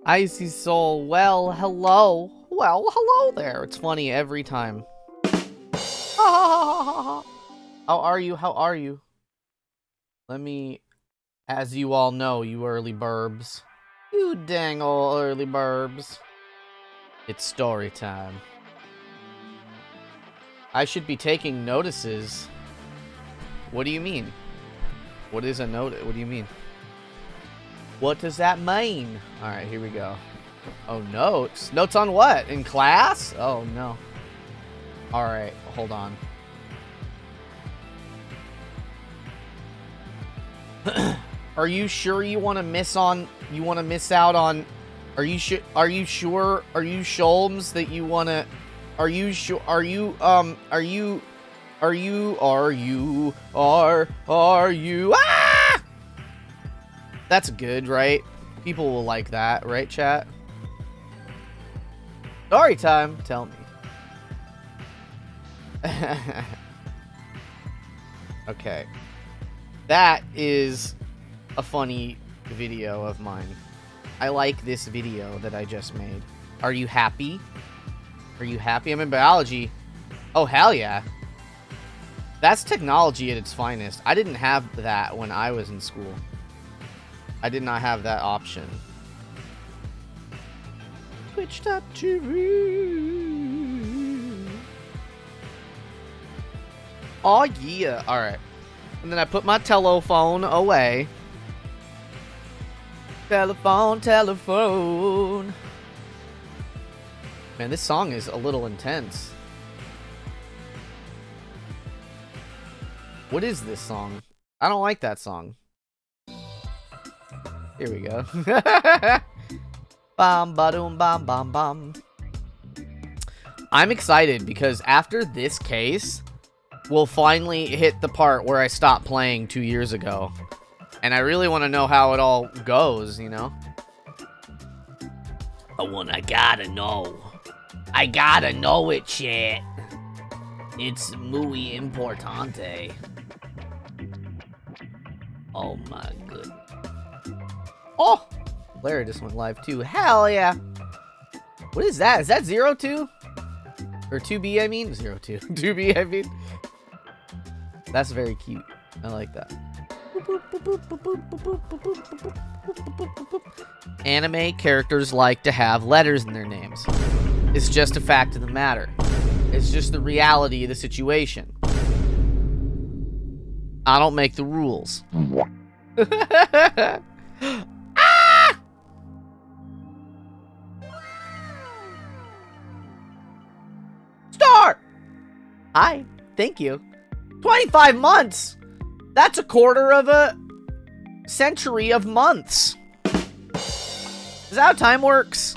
Icy Soul, well, hello. Well, hello there. It's funny every time. How are you? How are you? Let me, as you all know, you early burbs. You dang old early burbs. It's story time. I should be taking notices. What do you mean? What is a note? What do you mean? What does that mean? Alright, here we go. Oh, notes? Notes on what? In class? Oh, no. Alright, hold on. Are you sure you want to miss out on... Are you sure? Are you Sholmes that you want to... Are you sure? Are you... Ah! That's good, right? People will like that, right, chat? Story time, tell me. Okay. That is a funny video of mine. I like this video that I just made. Are you happy? Are you happy? I'm in biology. Oh, hell yeah. That's technology at its finest. I didn't have that when I was in school. I did not have that option. Twitch.tv. Oh yeah. Alright. And then I put my telephone away. Telephone. Man, this song is a little intense. What is this song? I don't like that song. Here we go. Bam, ba-doom, bam, bam, bam. I'm excited because after this case, we'll finally hit the part where I stopped playing 2 years ago. And I really want to know how it all goes, you know? I gotta know. I gotta know it, shit. It's muy importante. Oh my goodness. Oh! Larry just went live too. Hell yeah! What is that? Is that 02? Or 2B, I mean? 02. 2B, I mean? That's very cute. I like that. Anime characters like to have letters in their names. It's just a fact of the matter. It's just the reality of the situation. I don't make the rules. Ah! Star! Hi, thank you. 25 months! That's a quarter of a century of months. Is that how time works?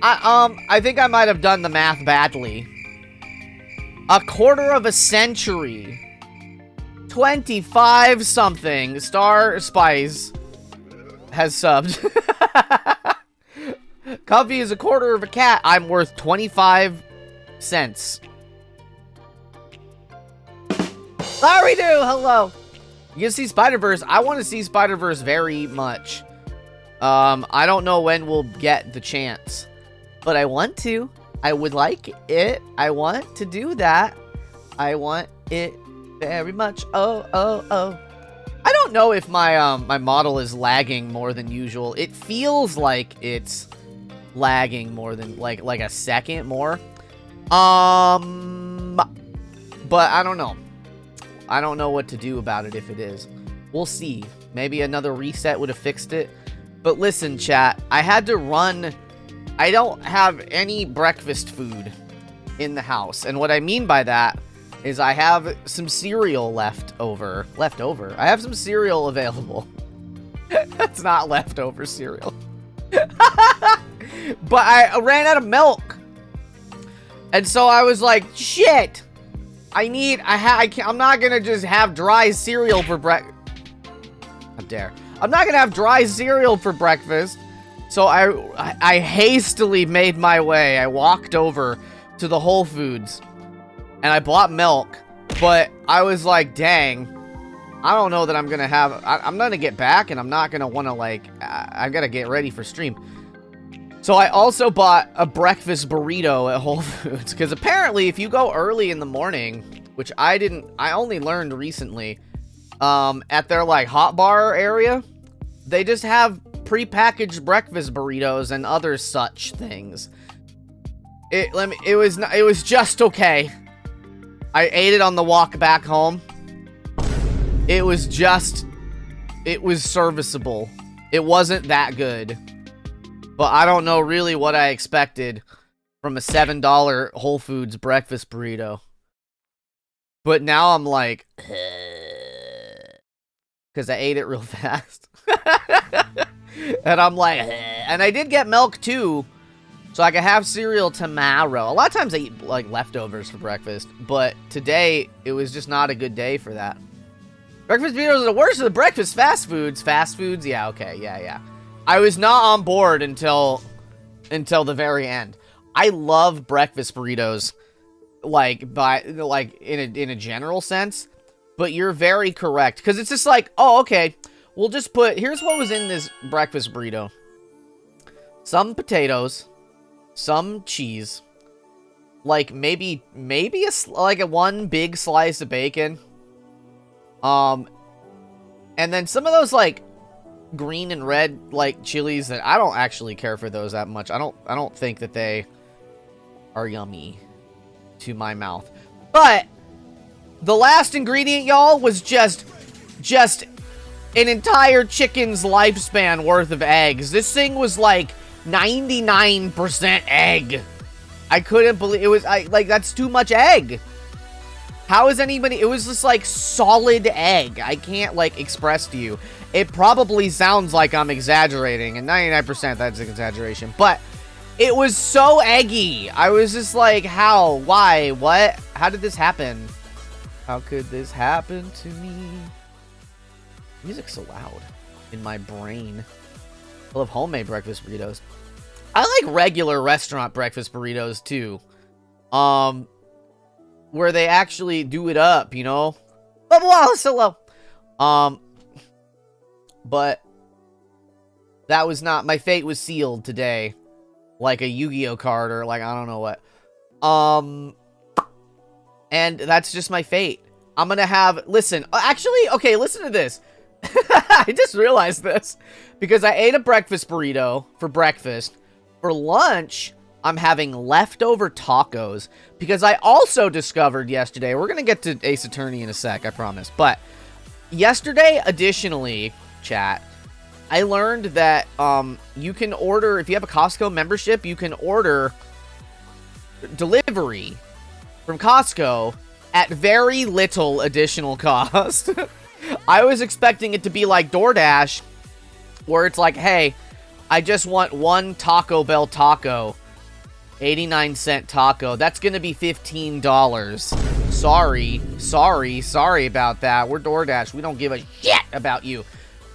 I think I might have done the math badly. A quarter of a century. 25 something. Star Spice has subbed. Comfy is a quarter of a cat. I'm worth 25 cents. Larry do, hello. You can see Spider-Verse. I want to see Spider-Verse very much. I don't know when we'll get the chance, but I want to. I would like it. I want to do that. I want it very much. Oh, oh, oh. I don't know if my my model is lagging more than usual. It feels like it's lagging more than like a second more. But I don't know. I don't know what to do about it if it is. We'll see. Maybe another reset would have fixed it. But listen, chat. I had to run. I don't have any breakfast food in the house. And what I mean by that is I have some cereal left over. I have some cereal available. That's not leftover cereal. But I ran out of milk. And so I was like, shit. I'm not gonna just have dry cereal for breakfast. How dare. I'm not gonna have dry cereal for breakfast. So I hastily made my way. I walked over to the Whole Foods and I bought milk. But I was like, dang, I don't know that I'm gonna have, I'm gonna get back and I'm not gonna wanna like, I gotta get ready for stream. So I also bought a breakfast burrito at Whole Foods, because apparently if you go early in the morning, which I only learned recently, at their like hot bar area, they just have prepackaged breakfast burritos and other such things. It was just okay. I ate it on the walk back home. It was serviceable. It wasn't that good. But I don't know really what I expected from a $7 Whole Foods breakfast burrito. But now I'm like, because I ate it real fast. And I'm like, and I did get milk too, so I could have cereal tomorrow. A lot of times I eat like leftovers for breakfast, but today it was just not a good day for that. Breakfast burritos are the worst of the breakfast fast foods. Fast foods? Yeah, okay, yeah. I was not on board until the very end. I love breakfast burritos, like in a general sense, but you're very correct, because it's just like, oh, okay, we'll just put, here's what was in this breakfast burrito. Some potatoes, some cheese, like maybe a one big slice of bacon. And then some of those like green and red like chilies that I don't actually care for those that much. I don't think that they are yummy to my mouth. But the last ingredient, y'all, was just an entire chicken's lifespan worth of eggs. This thing was like 99% egg. I couldn't believe it was that's too much egg. How is anybody, it was just like solid egg. I can't like express to you. It probably sounds like I'm exaggerating, and 99% that's an exaggeration, but it was so eggy. I was just like, how, why, what, how did this happen? How could this happen to me? Music's so loud in my brain. I love homemade breakfast burritos. I like regular restaurant breakfast burritos too. Where they actually do it up, you know? Oh, wow, so low. But that was not, my fate was sealed today. Like a Yu-Gi-Oh card or like, I don't know what. And that's just my fate. I'm gonna have, listen, actually, okay, listen to this. I just realized this. Because I ate a breakfast burrito for breakfast. For lunch, I'm having leftover tacos. Because I also discovered yesterday, we're gonna get to Ace Attorney in a sec, I promise. But yesterday, additionally, chat, I learned that you can order, if you have a Costco membership, you can order delivery from Costco at very little additional cost. I was expecting it to be like DoorDash, where it's like, hey, I just want one Taco Bell taco, 89-cent taco. That's gonna be $15. Sorry about that. We're DoorDash. We don't give a shit about you.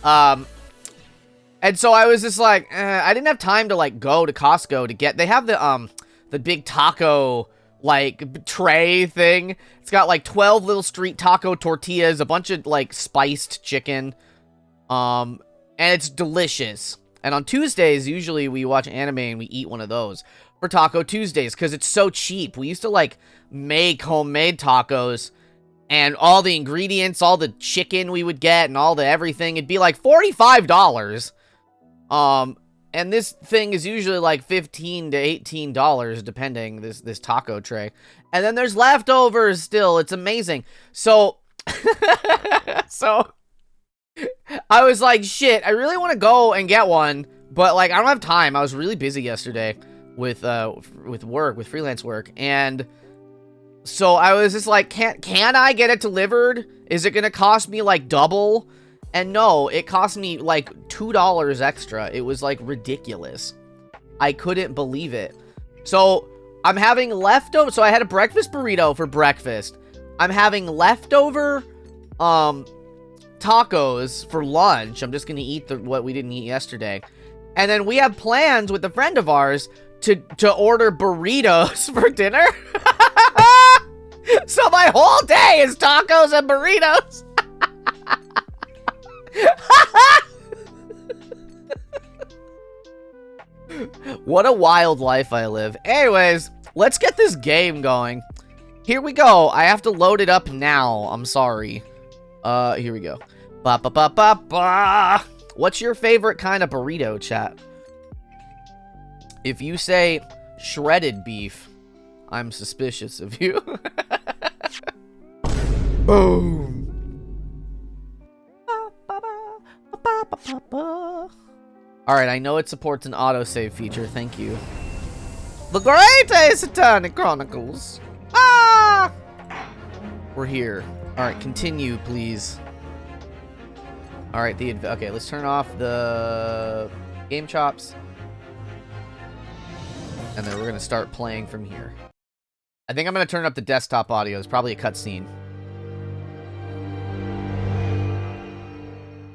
And so I was just like, I didn't have time to like go to Costco to get, they have the big taco like tray thing. It's got like 12 little street taco tortillas, a bunch of like spiced chicken. And it's delicious. And on Tuesdays, usually we watch anime and we eat one of those for Taco Tuesdays because it's so cheap. We used to like make homemade tacos, and all the ingredients, all the chicken we would get and all the everything, it'd be like $45. And this thing is usually like $15 to $18 depending, this taco tray. And then there's leftovers still. It's amazing. So so I was like, shit, I really want to go and get one, but like I don't have time. I was really busy yesterday with work, with freelance work, and so I was just like, can I get it delivered? Is it gonna cost me like double? And no, it cost me like $2 extra. It was like ridiculous. I couldn't believe it. So I'm having leftover. So I had a breakfast burrito for breakfast. I'm having leftover tacos for lunch. I'm just gonna eat what we didn't eat yesterday. And then we have plans with a friend of ours to order burritos for dinner. So my whole day is tacos and burritos. What a wild life I live. Anyways, let's get this game going. Here we go. I have to load it up now. I'm sorry. Here we go. Ba ba ba ba ba. What's your favorite kind of burrito, chat? If you say shredded beef, I'm suspicious of you. Boom. Alright, I know it supports an autosave feature. Thank you. The Great Ace Attorney Chronicles. Ah! We're here. Alright, continue, please. Alright, okay, let's turn off the game chops. And then we're going to start playing from here. I think I'm going to turn up the desktop audio. It's probably a cutscene.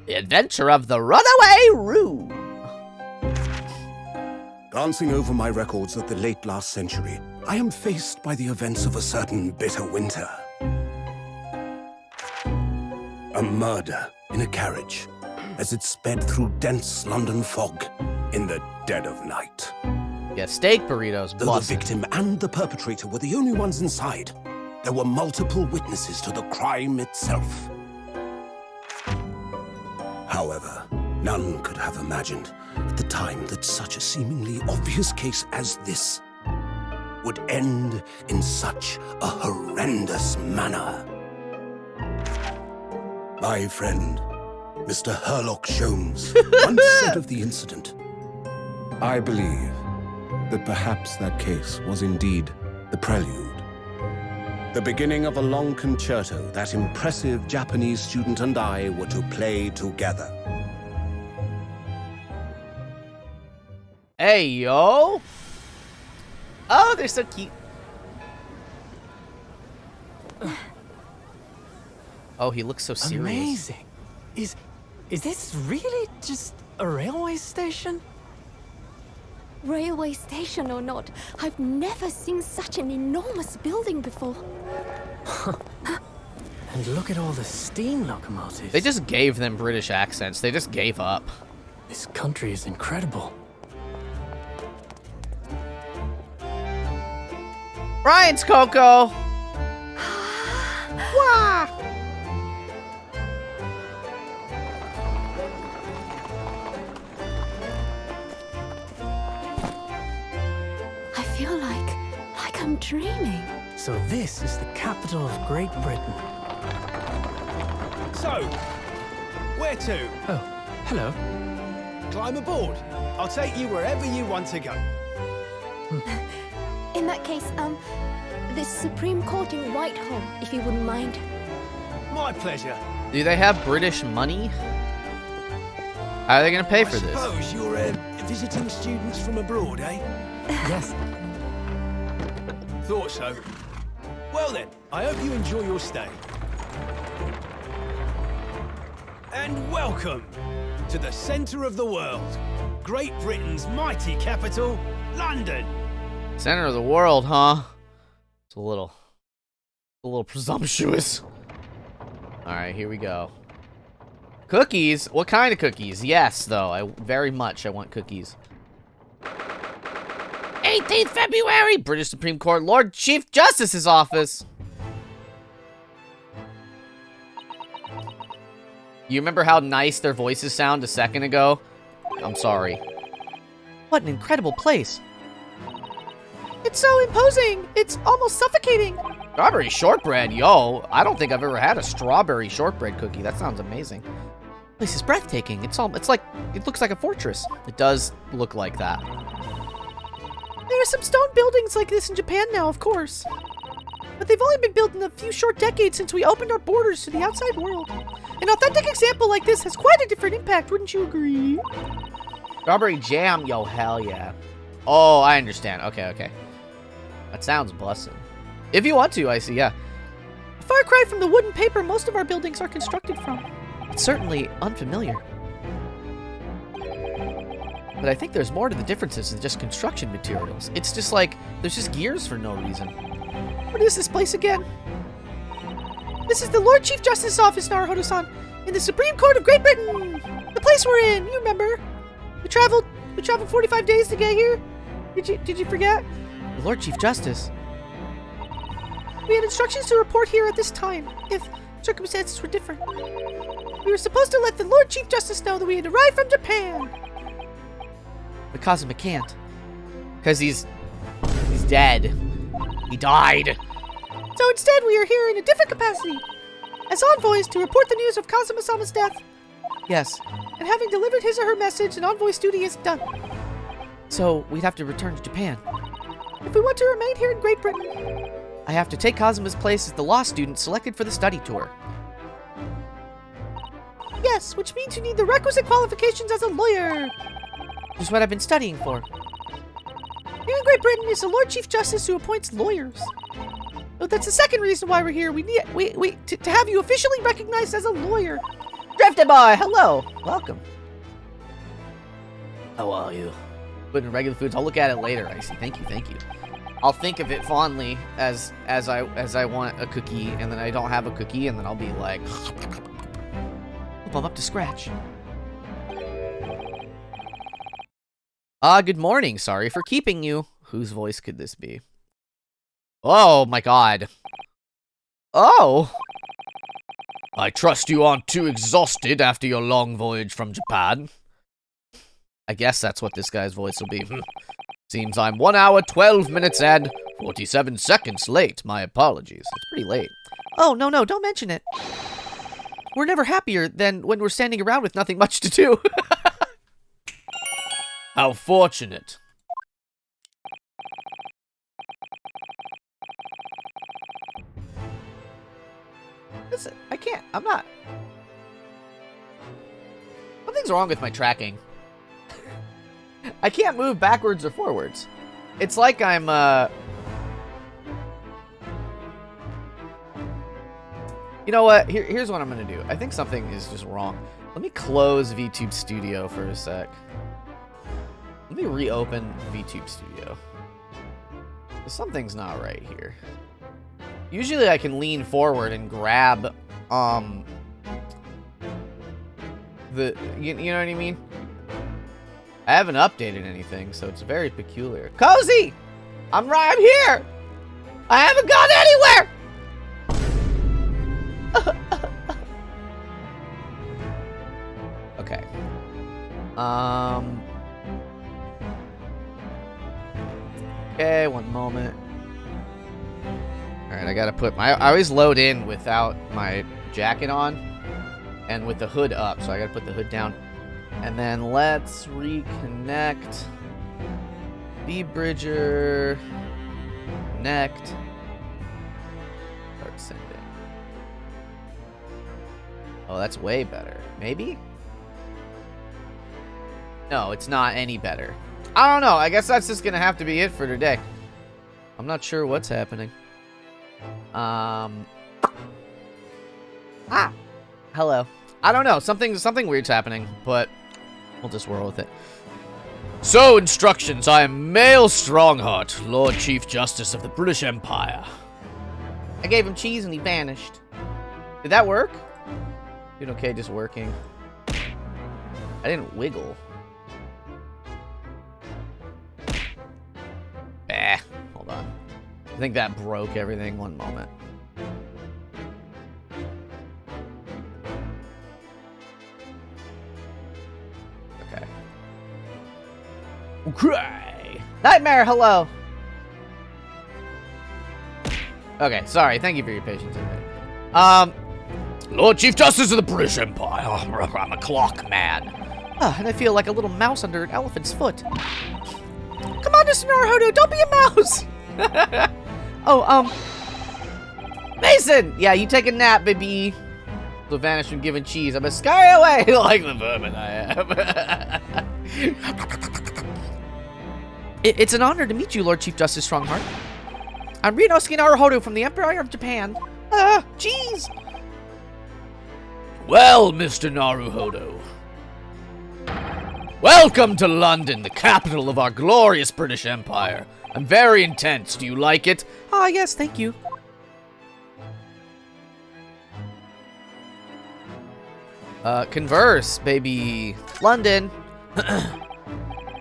The Adventure of the Runaway Room. Glancing over my records of the late last century, I am faced by the events of a certain bitter winter. A murder in a carriage as it sped through dense London fog in the dead of night. Yeah, steak burritos. Though the victim and the perpetrator were the only ones inside, there were multiple witnesses to the crime itself. However, none could have imagined at the time that such a seemingly obvious case as this would end in such a horrendous manner. My friend, Mr. Herlock Sholmes, once said of the incident, I believe that perhaps that case was indeed the prelude, the beginning of a long concerto that impressive Japanese student and I were to play together. Hey, yo. Oh, they're so cute. Oh, he looks so serious. Amazing. Is this really just a railway station? Railway station or not, I've never seen such an enormous building before. And look at all the steam locomotives. They just gave them British accents. They just gave up. This country is incredible. Brian's Coco. Wah. I feel like I'm dreaming. So this is the capital of Great Britain. So, where to? Oh, hello. Climb aboard. I'll take you wherever you want to go. In that case, the Supreme Court in Whitehall, if you wouldn't mind. My pleasure. Do they have British money? How are they going to pay for this? I suppose you're visiting students from abroad, eh? Yes. Thought so. Well then, I hope you enjoy your stay. And welcome to the centre of the world, Great Britain's mighty capital, London. Center of the world, huh? It's a little presumptuous. All right, here we go. Cookies? What kind of cookies? Yes, though. I want cookies. 18th February, British Supreme Court, Lord Chief Justice's office. You remember how nice their voices sound a second ago? I'm sorry. What an incredible place. It's so imposing. It's almost suffocating. Strawberry shortbread, yo. I don't think I've ever had a strawberry shortbread cookie. That sounds amazing. This is breathtaking. It looks like a fortress. It does look like that. There are some stone buildings like this in Japan now, of course. But they've only been built in a few short decades since we opened our borders to the outside world. An authentic example like this has quite a different impact, wouldn't you agree? Strawberry jam, yo, hell yeah. Oh, I understand. Okay. That sounds bussin'. If you want to, I see, yeah. A far cry from the wood and paper most of our buildings are constructed from. It's certainly unfamiliar. But I think there's more to the differences than just construction materials. It's just like, there's just gears for no reason. What is this place again? This is the Lord Chief Justice's office, Naruhodo-san. In the Supreme Court of Great Britain! The place we're in, you remember? We traveled 45 days to get here. Did you forget? The Lord Chief Justice. We had instructions to report here at this time, if circumstances were different. We were supposed to let the Lord Chief Justice know that we had arrived from Japan. But Kazuma can't. Because he's dead. He died. So instead we are here in a different capacity. As envoys to report the news of Kazuma-sama's death. Yes. And having delivered his or her message, an envoy's duty is done. So we'd have to return to Japan. If we want to remain here in Great Britain, I have to take Kazuma's place as the law student selected for the study tour. Yes, which means you need the requisite qualifications as a lawyer. Which is what I've been studying for. Here in Great Britain, it's the Lord Chief Justice who appoints lawyers. But that's the second reason why we're here. We need to have you officially recognized as a lawyer. Drifted boy, hello, welcome. How are you? Put in regular foods. I'll look at it later. Icy. Thank you. I'll think of it fondly as I want a cookie, and then I don't have a cookie, and then I'll be like, hope I'm up to scratch. Good morning. Sorry for keeping you. Whose voice could this be? Oh my god. Oh. I trust you aren't too exhausted after your long voyage from Japan. I guess that's what this guy's voice will be. Seems I'm 1 hour, 12 minutes, and 47 seconds late. My apologies. It's pretty late. Oh, no, don't mention it. We're never happier than when we're standing around with nothing much to do. How fortunate. Listen, I'm not. Something's wrong with my tracking. I can't move backwards or forwards. It's like I'm, You know what? Here's what I'm gonna do. I think something is just wrong. Let me close VTube Studio for a sec. Let me reopen VTube Studio. Something's not right here. Usually I can lean forward and grab, you know what I mean? I haven't updated anything, so it's very peculiar. Cozy! I'm here! I haven't gone anywhere! Okay. Okay, one moment. Alright, I gotta put I always load in without my jacket on and with the hood up, so I gotta put the hood down. And then let's reconnect. B-Bridger. Connect. Start sending. Oh, that's way better. Maybe? No, it's not any better. I don't know. I guess that's just gonna have to be it for today. I'm not sure what's happening. Hello. I don't know. Something weird's happening, but we'll just roll with it. So, instructions. I am Male Strongheart, Lord Chief Justice of the British Empire. I gave him cheese and he vanished. Did that work? Doing okay, just working. I didn't wiggle. Hold on. I think that broke everything. One moment. Okay. Okay. Nightmare, hello. Okay, sorry. Thank you for your patience. Lord Chief Justice of the British Empire. I'm a clock man. And I feel like a little mouse under an elephant's foot. Come on, Mr. Naruhodo, don't be a mouse! Mason! Yeah, you take a nap, baby. So vanish from giving cheese. I'm a scurry away like the vermin I am. It's an honor to meet you, Lord Chief Justice Strongheart. I'm Rinosuke Naruhodo from the Empire of Japan. Jeez! Well, Mr. Naruhodo. Welcome to London, the capital of our glorious British Empire. I'm very intense. Do you like it? Ah, yes, thank you. Converse, baby. London.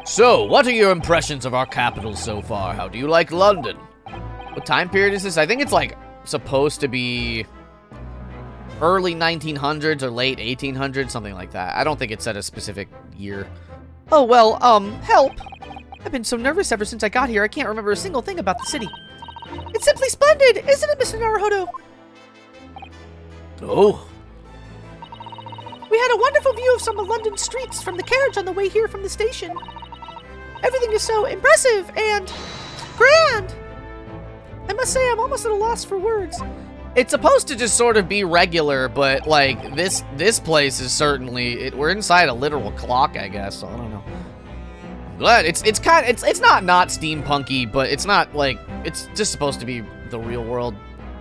So, what are your impressions of our capital so far? How do you like London? What time period is this? I think it's like supposed to be early 1900s or late 1800s, something like that. I don't think it said a specific year. Oh, well, help. I've been so nervous ever since I got here, I can't remember a single thing about the city. It's simply splendid, isn't it, Mr. Naruhodo? Oh, We had a wonderful view of some of London's streets from the carriage on the way here from the station. Everything is so impressive and grand. I must say, I'm almost at a loss for words. It's supposed to just sort of be regular, but like this place is certainly we're inside a literal clock, I guess. So I don't know. Glad it's not steampunky, but it's not like it's just supposed to be the real world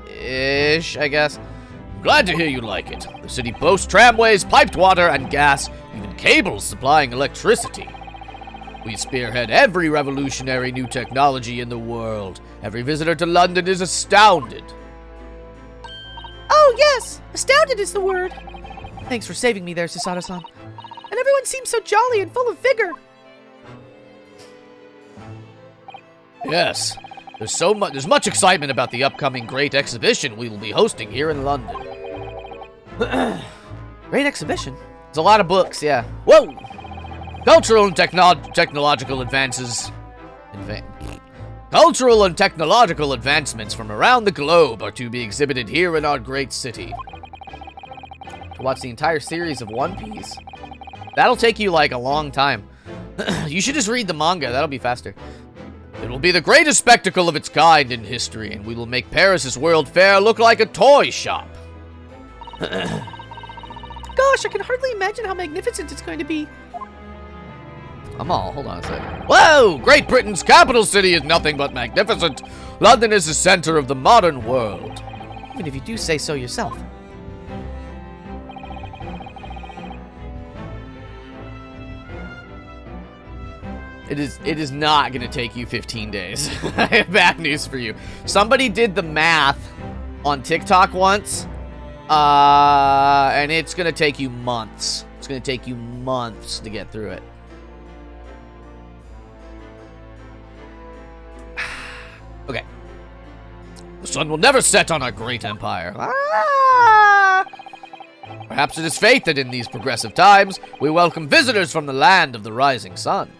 ish, I guess. glad to hear you like it. The city boasts tramways, piped water, and gas, even cables supplying electricity. We spearhead every revolutionary new technology in the world. Every visitor to London is astounded. Oh, yes! Astounded is the word. Thanks for saving me there, Susato-san. And everyone seems so jolly and full of vigor. Yes, there's much excitement about the upcoming great exhibition we will be hosting here in London. Great exhibition? There's a lot of books, yeah. Whoa! Cultural and technological advances... Cultural and technological advancements from around the globe are to be exhibited here in our great city. To watch the entire series of One Piece. That'll take you, like, a long time. You should just read the manga. That'll be faster. It will be the greatest spectacle of its kind in history, and we will make Paris's World Fair look like a toy shop. Gosh, I can hardly imagine how magnificent it's going to be. Hold on a second. Whoa! Great Britain's capital city is nothing but magnificent. London is the center of the modern world. Even if you do say so yourself. It is not going to take you 15 days. I have bad news for you. Somebody did the math on TikTok once, and it's going to take you months. It's going to take you months to get through it. Okay. The sun will never set on our great empire. Perhaps it is fate that in these progressive times, we welcome visitors from the land of the rising sun.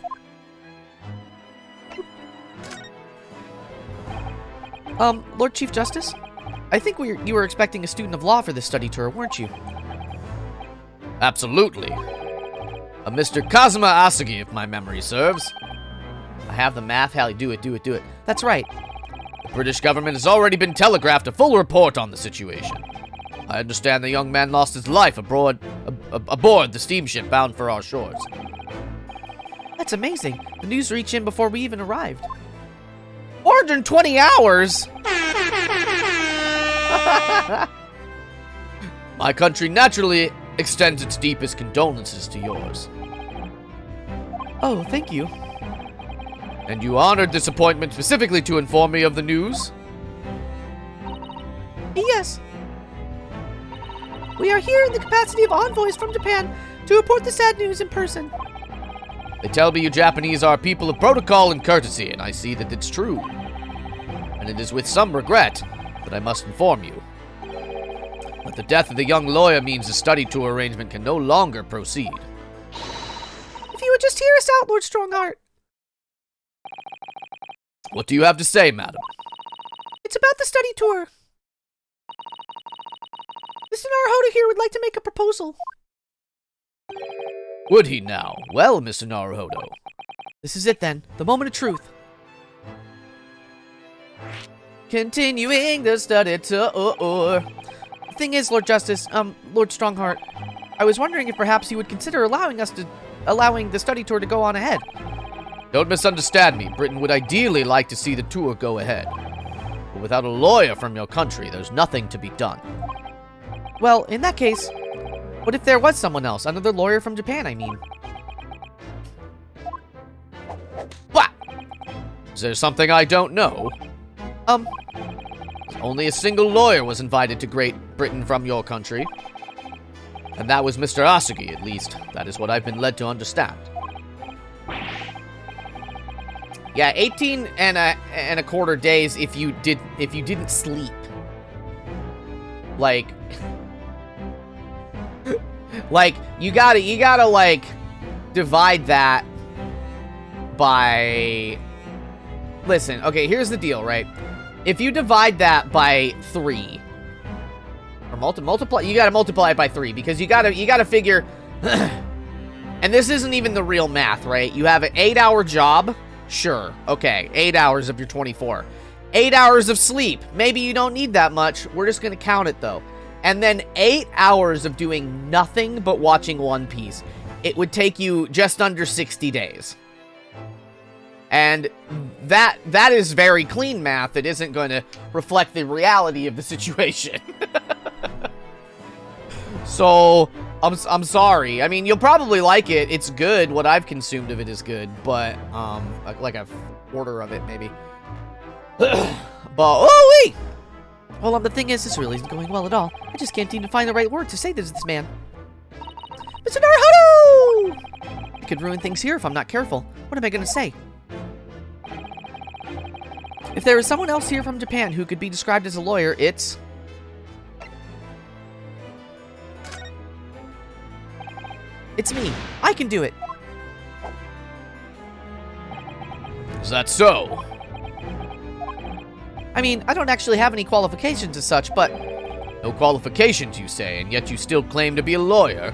Lord Chief Justice? I think you were expecting a student of law for this study tour, weren't you? Absolutely. A Mr. Kazuma Asagi, if my memory serves. I have the math, Hallie. Do it. That's right. The British government has already been telegraphed a full report on the situation. I understand the young man lost his life aboard the steamship bound for our shores. That's amazing. The news reached in before we even arrived. 420 hours? My country naturally extends its deepest condolences to yours. Oh, thank you. And you honored this appointment specifically to inform me of the news? Yes. We are here in the capacity of envoys from Japan to report the sad news in person. They tell me you Japanese are people of protocol and courtesy, and I see that it's true. And it is with some regret that I must inform you. But the death of the young lawyer means the study tour arrangement can no longer proceed. If you would just hear us out, Lord Strongheart. What do you have to say, madam? It's about the study tour. Mr. Naruhodo here would like to make a proposal. Would he now? Well, Mr. Naruhodo. This is it then, the moment of truth. Continuing the study tour. The thing is, Lord Justice, Lord Strongheart, I was wondering if perhaps you would consider allowing the study tour to go on ahead. Don't misunderstand me. Britain would ideally like to see the tour go ahead. But without a lawyer from your country, there's nothing to be done. Well, in that case, what if there was someone else? Another lawyer from Japan, I mean. What? Is there something I don't know? Only a single lawyer was invited to Great Britain from your country. And that was Mr. Asugi, at least. That is what I've been led to understand. Yeah, 18 and a quarter days if you didn't sleep. Like you gotta like divide that by. Listen, okay, here's the deal, right? If you divide that by 3, or multiply, you gotta multiply it by 3 because you gotta figure. And this isn't even the real math, right? You have an 8-hour job. Sure. Okay. 8 hours of your 24. 8 hours of sleep. Maybe you don't need that much. We're just going to count it, though. And then 8 hours of doing nothing but watching One Piece. It would take you just under 60 days. And that is very clean math. It isn't going to reflect the reality of the situation. So, I'm sorry. I mean, you'll probably like it. It's good. What I've consumed of it is good, but like a quarter of it maybe. But oh wait. Well, the thing is, this really isn't going well at all. I just can't seem to find the right word to say this to this man. Mr. Naruhodo! I could ruin things here if I'm not careful. What am I gonna say? If there is someone else here from Japan who could be described as a lawyer, it's... It's me. I can do it. Is that so? I mean, I don't actually have any qualifications as such, but... No qualifications, you say, and yet you still claim to be a lawyer.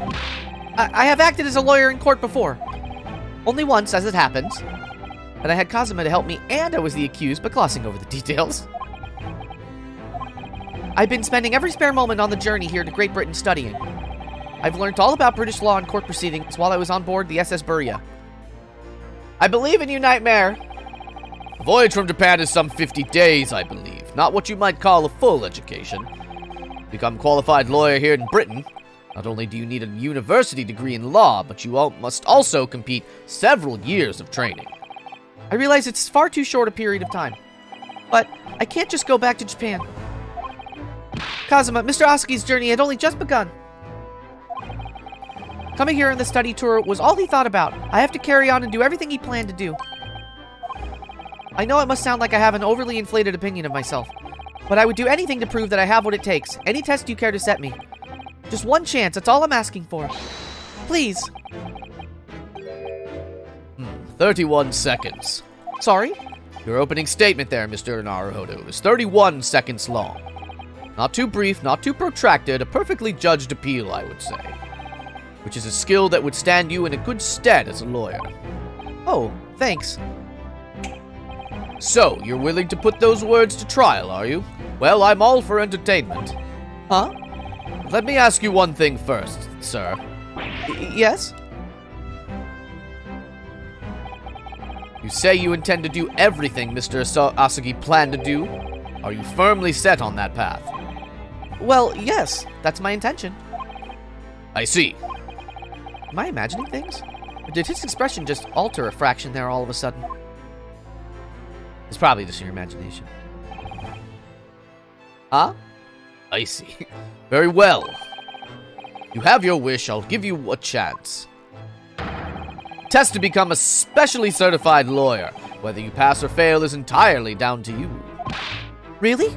I have acted as a lawyer in court before. Only once, as it happens. And I had Kazuma to help me, and I was the accused, but glossing over the details. I've been spending every spare moment on the journey here to Great Britain studying. I've learned all about British law and court proceedings while I was on board the SS Buria. I believe in you, Nightmare. The voyage from Japan is some 50 days, I believe. Not what you might call a full education. To become qualified lawyer here in Britain, not only do you need a university degree in law, but you must also complete several years of training. I realize it's far too short a period of time. But I can't just go back to Japan. Kazuma, Mr. Asugi's journey had only just begun. Coming here on the study tour was all he thought about. I have to carry on and do everything he planned to do. I know it must sound like I have an overly inflated opinion of myself, but I would do anything to prove that I have what it takes. Any test you care to set me. Just one chance, that's all I'm asking for. Please. 31 seconds. Sorry? Your opening statement there, Mr. Naruhodo, is 31 seconds long. Not too brief, not too protracted, a perfectly judged appeal, I would say. Which is a skill that would stand you in a good stead as a lawyer. Oh, thanks. So, you're willing to put those words to trial, are you? Well, I'm all for entertainment. Huh? Let me ask you one thing first, sir. Yes? You say you intend to do everything Mr. Asugi planned to do? Are you firmly set on that path? Well, yes. That's my intention. I see. Am I imagining things? Or did his expression just alter a fraction there all of a sudden? It's probably just your imagination. Huh? I see. Very well. You have your wish, I'll give you a chance. Test to become a specially certified lawyer. Whether you pass or fail is entirely down to you. Really?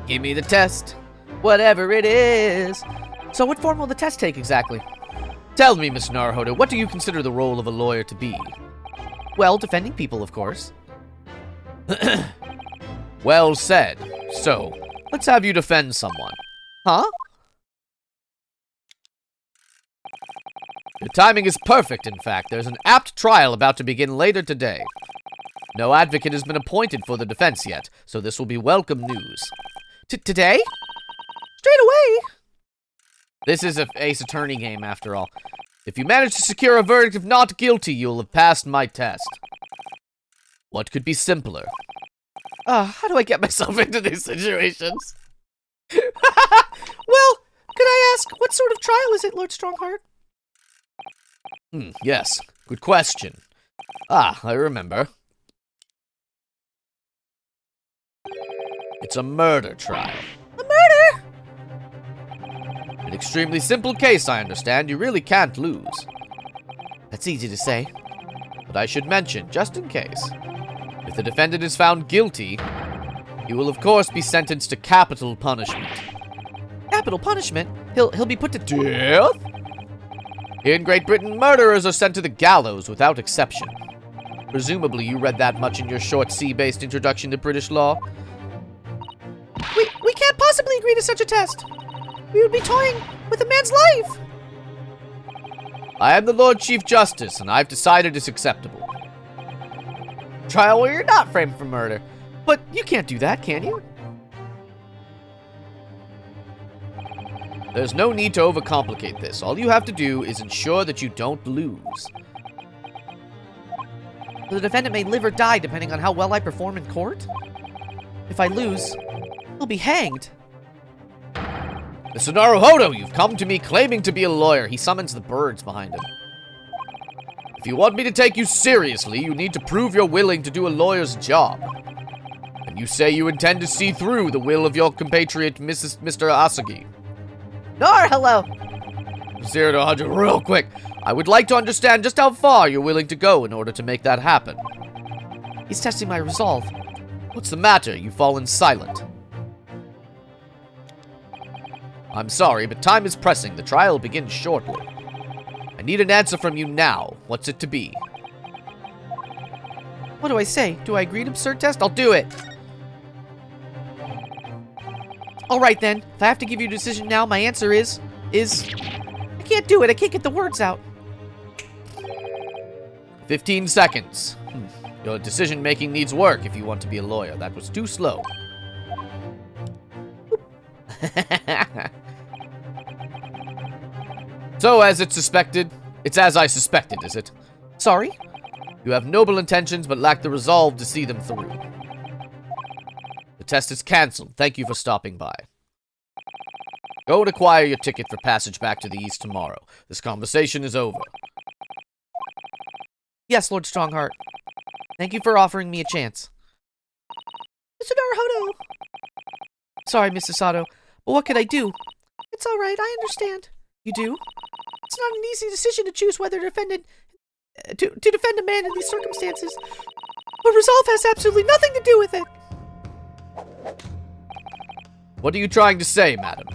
Give me the test. Whatever it is. So what form will the test take exactly? Tell me, Miss Naruhodo, what do you consider the role of a lawyer to be? Well, defending people, of course. Well said. So, let's have you defend someone. Huh? Your timing is perfect, in fact. There's an apt trial about to begin later today. No advocate has been appointed for the defense yet, so this will be welcome news. Today? Straight away? This is an Ace Attorney game, after all. If you manage to secure a verdict of not guilty, you'll have passed my test. What could be simpler? How do I get myself into these situations? Well, could I ask, what sort of trial is it, Lord Strongheart? Yes, good question. I remember. It's a murder trial. A murder? An extremely simple case, I understand. You really can't lose. That's easy to say. But I should mention, just in case, if the defendant is found guilty, he will of course be sentenced to capital punishment. Capital punishment? He'll be put to Death? In Great Britain, murderers are sent to the gallows without exception. Presumably you read that much in your short C-based introduction to British law. We can't possibly agree to such a test. We would be toying with a man's life. I am the Lord Chief Justice, and I've decided it's acceptable. Trial where you're not framed for murder. But you can't do that, can you? There's no need to overcomplicate this. All you have to do is ensure that you don't lose. The defendant may live or die depending on how well I perform in court. If I lose, he'll be hanged. Mr. Naruhodo, you've come to me claiming to be a lawyer. He summons the birds behind him. If you want me to take you seriously, you need to prove you're willing to do a lawyer's job. And you say you intend to see through the will of your compatriot, Mr. Asagi. Nar, hello. 0 to 100 real quick. I would like to understand just how far you're willing to go in order to make that happen. He's testing my resolve. What's the matter? You've fallen silent. I'm sorry, but time is pressing. The trial begins shortly. I need an answer from you now. What's it to be? What do I say? Do I agree to absurd test? I'll do it. Alright then. If I have to give you a decision now, my answer is... I can't do it. I can't get the words out. 15 seconds. Your decision-making needs work if you want to be a lawyer. That was too slow. So, it's as I suspected, is it? Sorry? You have noble intentions, but lack the resolve to see them through. The test is cancelled. Thank you for stopping by. Go and acquire your ticket for passage back to the East tomorrow. This conversation is over. Yes, Lord Strongheart. Thank you for offering me a chance. Mr. Naruhodo! Sorry, Mr. Sato, but what could I do? It's alright, I understand. You do? It's not an easy decision to choose whether to defend a man in these circumstances. But resolve has absolutely nothing to do with it. What are you trying to say, madam?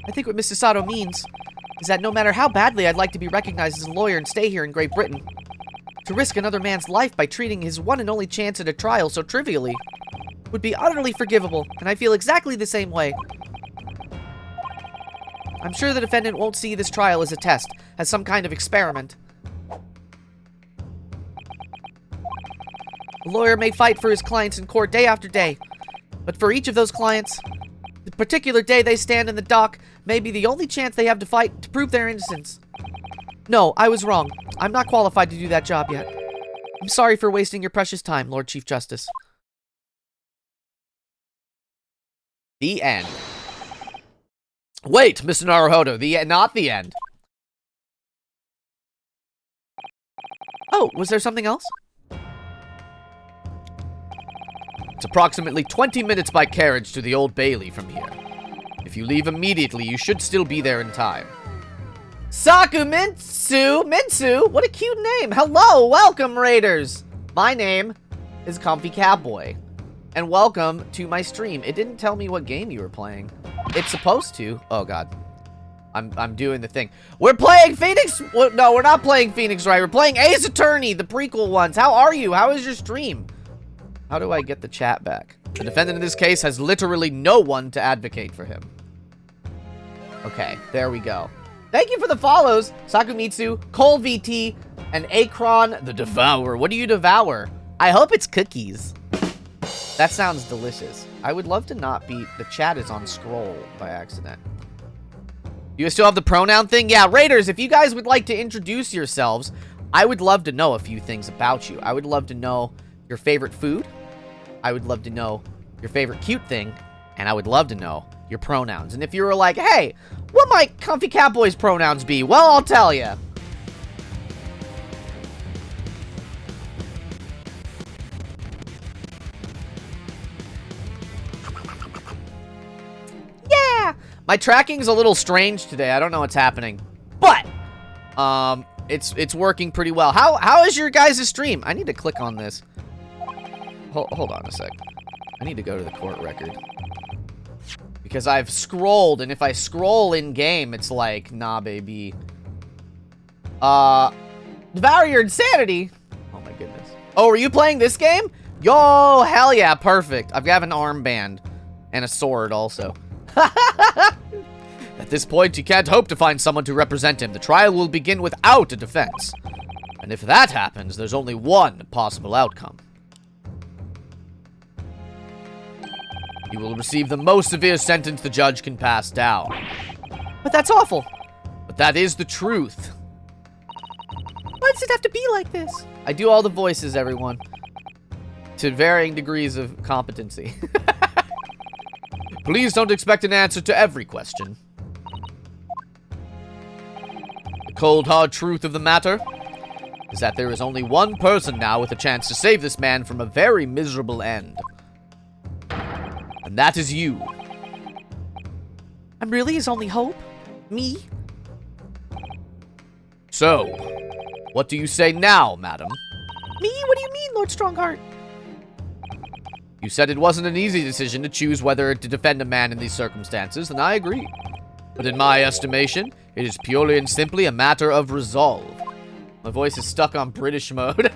I think what Mr. Sato means is that no matter how badly I'd like to be recognized as a lawyer and stay here in Great Britain, to risk another man's life by treating his one and only chance at a trial so trivially would be utterly forgivable, and I feel exactly the same way. I'm sure the defendant won't see this trial as a test, as some kind of experiment. A lawyer may fight for his clients in court day after day, but for each of those clients, the particular day they stand in the dock may be the only chance they have to fight to prove their innocence. No, I was wrong. I'm not qualified to do that job yet. I'm sorry for wasting your precious time, Lord Chief Justice. The end. Wait, Mr. Naruhodo, not the end. Oh, was there something else? It's approximately 20 minutes by carriage to the Old Bailey from here. If you leave immediately, you should still be there in time. Minsu, what a cute name. Hello, welcome, Raiders. My name is Comfy Catboy, and welcome to my stream. It didn't tell me what game you were playing. It's supposed to. Oh, God. I'm doing the thing. We're playing Phoenix. Well, no, we're not playing Phoenix Wright. We're playing Ace Attorney, the prequel ones. How are you? How is your stream? How do I get the chat back? The defendant in this case has literally no one to advocate for him. Okay, there we go. Thank you for the follows, Sakumitsu, Cole VT, and Akron the Devourer. What do you devour? I hope it's cookies. That sounds delicious. I would love to not be... The chat is on scroll by accident. You still have the pronoun thing? Yeah, Raiders, if you guys would like to introduce yourselves, I would love to know a few things about you. I would love to know your favorite food. I would love to know your favorite cute thing. And I would love to know your pronouns. And if you were like, hey, what might Comfy Catboy's pronouns be? Well, I'll tell you. Yeah! My tracking's a little strange today. I don't know what's happening. But, it's working pretty well. How is your guys' stream? I need to click on this. Hold on a sec. I need to go to the court record. Because I've scrolled, and if I scroll in-game, it's like, nah, baby. Devour your insanity. Oh my goodness. Oh, are you playing this game? Yo, hell yeah, perfect. I've got an armband. And a sword, also. At this point, he can't hope to find someone to represent him. The trial will begin without a defense. And if that happens, there's only one possible outcome. You will receive the most severe sentence the judge can pass down. But that's awful. But that is the truth. Why does it have to be like this? I do all the voices, everyone. To varying degrees of competency. Please don't expect an answer to every question. The cold, hard truth of the matter is that there is only one person now with a chance to save this man from a very miserable end. And that is you. I'm really his only hope? Me? So, what do you say now, madam? Me? What do you mean, Lord Strongheart? You said it wasn't an easy decision to choose whether to defend a man in these circumstances, and I agree. But in my estimation, it is purely and simply a matter of resolve. My voice is stuck on British mode.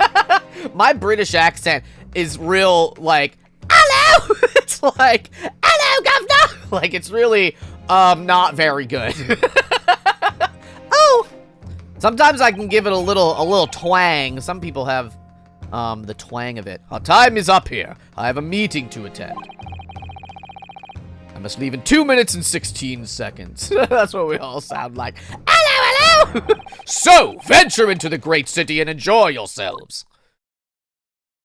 My British accent is real, like, hello! It's like, hello, governor! Like, it's really, not very good. Oh! Sometimes I can give it a little twang. Some people have the twang of it. Our time is up here. I have a meeting to attend. I must leave in 2 minutes and 16 seconds. That's what we all sound like. Hello, hello! So, venture into the great city and enjoy yourselves.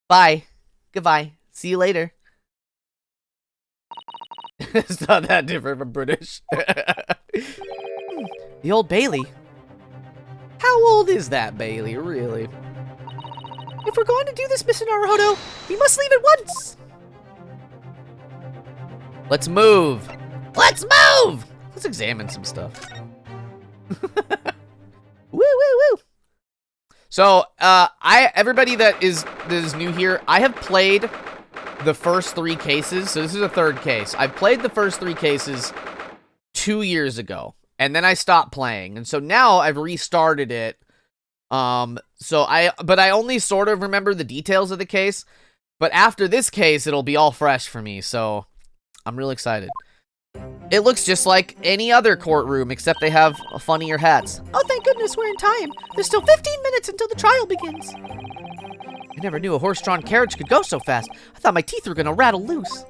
Bye. Goodbye. See you later. It's not that different from British. The Old Bailey. How old is that Bailey, really? If we're going to do this, Mr. Naruhodo, we must leave at once. Let's move. Let's move. Let's examine some stuff. Woo, woo, woo. So, everybody that is new here, I have played the first 3 cases. So this is a 3rd case. I played the first 3 cases 2 years ago, and then I stopped playing. And so now I've restarted it. But I only sort of remember the details of the case. But after this case, it'll be all fresh for me. So I'm really excited. It looks just like any other courtroom, except they have funnier hats. Oh, thank goodness we're in time. There's still 15 minutes until the trial begins. I never knew a horse-drawn carriage could go so fast. I thought my teeth were gonna rattle loose.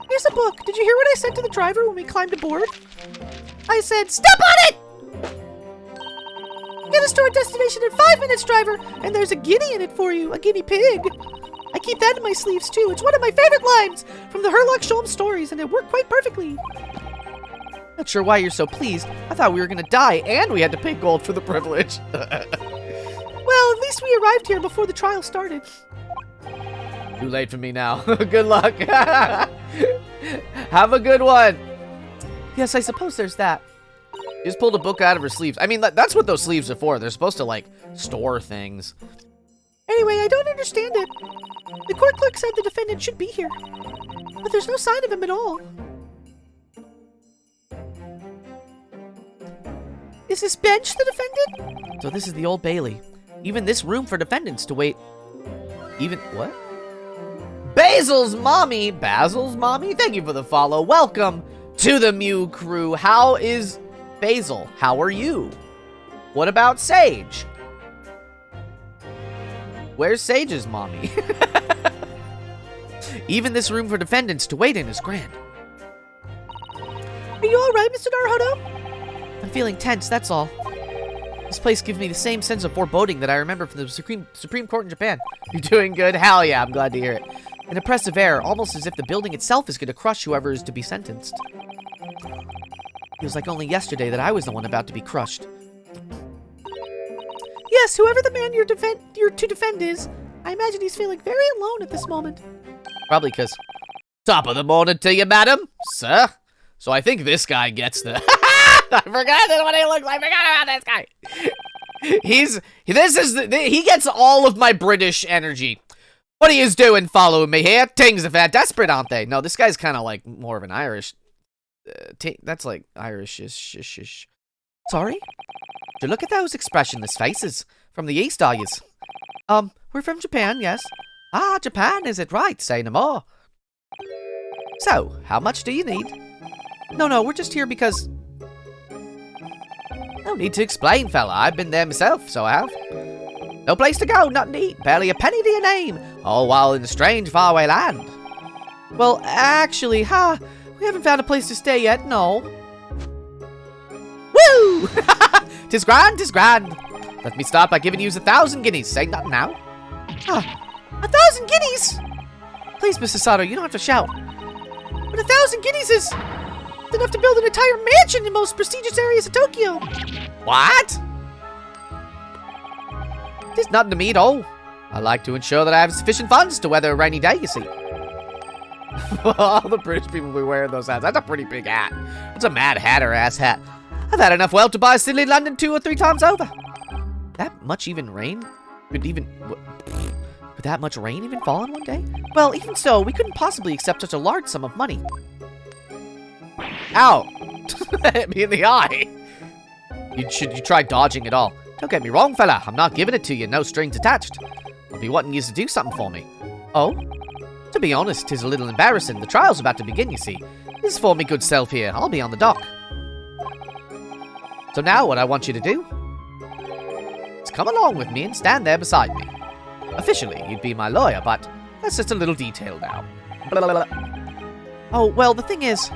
Here's a book. Did you hear what I said to the driver when we climbed aboard? I said, step on it! Get us to our destination in 5 minutes, driver. And there's a guinea in it for you, a guinea pig. I keep that in my sleeves, too. It's one of my favorite lines from the Herlock Sholmes stories, and it worked quite perfectly. Not sure why you're so pleased. I thought we were going to die, and we had to pay gold for the privilege. Well, at least we arrived here before the trial started. Too late for me now. Good luck. Have a good one. Yes, I suppose there's that. She just pulled a book out of her sleeves. I mean, that's what those sleeves are for. They're supposed to, like, store things. Anyway, I don't understand it. The court clerk said the defendant should be here, but there's no sign of him at all. Is this bench the defendant? So this is the Old Bailey. Even this room for defendants to wait. Even, what? Basil's mommy! Basil's mommy? Thank you for the follow. Welcome to the Mew crew. How is Basil? How are you? What about Sage? Where's Sage's mommy? Even this room for defendants to wait in is grand. Are you alright, Mr. Naruhodo? I'm feeling tense, that's all. This place gives me the same sense of foreboding that I remember from the Supreme Court in Japan. You're doing good? Hell yeah, I'm glad to hear it. An oppressive air, almost as if the building itself is going to crush whoever is to be sentenced. Feels like only yesterday that I was the one about to be crushed. Yes, whoever the man you're to defend is, I imagine he's feeling very alone at this moment. Probably because, top of the morning to you, madam, sir. So I think this guy gets the... I forgot what he looks like. I forgot about this guy. He gets all of my British energy. What are you doing following me here? Things are that desperate, aren't they? No, this guy's kind of like more of an Irish. That's like Irish-ish. Sorry? Would you look at those expressionless faces. From the East, are yous? We're from Japan, yes. Ah, Japan, is it right? Say no more. So, how much do you need? No, we're just here because... No need to explain, fella. I've been there myself, so I have. No place to go, nothing to eat, barely a penny to your name, all while in a strange, faraway land. Well, actually, we haven't found a place to stay yet, no. Woo! 'Tis grand, 'tis grand. Let me start by giving you 1,000 guineas. Say nothing now. 1,000 guineas? Please, Mrs. Sato, you don't have to shout. But 1,000 guineas is enough to build an entire mansion in the most prestigious areas of Tokyo. What? There's nothing to me at all. I like to ensure that I have sufficient funds to weather a rainy day, you see. All the British people be wearing those hats. That's a pretty big hat. That's a Mad Hatter ass hat. I've had enough wealth to buy a city in London 2 or 3 times over. That much even rain? Could that much rain even fall in one day? Well, even so, we couldn't possibly accept such a large sum of money. Ow! Hit me in the eye. You try dodging it all. Don't get me wrong, fella. I'm not giving it to you, no strings attached. I'll be wanting you to do something for me. Oh? To be honest, 'tis a little embarrassing. The trial's about to begin, you see. This is for me good self here. I'll be on the dock. So now what I want you to do is come along with me and stand there beside me. Officially, you'd be my lawyer, but that's just a little detail now. Blah, blah, blah. Oh, well, the thing is,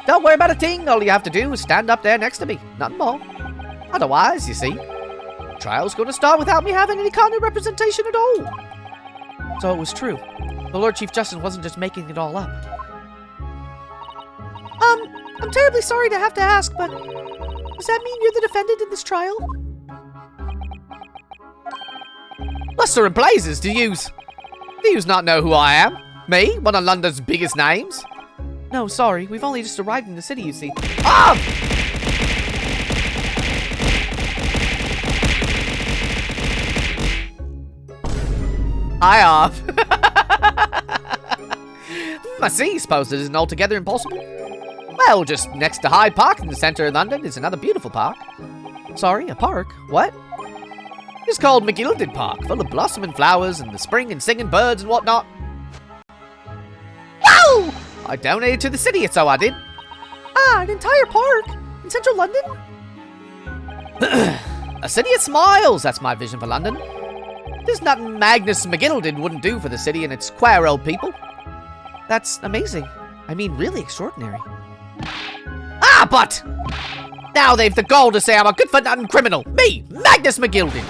don't worry about a thing. All you have to do is stand up there next to me. Nothing more. Otherwise, you see, the trial's going to start without me having any kind of representation at all. So it was true. The Lord Chief Justice wasn't just making it all up. I'm terribly sorry to have to ask, but does that mean you're the defendant in this trial? Luster and blazes, do yous not know who I am? Me? One of London's biggest names? No, sorry. We've only just arrived in the city, you see. Ah! Hi off. I see. Suppose it isn't altogether impossible. Well, just next to Hyde Park in the centre of London is another beautiful park. Sorry, a park? What? It's called McGilded Park, full of blossoming flowers and the spring and singing birds and whatnot. Wow! I donated to the city, so I did. An entire park? In central London? A city of smiles, that's my vision for London. There's nothing Magnus McGilded wouldn't do for the city and its queer old people. That's amazing. I mean, really extraordinary. But now they've the gall to say I'm a good-for-nothing criminal. Me, Magnus McGilded.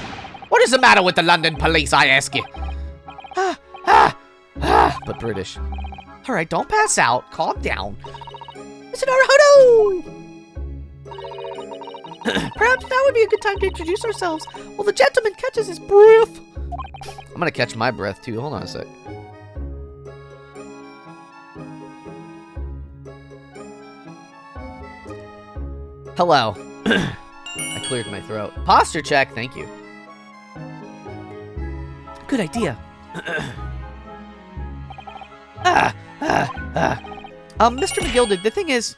What is the matter with the London police, I ask you? But British. All right, don't pass out. Calm down. Mr. Naruhodo! Perhaps now would be a good time to introduce ourselves while the gentleman catches his breath. I'm gonna catch my breath, too. Hold on a sec. Hello. I cleared my throat. Posture check, thank you. Good idea. Mr. McGilded, the thing is...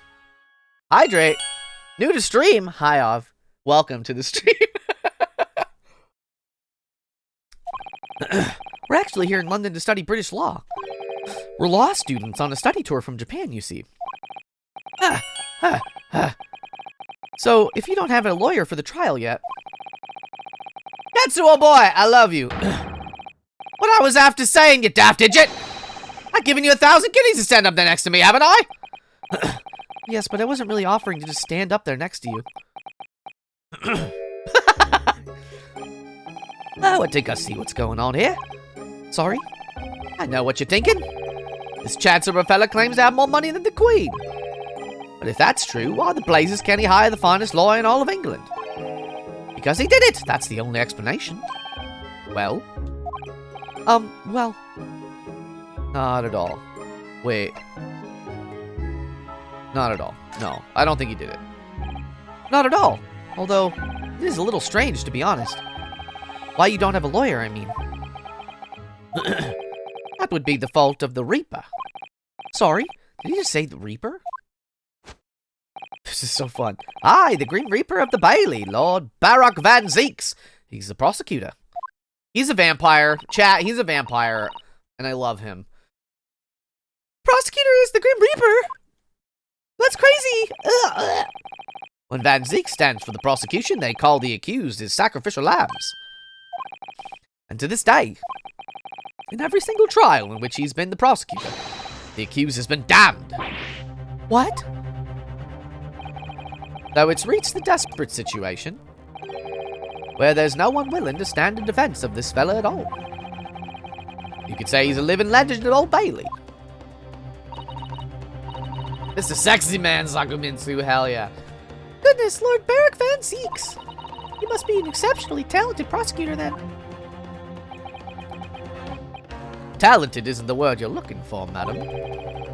Hydrate. New to stream. Hi, Ov. Welcome to the stream. We're actually here in London to study British law. We're law students on a study tour from Japan, you see. So, if you don't have a lawyer for the trial yet... Tetsuo boy, I love you. What I was after saying, you daft idiot. I've given you 1,000 guineas to stand up there next to me, haven't I? Yes, but I wasn't really offering to just stand up there next to you. I would think I see what's going on here. Sorry? I know what you're thinking. This Chancellor fella claims to have more money than the Queen. But if that's true, why the blazes can he hire the finest lawyer in all of England? Because he did it. That's the only explanation. Well? Well... Not at all. Wait. Not at all. No, I don't think he did it. Not at all. Although, it is a little strange, to be honest. Why you don't have a lawyer, I mean. That would be the fault of the Reaper. Sorry, did he just say the Reaper? This is so fun. Aye, the Green Reaper of the Bailey, Lord Barak Van Zeeks. He's the prosecutor. He's a vampire. Chat, he's a vampire. And I love him. Prosecutor is the Grim Reaper? That's crazy! Ugh. When Van Zeek stands for the prosecution, they call the accused his sacrificial lambs. And to this day, in every single trial in which he's been the prosecutor, the accused has been damned. What? Though it's reached the desperate situation where there's no one willing to stand in defense of this fella at all. You could say he's a living legend at Old Bailey. Mr. Sexy Man Sakuminsu, hell yeah. Goodness, Lord Barak Van Zeeks. You must be an exceptionally talented prosecutor then. Talented isn't the word you're looking for, madam.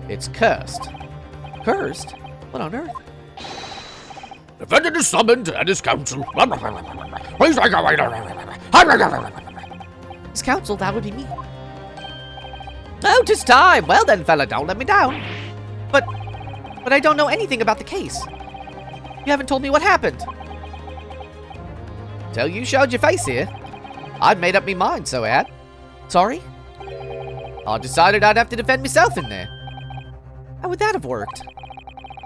It's cursed. Cursed? What on earth? Defendant is summoned and his counsel. His counsel, that would be me. Oh, 'tis time. Well then, fella, don't let me down. But I don't know anything about the case. You haven't told me what happened. Till you showed your face here, I'd made up me mind, so I had. Sorry? I decided I'd have to defend myself in there. How would that have worked?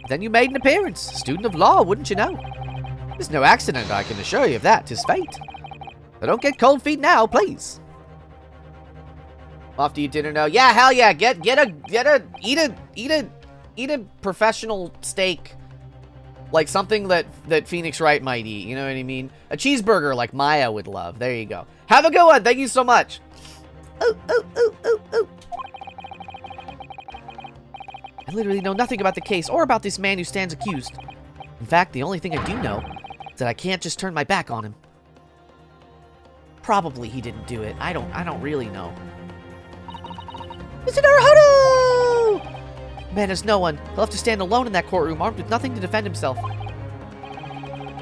Then you made an appearance. Student of law, wouldn't you know? There's no accident, I can assure you of that. 'Tis fate. So don't get cold feet now, please. Off to your dinner now. Yeah, hell yeah. Eat a professional steak. Like something that Phoenix Wright might eat. You know what I mean? A cheeseburger like Maya would love. There you go. Have a good one. Thank you so much. Oh. I literally know nothing about the case or about this man who stands accused. In fact, the only thing I do know is that I can't just turn my back on him. Probably he didn't do it. I don't really know. Mr. Naruhodo! Man is no one. He'll have to stand alone in that courtroom, armed with nothing to defend himself.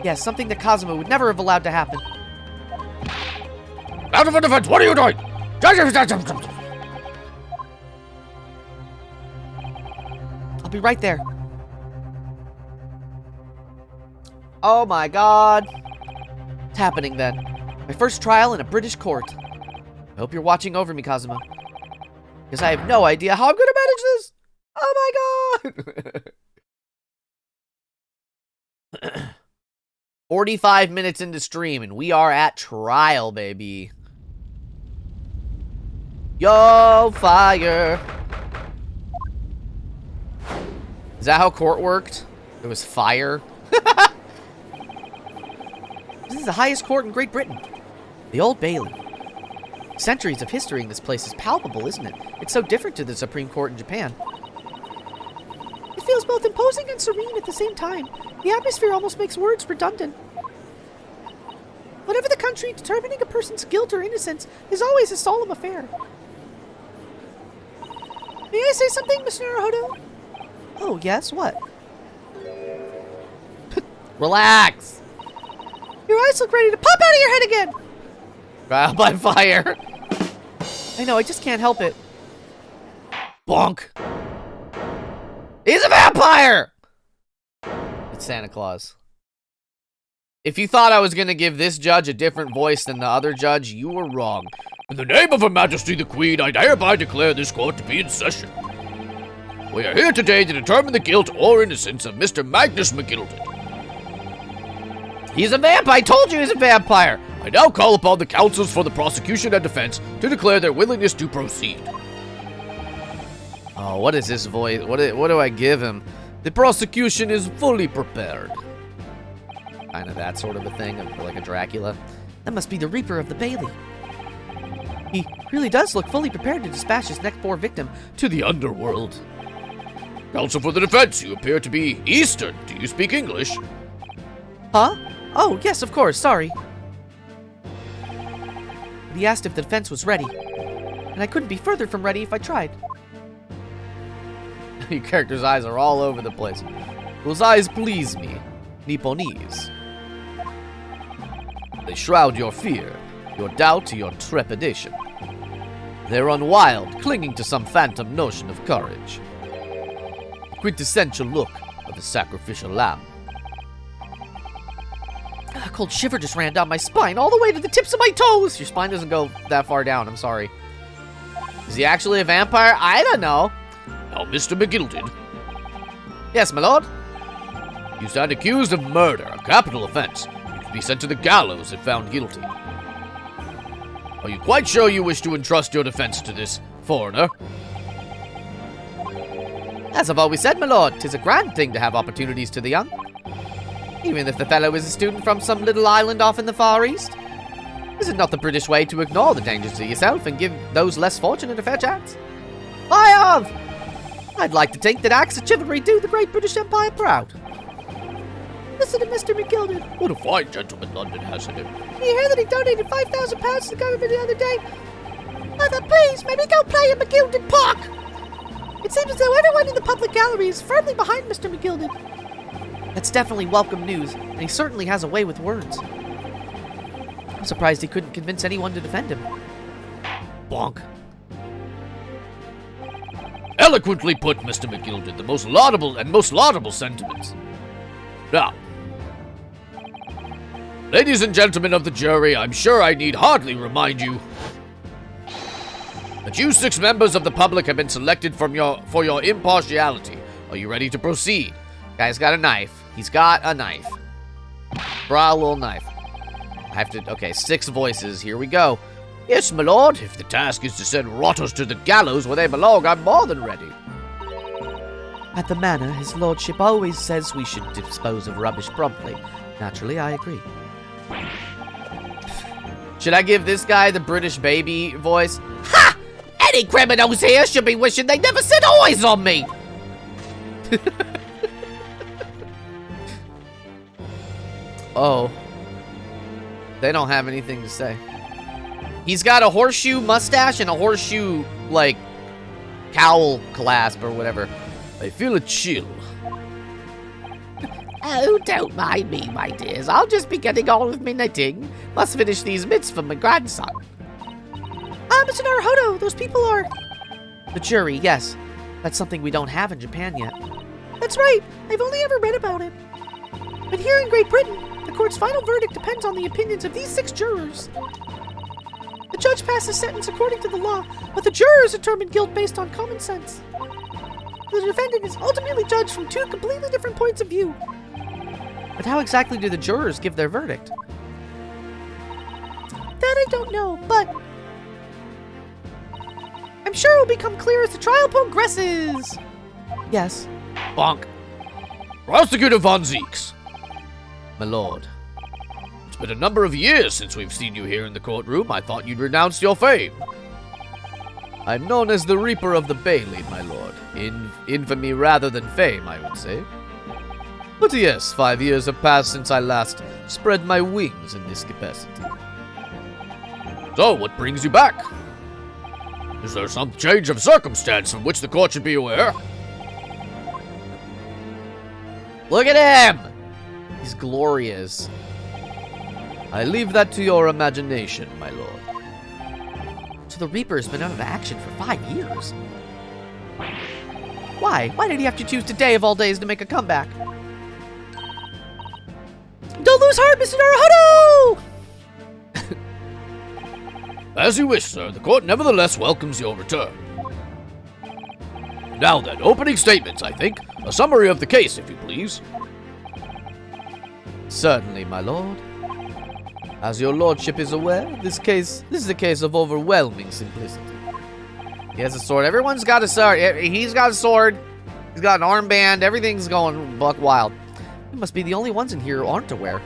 Yes, something that Kazuma would never have allowed to happen. Out of a defense, what are you doing? I'll be right there. Oh my god. It's happening then. My first trial in a British court. I hope you're watching over me, Kazuma. Because I have no idea how I'm going to manage this. Oh my god. 45 minutes into stream and we are at trial, baby. Yo, fire. Is that how court worked? There was fire? This is the highest court in Great Britain. The Old Bailey. Centuries of history in this place is palpable, isn't it? It's so different to the Supreme Court in Japan. It feels both imposing and serene at the same time. The atmosphere almost makes words redundant. Whatever the country, determining a person's guilt or innocence is always a solemn affair. May I say something, Mr. Naruhodo? Oh, yes? What? Relax! Your eyes look ready to pop out of your head again! Trial by fire. I know, I just can't help it. Bonk! He's a vampire! It's Santa Claus. If you thought I was going to give this judge a different voice than the other judge, you were wrong. In the name of Her Majesty the Queen, I hereby declare this court to be in session. We are here today to determine the guilt or innocence of Mr. Magnus McGilded. He's a vampire! I told you he's a vampire! I now call upon the counsels for the prosecution and defense to declare their willingness to proceed. Oh, what is this voice? What do I give him? The prosecution is fully prepared. Kind of that sort of a thing, like a Dracula. That must be the Reaper of the Bailey. He really does look fully prepared to dispatch his next poor victim to the underworld. Counsel for the defense, you appear to be Eastern. Do you speak English? Huh? Oh, yes, of course, sorry. He asked if the defense was ready, and I couldn't be further from ready if I tried. Your character's eyes are all over the place. Those eyes please me. Nipponese. They shroud your fear, your doubt, your trepidation. They run wild, clinging to some phantom notion of courage. The quintessential look of a sacrificial lamb. A cold shiver just ran down my spine, all the way to the tips of my toes. Your spine doesn't go that far down, I'm sorry. Is he actually a vampire? I don't know. Now, Mr. McGilded, Yes, my lord. you stand accused of murder, a capital offense. You could be sent to the gallows if found guilty. Are you quite sure you wish to entrust your defense to this foreigner? As I've always said, my lord, 'tis a grand thing to have opportunities to the young. Even if the fellow is a student from some little island off in the Far East. Is it not the British way to ignore the dangers to yourself and give those less fortunate a fair chance? I'd like to think that acts of chivalry do the great British Empire proud. Listen to Mr. McGilded. What a fine gentleman London has in him. You hear that he donated £5,000 to the government the other day? Mother, please, maybe go play in McGilded Park. It seems as though everyone in the public gallery is firmly behind Mr. McGilded. That's definitely welcome news, and he certainly has a way with words. I'm surprised he couldn't convince anyone to defend him. Bonk. Eloquently put, Mr. McGilded, the most laudable sentiments. Now, ladies and gentlemen of the jury, I'm sure I need hardly remind you that you 6 members of the public have been selected for your impartiality. Are you ready to proceed? Guy's got a knife. He's got a knife. Bra a little knife. I have to, okay, 6 voices. Here we go. Yes, my lord. If the task is to send rotters to the gallows where they belong, I'm more than ready. At the manor, his lordship always says we should dispose of rubbish promptly. Naturally, I agree. Should I give this guy the British baby voice? Ha! Any criminals here should be wishing they never set eyes on me. Oh. They don't have anything to say. He's got a horseshoe mustache and a horseshoe, like, cowl clasp or whatever. I feel a chill. Oh, don't mind me, my dears. I'll just be getting on with me knitting. Must finish these mitts for my grandson. Mr. Naruhodo, those people are... The jury, yes. That's something we don't have in Japan yet. That's right. I've only ever read about it. But here in Great Britain, the court's final verdict depends on the opinions of these 6 jurors. The judge passes sentence according to the law, but the jurors determine guilt based on common sense. The defendant is ultimately judged from 2 completely different points of view. But how exactly do the jurors give their verdict? That I don't know, but I'm sure it will become clear as the trial progresses. Yes. Bonk. Prosecutor Von Zeeks. My lord. It's been a number of years since we've seen you here in the courtroom. I thought you'd renounced your fame. I'm known as the Reaper of the Bailey, my lord. In infamy rather than fame, I would say. But yes, 5 years have passed since I last spread my wings in this capacity. So, what brings you back? Is there some change of circumstance from which the court should be aware? Look at him! He's glorious. I leave that to your imagination, my lord. So the Reaper's been out of action for 5 years. Why? Why did he have to choose today of all days to make a comeback? Don't lose heart, Mr. Naruhodo! As you wish, sir. The court nevertheless welcomes your return. Now then, opening statements, I think. A summary of the case, if you please. Certainly, my lord. As your lordship is aware, this is a case of overwhelming simplicity. He has a sword. Everyone's got a sword. He's got a sword. He's got an armband. Everything's going buck wild. We must be the only ones in here who aren't aware.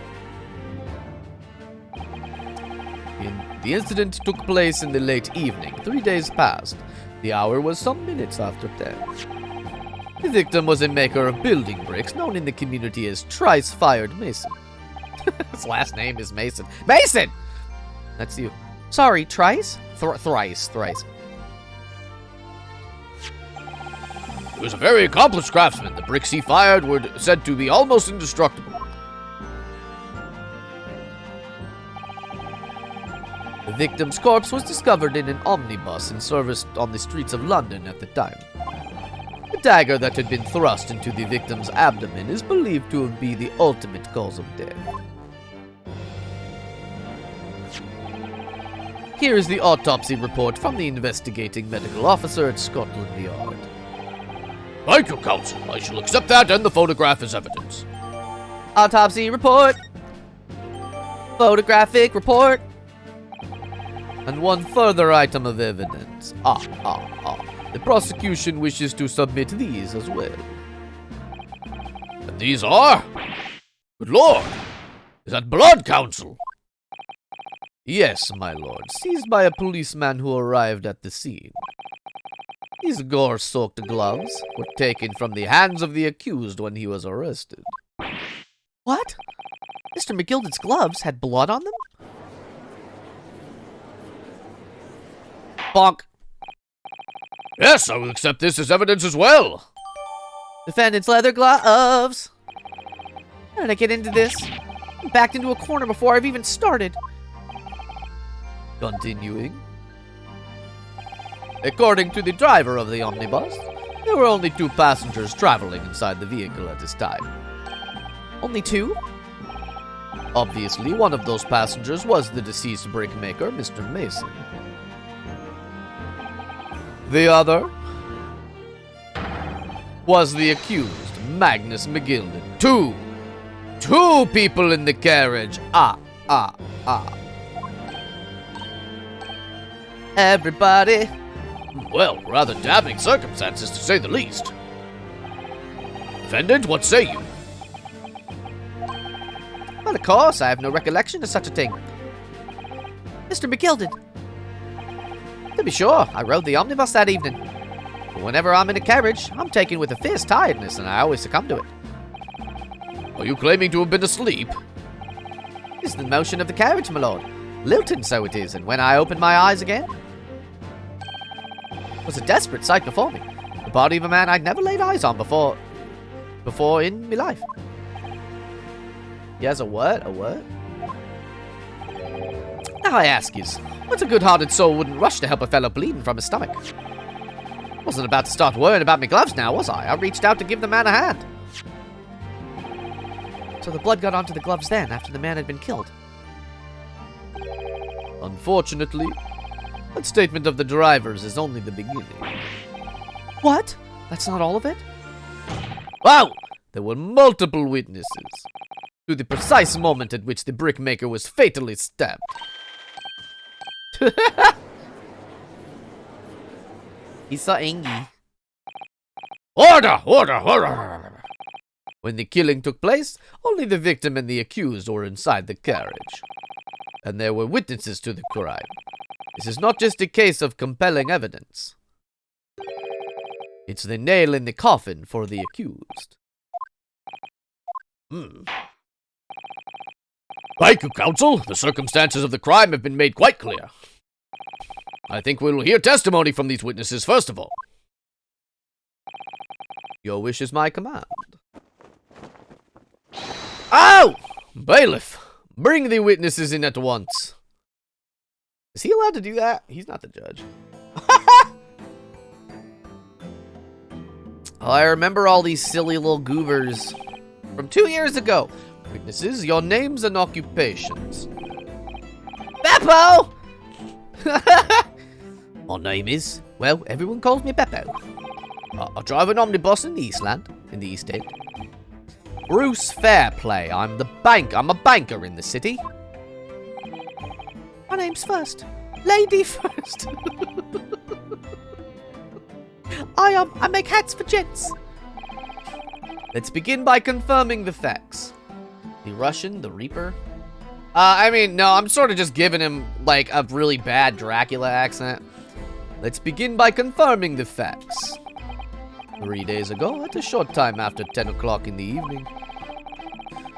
The incident took place in the late evening, 3 days past. The hour was some minutes after 10. The victim was a maker of building bricks, known in the community as Trice-Fired Mason. His last name is Mason. Mason! That's you. Sorry, Trice? Thrice. He was a very accomplished craftsman. The bricks he fired were said to be almost indestructible. The victim's corpse was discovered in an omnibus and serviced on the streets of London at the time. The dagger that had been thrust into the victim's abdomen is believed to have been the ultimate cause of death. Here is the autopsy report from the investigating medical officer at Scotland Yard. Thank you, counsel. I shall accept that and the photograph as evidence. Autopsy report. Photographic report. And one further item of evidence. The prosecution wishes to submit these as well. And these are? Good lord! Is that blood, counsel? Yes, my lord. Seized by a policeman who arrived at the scene. These gore-soaked gloves were taken from the hands of the accused when he was arrested. What? Mr. McGilden's gloves had blood on them? Bonk. Yes, I will accept this as evidence as well. Defendant's leather gloves. How did I get into this? I'm backed into a corner before I've even started. Continuing. According to the driver of the omnibus, there were only 2 passengers traveling inside the vehicle at this time. Only 2? Obviously, one of those passengers was the deceased brickmaker, Mr. Mason. The other was the accused, Magnus McGilden. 2 people in the carriage. Everybody. Well, rather damning circumstances to say the least. Defendant, what say you? Well, of course, I have no recollection of such a thing. Mr. McGilden. To be sure, I rode the omnibus that evening. But whenever I'm in a carriage, I'm taken with a fierce tiredness, and I always succumb to it. Are you claiming to have been asleep? It's the motion of the carriage, my lord. Lilting so it is, and when I opened my eyes again, it was a desperate sight before me. The body of a man I'd never laid eyes on before in my life. He has a what? A what? Now I ask yous, what a good-hearted soul wouldn't rush to help a fellow bleeding from his stomach? Wasn't about to start worrying about my gloves now, was I? I reached out to give the man a hand. So the blood got onto the gloves then, after the man had been killed. Unfortunately, that statement of the driver's is only the beginning. What? That's not all of it? Wow! There were multiple witnesses to the precise moment at which the brickmaker was fatally stabbed. He's so angry. Order! Order! Order! When the killing took place, only the victim and the accused were inside the carriage. And there were witnesses to the crime. This is not just a case of compelling evidence. It's the nail in the coffin for the accused. Thank you, counsel. The circumstances of the crime have been made quite clear. I think we will hear testimony from these witnesses first of all. Your wish is my command. Oh! Bailiff, bring the witnesses in at once. Is he allowed to do that? He's not the judge. Oh, I remember all these silly little goobers from 2 years ago. Witnesses, your names and occupations. Beppo! My name is, well, everyone calls me Beppo. I drive an omnibus in the Eastland, in the East End. Bruce Fairplay, I'm a banker in the city. My name's first. Lady first. I make hats for gents. Let's begin by confirming the facts. The Russian, the Reaper. No, I'm sort of just giving him, like, a really bad Dracula accent. Let's begin by confirming the facts. 3 days ago, at a short time after 10 o'clock in the evening,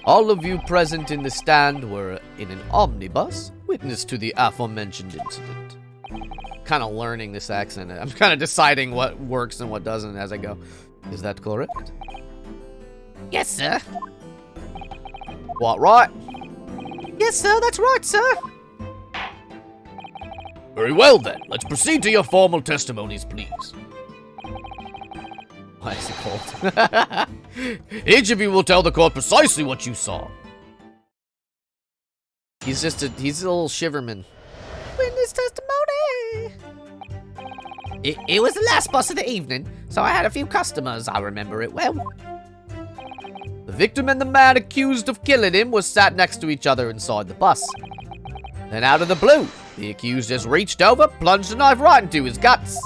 all of you present in the stand were in an omnibus, witness to the aforementioned incident. Kind of learning this accent. I'm kind of deciding what works and what doesn't as I go. Is that correct? Yes, sir. What, right? Yes, sir, that's right, sir. Very well then. Let's proceed to your formal testimonies, please. Why is it cold? Each of you will tell the court precisely what you saw. He's a little shiverman. Witness testimony. It was the last bus of the evening, so I had a few customers. I remember it well. The victim and the man accused of killing him was sat next to each other inside the bus. Then out of the blue, the accused just reached over, plunged a knife right into his guts.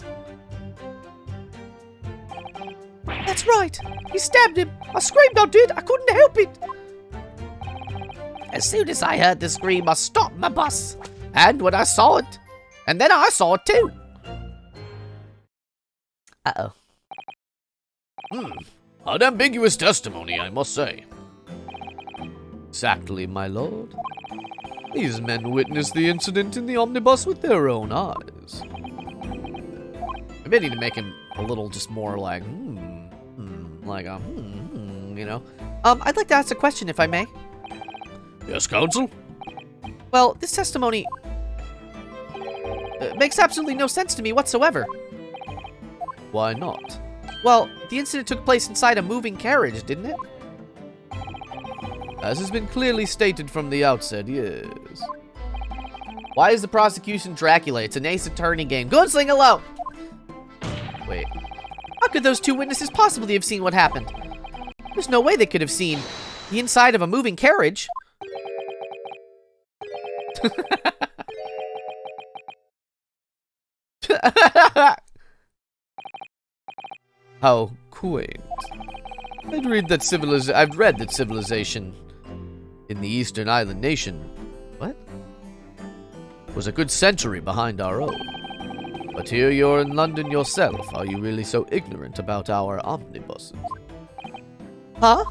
That's right. He stabbed him. I screamed, I did. I couldn't help it. As soon as I heard the scream, I stopped my bus. And when I saw it, and then I saw it too. Uh-oh. Unambiguous testimony, I must say. Exactly, my lord. These men witnessed the incident in the omnibus with their own eyes. Maybe I need to make him a little just more like, you know. I'd like to ask a question, if I may. Yes, counsel? Well, this testimony makes absolutely no sense to me whatsoever. Why not? Well, the incident took place inside a moving carriage, didn't it? As has been clearly stated from the outset, yes. Why is the prosecution Dracula? It's an Ace Attorney game. Gunsling alone! Wait. How could those two witnesses possibly have seen what happened? There's no way they could have seen the inside of a moving carriage. How quaint. I've read that civilization in the Eastern Island nation, What? was a good century behind our own. But here you're in London yourself. Are you really so ignorant about our omnibuses? Huh?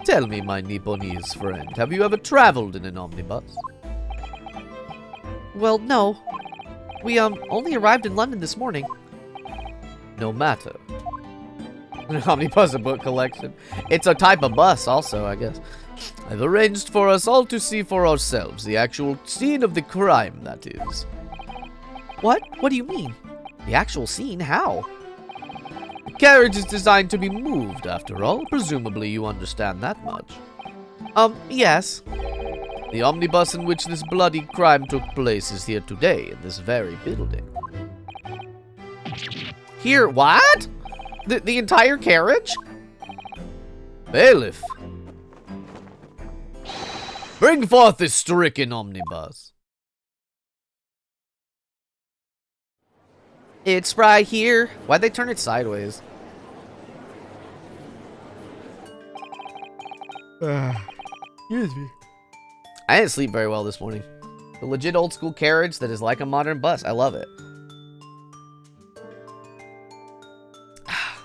Tell me, my Nipponese friend, have you ever traveled in an omnibus? Well, no. We, only arrived in London this morning. No matter. An omnibus, a book collection. It's a type of bus also, I guess. I've arranged for us all to see for ourselves the actual scene of the crime, that is. What? What do you mean? The actual scene? How? The carriage is designed to be moved, after all. Presumably you understand that much. Yes. The omnibus in which this bloody crime took place is here today, in this very building. Here, what? The entire carriage? Bailiff! Bring forth this stricken omnibus. It's right here. Why'd they turn it sideways? Excuse me. I didn't sleep very well this morning. The legit old school carriage that is like a modern bus. I love it.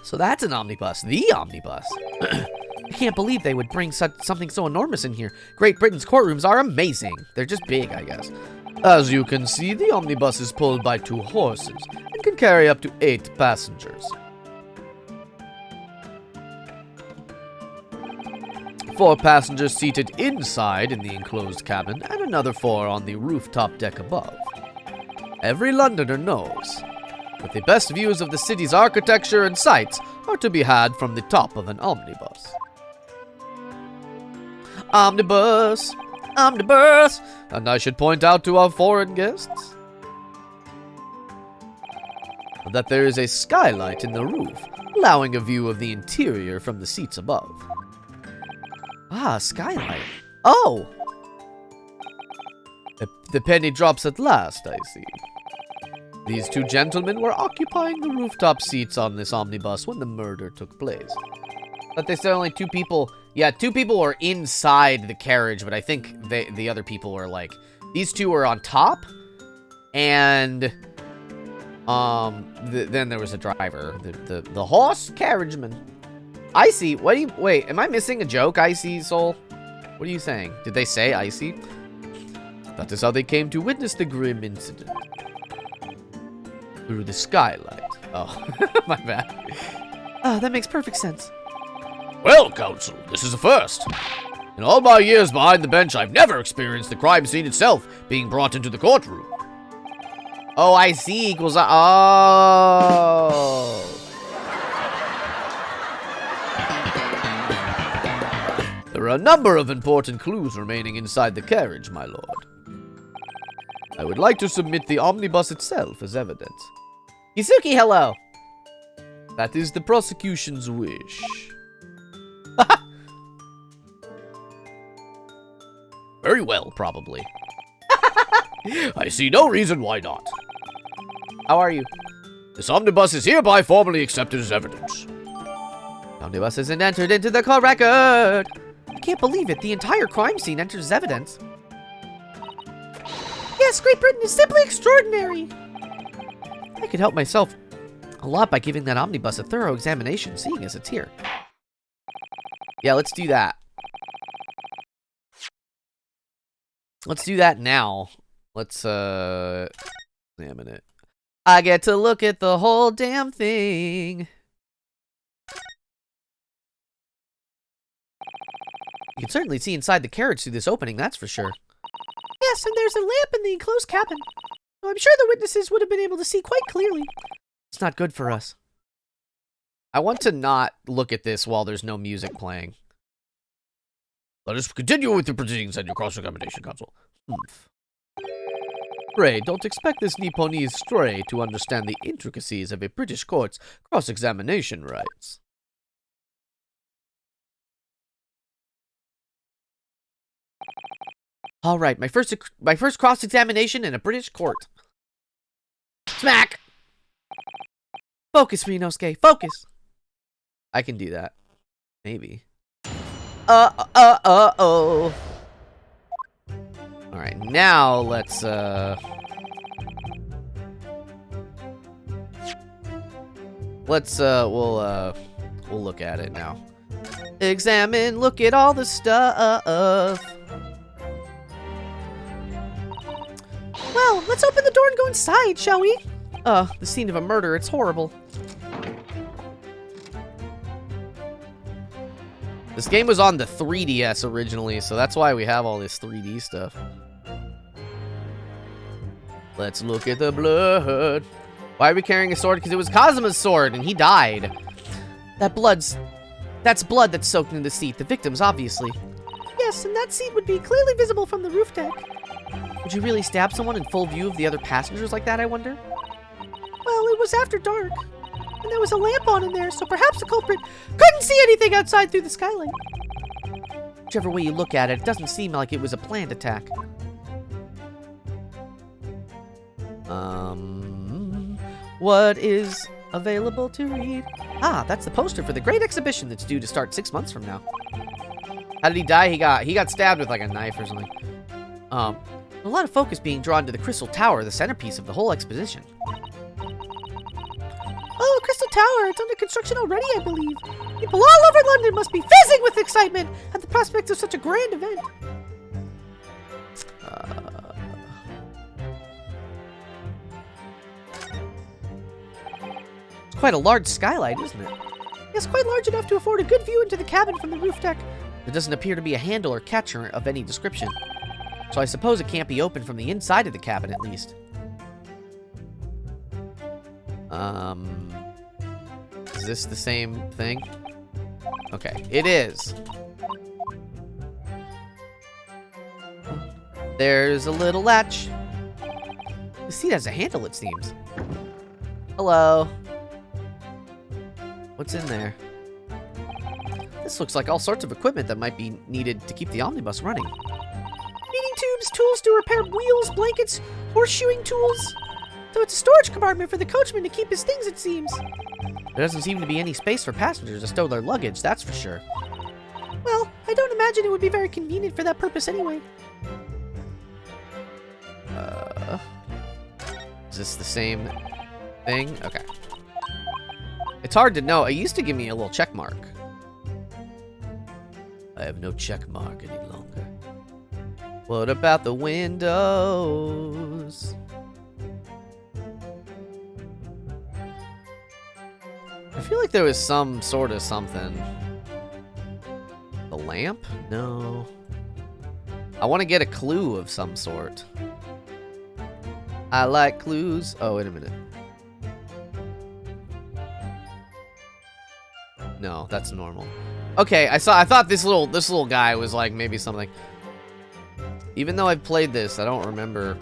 So that's an omnibus. The omnibus. I can't believe they would bring something so enormous in here. Great Britain's courtrooms are amazing. They're just big, I guess. As you can see, the omnibus is pulled by 2 horses and can carry up to 8 passengers. 4 passengers seated inside in the enclosed cabin and another 4 on the rooftop deck above. Every Londoner knows that the best views of the city's architecture and sights are to be had from the top of an omnibus. Omnibus! Omnibus! And I should point out to our foreign guests that there is a skylight in the roof, allowing a view of the interior from the seats above. Ah, skylight. Oh! The penny drops at last, I see. These 2 gentlemen were occupying the rooftop seats on this omnibus when the murder took place. But they said only 2 people. Yeah, 2 people were inside the carriage, but I think the other people were like, these 2 were on top, and then there was a driver, the horse carriageman. Icy, what do you, wait, am I missing a joke, Icy Soul? What are you saying? Did they say Icy? That is how they came to witness the grim incident. Through the skylight. Oh, my bad. That makes perfect sense. Well, Counsel, this is a first. In all my years behind the bench, I've never experienced the crime scene itself being brought into the courtroom. Oh, I see. Equals. Oh. There are a number of important clues remaining inside the carriage, my lord. I would like to submit the omnibus itself as evidence. Yusuke, hello. That is the prosecution's wish. Very well, probably. I see no reason why not. How are you? This omnibus is hereby formally accepted as evidence. Omnibus isn't entered into the court record. I can't believe it. The entire crime scene enters as evidence. Yes, Great Britain is simply extraordinary. I could help myself a lot by giving that omnibus a thorough examination, seeing as it's here. Yeah, let's do that. Let's do that now. Let's, examine it. I get to look at the whole damn thing. You can certainly see inside the carriage through this opening, that's for sure. Yes, and there's a lamp in the enclosed cabin. So I'm sure the witnesses would have been able to see quite clearly. It's not good for us. I want to not look at this while there's no music playing. Let us continue with the proceedings and your cross-examination, Counsel. Pray, don't expect this Nipponese stray to understand the intricacies of a British court's cross-examination rights. All right, my first cross-examination in a British court. Smack! Focus, Rinosuke, focus! I can do that. Maybe. Oh. Alright, now let's, we'll look at it now. Examine, look at all the stuff. Well, let's open the door and go inside, shall we? The scene of a murder, it's horrible. This game was on the 3DS originally, so that's why we have all this 3D stuff. Let's look at the blood. Why are we carrying a sword? Because it was Kazuma's sword, and he died. That's blood that's soaked into the seat. The victims, obviously. Yes, and that seat would be clearly visible from the roof deck. Would you really stab someone in full view of the other passengers like that, I wonder? Well, it was after dark. And there was a lamp on in there, so perhaps the culprit couldn't see anything outside through the skylight. Whichever way you look at it, it doesn't seem like it was a planned attack. What is available to read? Ah, that's the poster for the great exhibition that's due to start 6 months from now. How did he die? He got stabbed with like a knife or something. A lot of focus being drawn to the Crystal Tower, the centerpiece of the whole exposition. Oh, Crystal Tower. It's under construction already, I believe. People all over London must be fizzing with excitement at the prospect of such a grand event. It's quite a large skylight, isn't it? Yes, quite large enough to afford a good view into the cabin from the roof deck. There doesn't appear to be a handle or catcher of any description. So I suppose it can't be opened from the inside of the cabin, at least. Is this the same thing? Okay, it is. There's a little latch. The seat has a handle, it seems. Hello. What's in there? This looks like all sorts of equipment that might be needed to keep the omnibus running. Heating tubes, tools to repair wheels, blankets, horseshoeing tools. So it's a storage compartment for the coachman to keep his things, it seems. There doesn't seem to be any space for passengers to stow their luggage, that's for sure. Well, I don't imagine it would be very convenient for that purpose anyway. Is this the same thing? Okay. It's hard to know. It used to give me a little check mark. I have no check mark any longer. What about the windows? I feel like there was some sort of something. The lamp? No. I want to get a clue of some sort. I like clues. Oh, wait a minute. No, that's normal. Okay, I thought this little guy was like maybe something. Even though I've played this, I don't remember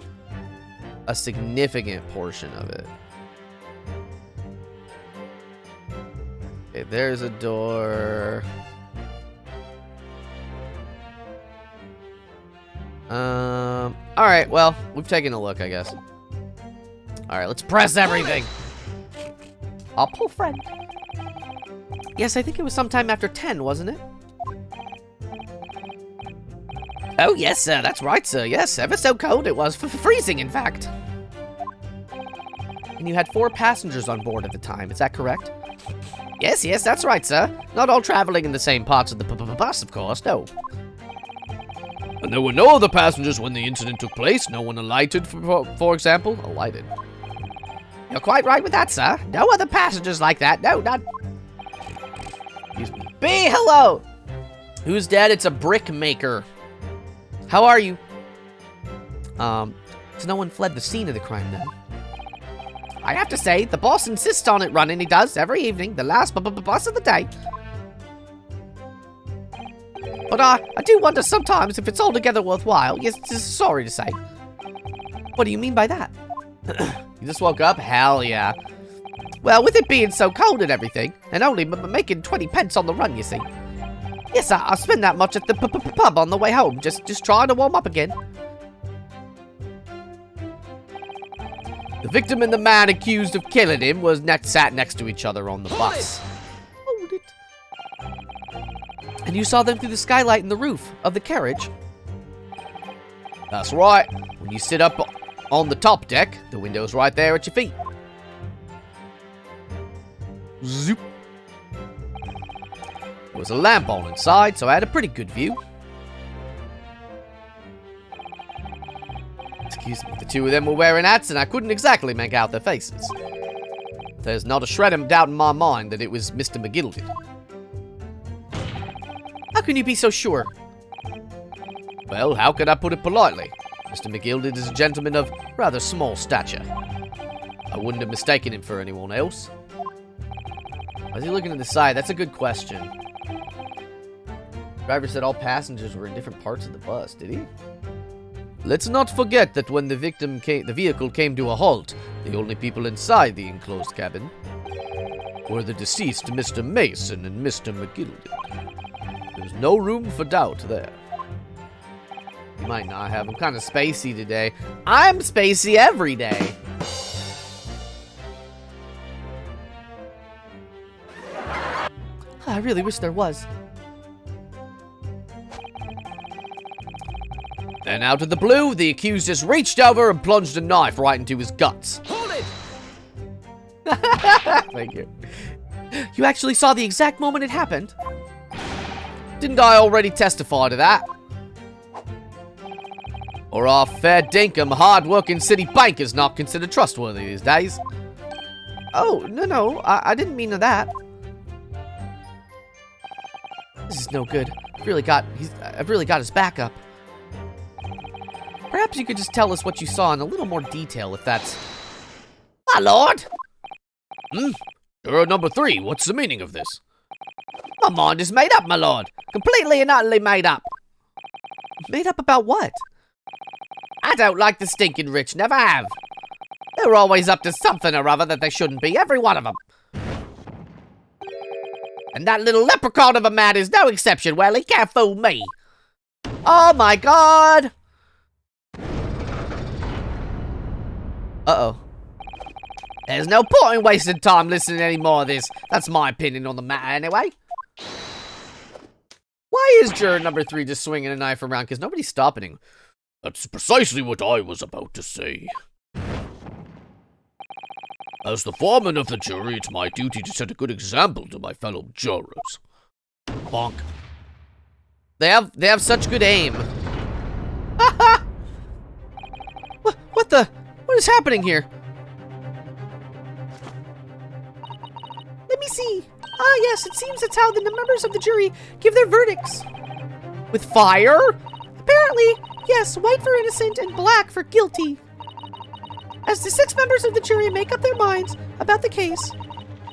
a significant portion of it. Okay, there's a door. Alright, well, we've taken a look, I guess. Alright, let's press everything. I'll pull friend. Yes, I think it was sometime after 10, wasn't it? Oh, yes, sir, that's right, sir. Yes, ever so cold it was. Freezing, in fact. And you had 4 passengers on board at the time, is that correct? Yes, yes, that's right, sir. Not all traveling in the same parts of the bus, of course, no. And there were no other passengers when the incident took place? No one alighted, for example? Alighted. You're quite right with that, sir. No other passengers like that. No, not... Excuse me. B, hello! Who's dead? It's a brick maker. How are you? So no one fled the scene of the crime, then? I have to say, the boss insists on it running. He does every evening. The last bus of the day. But I do wonder sometimes if it's altogether worthwhile. Yes, sorry to say. What do you mean by that? You just woke up? Hell yeah. Well, with it being so cold and everything, and only making 20 pence on the run, you see. Yes, I spend that much at the pub on the way home, just trying to warm up again. The victim and the man accused of killing him was sat next to each other on the bus. Hold it. And you saw them through the skylight in the roof of the carriage? That's right. When you sit up on the top deck, the window's right there at your feet. Zoop. There was a lamp on inside, so I had a pretty good view. Excuse me, the two of them were wearing hats, and I couldn't exactly make out their faces. There's not a shred of doubt in my mind that it was Mr. McGildy. How can you be so sure? Well, how could I put it politely? Mr. McGildy is a gentleman of rather small stature. I wouldn't have mistaken him for anyone else. Why is he looking to the side? That's a good question. The driver said all passengers were in different parts of the bus, did he? Let's not forget that when the vehicle came to a halt, the only people inside the enclosed cabin were the deceased Mr. Mason and Mr. McGildy. There's no room for doubt there. You might not have. I'm kind of spacey today. I'm spacey every day. I really wish there was. Then out of the blue, the accused just reached over and plunged a knife right into his guts. Hold it! Thank you. You actually saw the exact moment it happened? Didn't I already testify to that? Or our fair dinkum hard-working city bankers not considered trustworthy these days? Oh, no, I didn't mean that. This is no good. I've really got his back up. Perhaps you could just tell us what you saw in a little more detail, if that's... My lord! Juror number 3, what's the meaning of this? My mind is made up, my lord. Completely and utterly made up. Made up about what? I don't like the stinking rich, never have. They're always up to something or other that they shouldn't be, every one of them. And that little leprechaun of a man is no exception. Well, he can't fool me. Oh my god! Uh-oh. There's no point in wasting time listening to any more of this. That's my opinion on the matter anyway. Why is juror number 3 just swinging a knife around? Because nobody's stopping him. That's precisely what I was about to say. As the foreman of the jury, it's my duty to set a good example to my fellow jurors. Bonk. They have such good aim. What is happening here? Let Let me see. Ah, yes, it seems that's how the members of the jury give their verdicts. With fire? Apparently, yes, white for innocent and black for guilty. As the 6 members of the jury make up their minds about the case,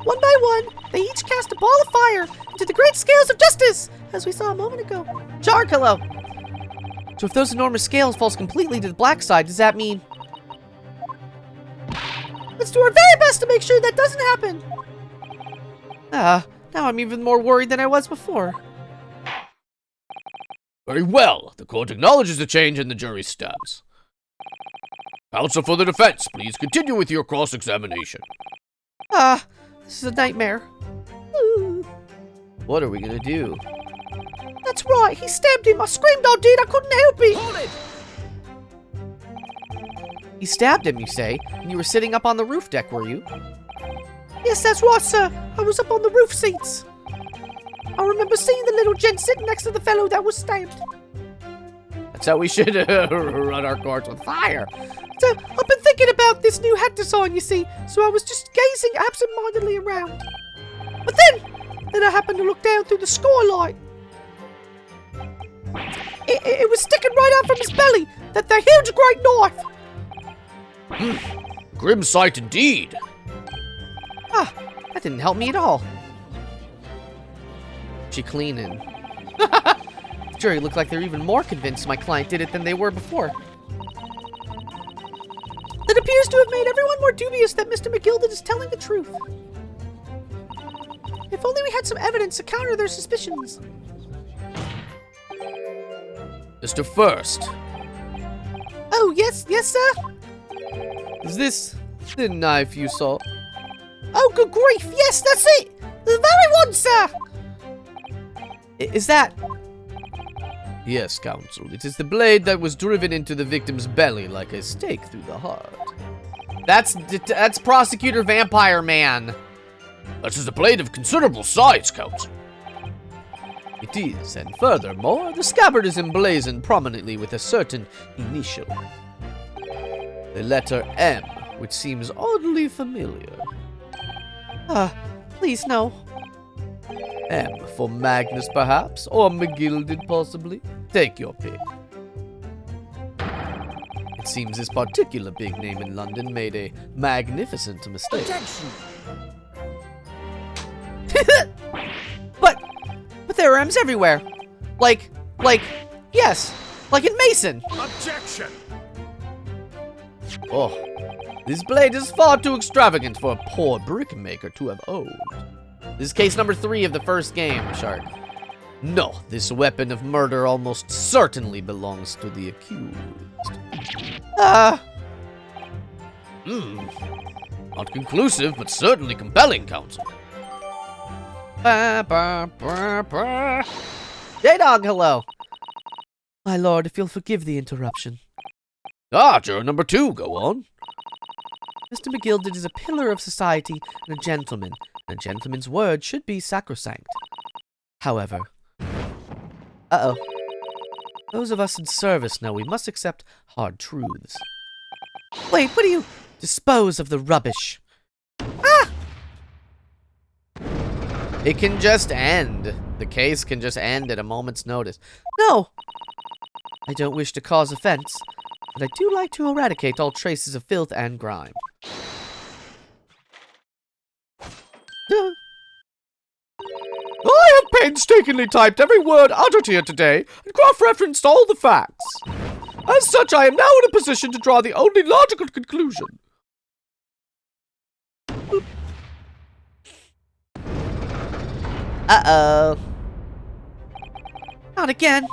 one by one, they each cast a ball of fire into the great scales of justice, as we saw a moment ago. Jark, hello. So if those enormous scales falls completely to the black side, does that mean... Let's do our very best to make sure that doesn't happen. Now I'm even more worried than I was before. Very well. The court acknowledges the change in the jury's stance. Counsel for the defense, please continue with your cross-examination. This is a nightmare. Ooh, What are we gonna do? that's right, he stabbed him. I screamed, I did. I couldn't help it. Hold it! He stabbed him, you say? And you were sitting up on the roof deck, were you? Yes, that's right, sir. I was up on the roof seats. I remember seeing the little gent sitting next to the fellow that was stabbed. That's how we should run our courts with fire. So, I've been thinking about this new hat design, you see, so I was just gazing absent-mindedly around. But then I happened to look down through the skylight. It was sticking right out from his belly, that huge great knife. Grim sight indeed. That didn't help me at all. She cleaning. The jury looked like they're even more convinced my client did it than they were before. That appears to have made everyone more dubious that Mr. McGilded is telling the truth. If only we had some evidence to counter their suspicions. Mr. First. Oh, yes, sir? Is this the knife you saw? Oh, good grief, yes, that's it! The very one, sir! Is that... Yes, counsel. It is the blade that was driven into the victim's belly like a stake through the heart. That's Prosecutor Vampire Man. That is a blade of considerable size, counsel. It is, and furthermore, the scabbard is emblazoned prominently with a certain initial. The letter M, which seems oddly familiar. Please, no. M for Magnus, perhaps, or McGilded, possibly. Take your pick. It seems this particular big name in London made a magnificent mistake. But there are M's everywhere. Yes, like in Mason. Objection! Oh, this blade is far too extravagant for a poor brickmaker to have owned. This is case number 3 of the first game, Shark. No, this weapon of murder almost certainly belongs to the accused. Not conclusive, but certainly compelling, counsel. J-Dog, hello. My lord, if you'll forgive the interruption. Juror number 2, go on. Mr. McGilded is a pillar of society and a gentleman, and a gentleman's word should be sacrosanct. However... Those of us in service know we must accept hard truths. Wait, what do you... Dispose of the rubbish. It can just end. The case can just end at a moment's notice. No! I don't wish to cause offense, but I do like to eradicate all traces of filth and grime. I have painstakingly typed every word uttered here today and cross-referenced all the facts. As such, I am now in a position to draw the only logical conclusion. Uh-oh. Not again.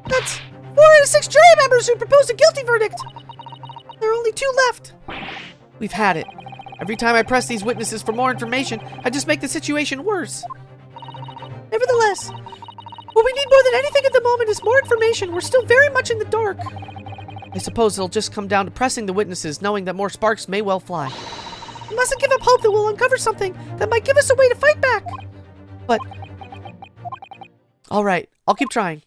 That's 4 out of 6 jury members who proposed a guilty verdict. There are only 2 left. We've had it. Every time I press these witnesses for more information, I just make the situation worse. Nevertheless, what we need more than anything at the moment is more information. We're still very much in the dark. I suppose it'll just come down to pressing the witnesses, knowing that more sparks may well fly. We mustn't give up hope that we'll uncover something that might give us a way to fight back. But... Alright, I'll keep trying.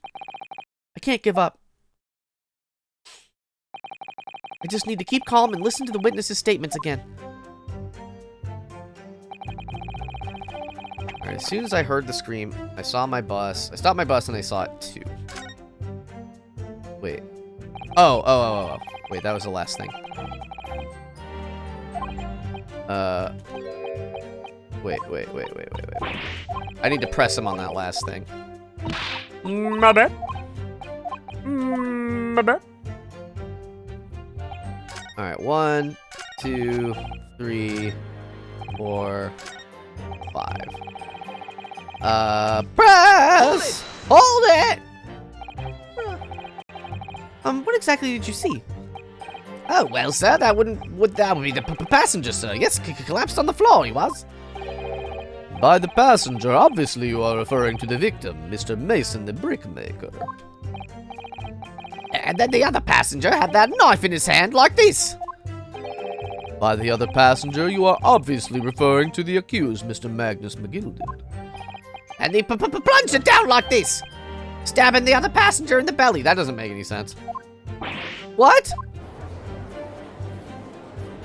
I can't give up. I just need to keep calm and listen to the witnesses' statements again. Alright, as soon as I heard the scream, I saw my bus. I stopped my bus and I saw it too. Wait. Oh. Wait, that was the last thing. Wait. I need to press him on that last thing. My bad. Alright, 1, 2, 3, 4, 5. Press! Hold it! What exactly did you see? Oh, well, sir, that would be the passenger, sir. Yes, collapsed on the floor, he was. By the passenger, obviously you are referring to the victim, Mr. Mason, the brickmaker. And then the other passenger had that knife in his hand like this. By the other passenger, you are obviously referring to the accused, Mr. Magnus McGilded. And he plunged it down like this, stabbing the other passenger in the belly. That doesn't make any sense. What?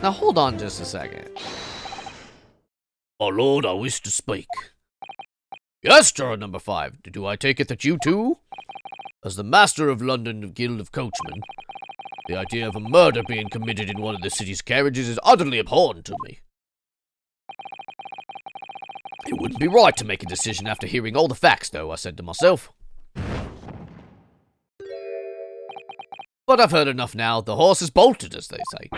Now hold on just a second. My lord, I wish to speak. Yes, juror number 5. Do I take it that you too? As the master of London Guild of Coachmen, the idea of a murder being committed in one of the city's carriages is utterly abhorrent to me. It wouldn't be right to make a decision after hearing all the facts, though, I said to myself. But I've heard enough now. The horse is bolted, as they say.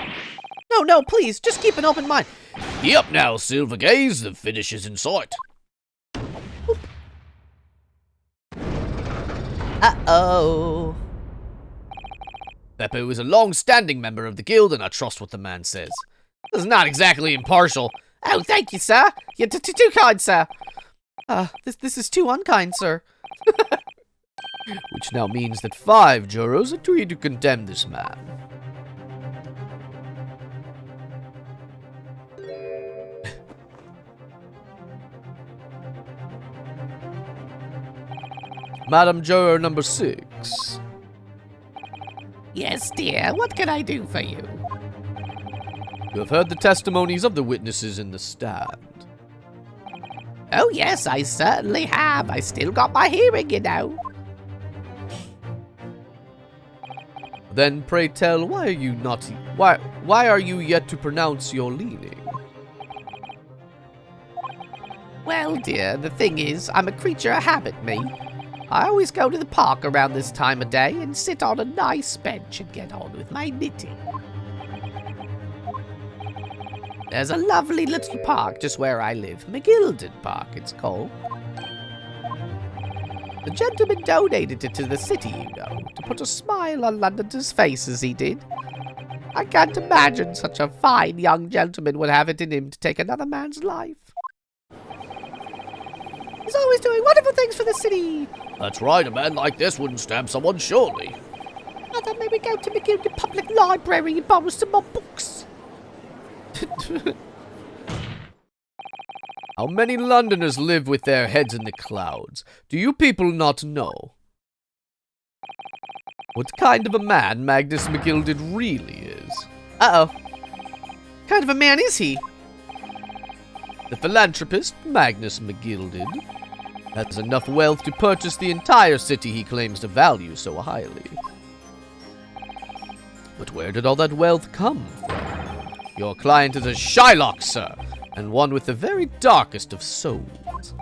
No, please, just keep an open mind. Yep, now, Silver Gaze, the finish is in sight. Uh-oh. Beppo is a long-standing member of the guild, and I trust what the man says. It's not exactly impartial. Oh, thank you, sir. You're too kind, sir. This is too unkind, sir. Which now means that 5 jurors agree to condemn this man. Madam Juror number 6. Yes, dear. What can I do for you? You have heard the testimonies of the witnesses in the stand. Oh, yes, I certainly have. I still got my hearing, you know. Then pray tell, why are you yet to pronounce your leaning? Well, dear, the thing is, I'm a creature of habit, me. I always go to the park around this time of day and sit on a nice bench and get on with my knitting. There's a lovely little park just where I live. McGilded Park, it's called. The gentleman donated it to the city, you know, to put a smile on Londoners' faces, he did. I can't imagine such a fine young gentleman would have it in him to take another man's life. He's always doing wonderful things for the city. That's right, a man like this wouldn't stab someone, surely. I thought maybe go to McGilded Public Library and borrow some more books. How many Londoners live with their heads in the clouds? Do you people not know? What kind of a man Magnus McGilded really is? Uh-oh. What kind of a man is he? The philanthropist, Magnus McGilded, has enough wealth to purchase the entire city he claims to value so highly. But where did all that wealth come from? Your client is a Shylock, sir, and one with the very darkest of souls.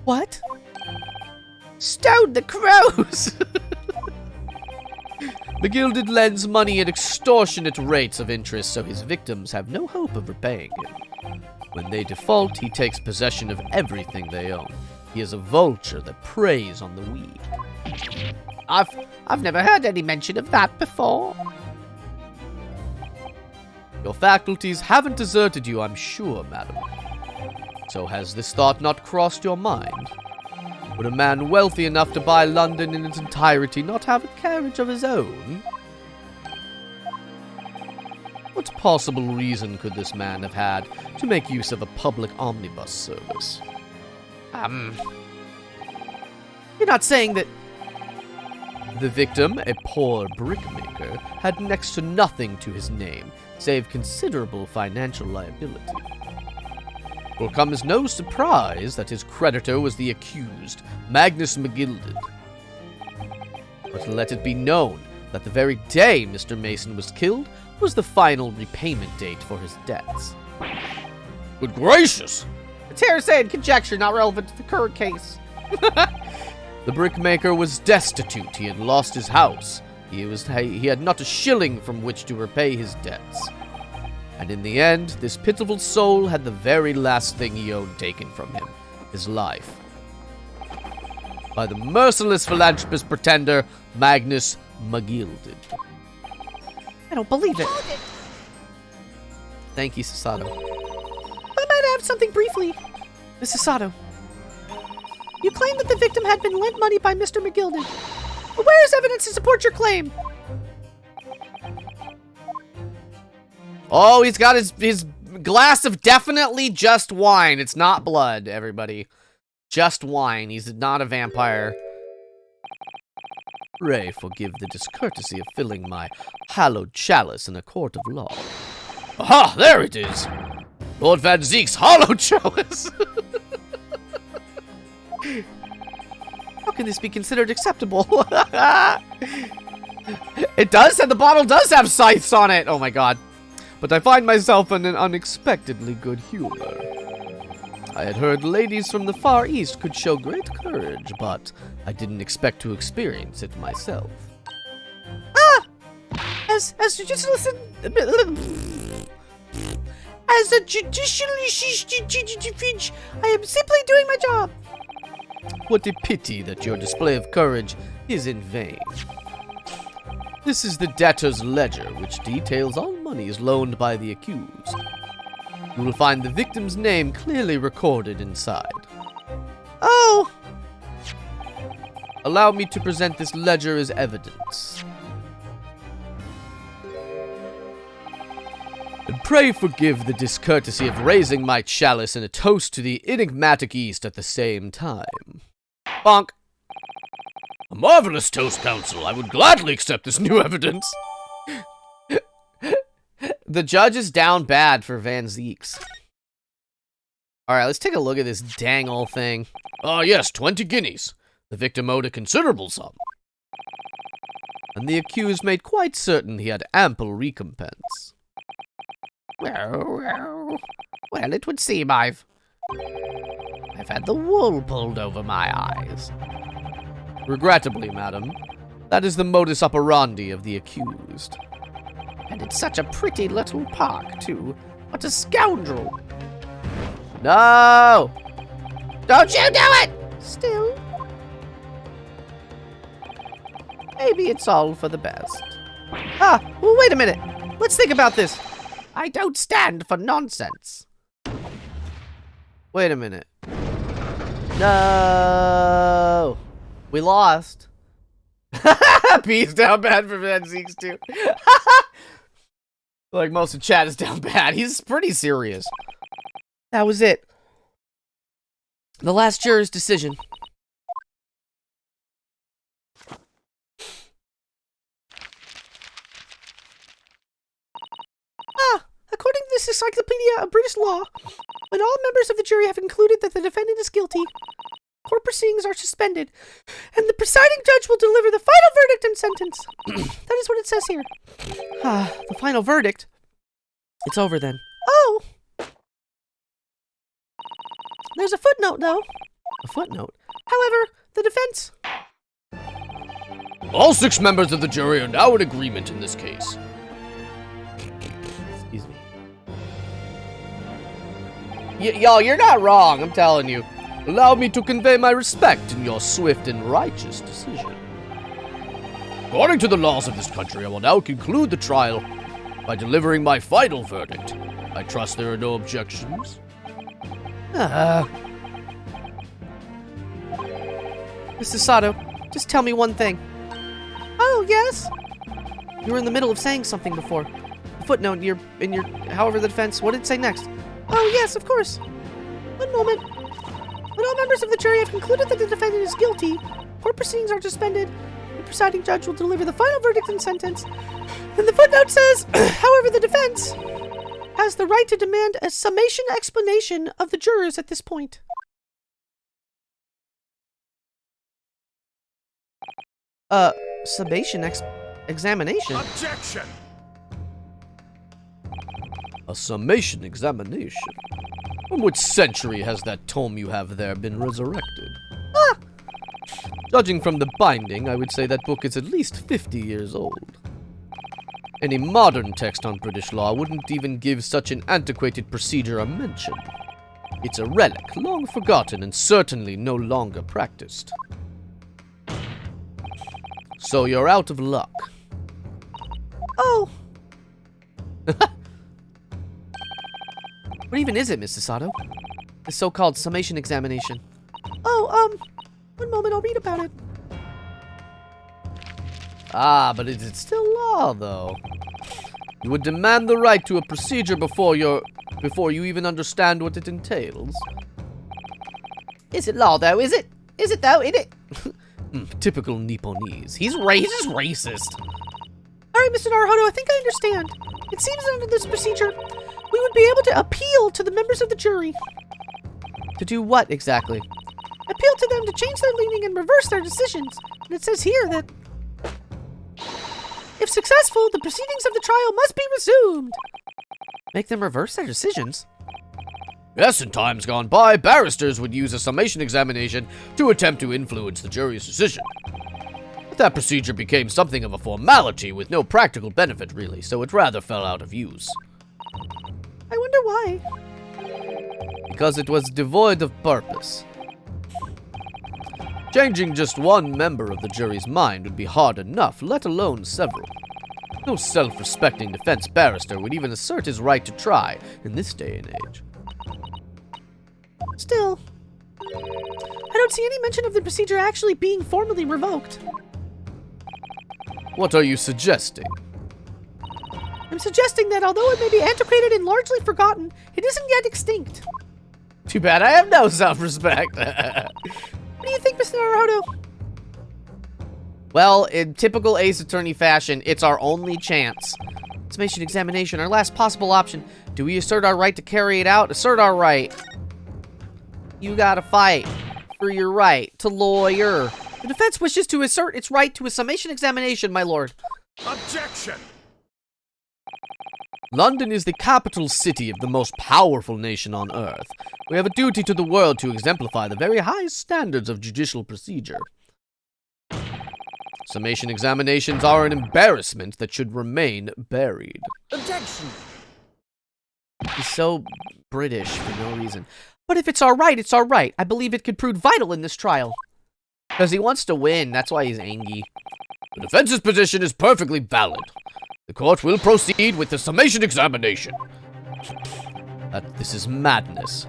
What? Stone the crows! McGilded lends money at extortionate rates of interest, so his victims have no hope of repaying him. When they default, he takes possession of everything they own. He is a vulture that preys on the weak. I've never heard any mention of that before. Your faculties haven't deserted you, I'm sure, madam. So has this thought not crossed your mind? Would a man wealthy enough to buy London in its entirety not have a carriage of his own? What possible reason could this man have had to make use of a public omnibus service? You're not saying that... The victim, a poor brickmaker, had next to nothing to his name, save considerable financial liability. will come as no surprise that his creditor was the accused, Magnus McGilded. But let it be known that the very day Mr. Mason was killed was the final repayment date for his debts. Good gracious! It's hearsay and conjecture, not relevant to the current case. The brickmaker was destitute. He had lost his house. He had not a shilling from which to repay his debts. And in the end, this pitiful soul had the very last thing he owed taken from him, his life. By the merciless philanthropist pretender, Magnus McGilded. I don't believe it. Thank you, Sasato. I might have something briefly. Mrs. Sato, you claim that the victim had been lent money by Mr. McGilded. But where is evidence to support your claim? Oh, he's got his glass of definitely just wine. It's not blood, everybody. Just wine. He's not a vampire. Pray forgive the discourtesy of filling my hallowed chalice in a court of law. Aha! There it is! Lord Van Zeek's hollow chalice! How can this be considered acceptable? It does, and the bottle does have scythes on it. Oh my god. But I find myself in an unexpectedly good humor. I had heard ladies from the Far East could show great courage, but I didn't expect to experience it myself. As a judicial I am simply doing my job. What a pity that your display of courage is in vain. This is the debtor's ledger, which details all monies loaned by the accused. You will find the victim's name clearly recorded inside. Oh! Allow me to present this ledger as evidence. And pray forgive the discourtesy of raising my chalice in a toast to the enigmatic East at the same time. Bonk. A marvelous toast, Counsel. I would gladly accept this new evidence. The judge is down bad for Van Zeeks. Alright, let's take a look at this dang old thing. Ah, yes, 20 guineas. The victim owed a considerable sum. And the accused made quite certain he had ample recompense. Well, it would seem I've had the wool pulled over my eyes. Regrettably, madam, that is the modus operandi of the accused. And it's such a pretty little park, too. What a scoundrel. No! Don't you do it! Still, Maybe it's all for the best. Ah, well, wait a minute. Let's think about this. I don't stand for nonsense. Wait a minute. No! We lost. B's down bad for Van Zeeks, too. Like most of chat is down bad. He's pretty serious. That was it. The last juror's decision. according to this Encyclopedia of British Law, when all members of the jury have concluded that the defendant is guilty, court proceedings are suspended, and the presiding judge will deliver the final verdict and sentence. That is what it says here. The final verdict? It's over then. Oh! There's a footnote, though. A footnote? However, the defense... All 6 members of the jury are now in agreement in this case. Excuse me. Y'all, you're not wrong, I'm telling you. Allow me to convey my respect in your swift and righteous decision. According to the laws of this country, I will now conclude the trial by delivering my final verdict. I trust there are no objections. Mrs. Sato, just tell me one thing. Oh, yes? You were in the middle of saying something before. The footnote in your however the defense, what did it say next? Oh, yes, of course. One moment. When all members of the jury have concluded that the defendant is guilty, court proceedings are suspended. The presiding judge will deliver the final verdict and sentence. Then the footnote says, however, the defense... has the right to demand a summation explanation of the jurors at this point. Summation examination? Objection! A summation examination? From which century has that tome you have there been resurrected? Ah! Judging from the binding, I would say that book is at least 50 years old. Any modern text on British law wouldn't even give such an antiquated procedure a mention. It's a relic, long forgotten and certainly no longer practiced. So you're out of luck. Oh, What even is it, Mrs. Sato? The so-called summation examination. one moment, I'll read about it. Ah, but is it still law, though? You would demand the right to a procedure before you even understand what it entails. Is it law, though? Is it? Is it, though? Is it? Typical Nipponese. He's just racist. All right, Mr. Naruhodo, I think I understand. It seems that under this procedure, we would be able to appeal to the members of the jury. To do what, exactly? Appeal to them to change their leaning and reverse their decisions. And it says here that, if successful, the proceedings of the trial must be resumed. Make them reverse their decisions? Yes, in times gone by, barristers would use a summation examination to attempt to influence the jury's decision. But that procedure became something of a formality with no practical benefit, really, so it rather fell out of use. I wonder why. Because it was devoid of purpose. Changing just one member of the jury's mind would be hard enough, let alone several. No self-respecting defense barrister would even assert his right to try in this day and age. Still, I don't see any mention of the procedure actually being formally revoked. What are you suggesting? I'm suggesting that although it may be antiquated and largely forgotten, it isn't yet extinct. Too bad I have no self-respect. What do you think, Mr. Naruhodo? Well, in typical Ace Attorney fashion, it's our only chance. Summation examination, our last possible option. Do we assert our right to carry it out? Assert our right. You gotta fight for your right to lawyer. The defense wishes to assert its right to a summation examination, my lord. Objection! London is the capital city of the most powerful nation on earth. We have a duty to the world to exemplify the very highest standards of judicial procedure. Summation examinations are an embarrassment that should remain buried. Objection! He's so British for no reason. But if it's our right, it's our right. I believe it could prove vital in this trial. Because he wants to win, that's why he's angry. The defense's position is perfectly valid. The court will proceed with the summation examination. This is madness.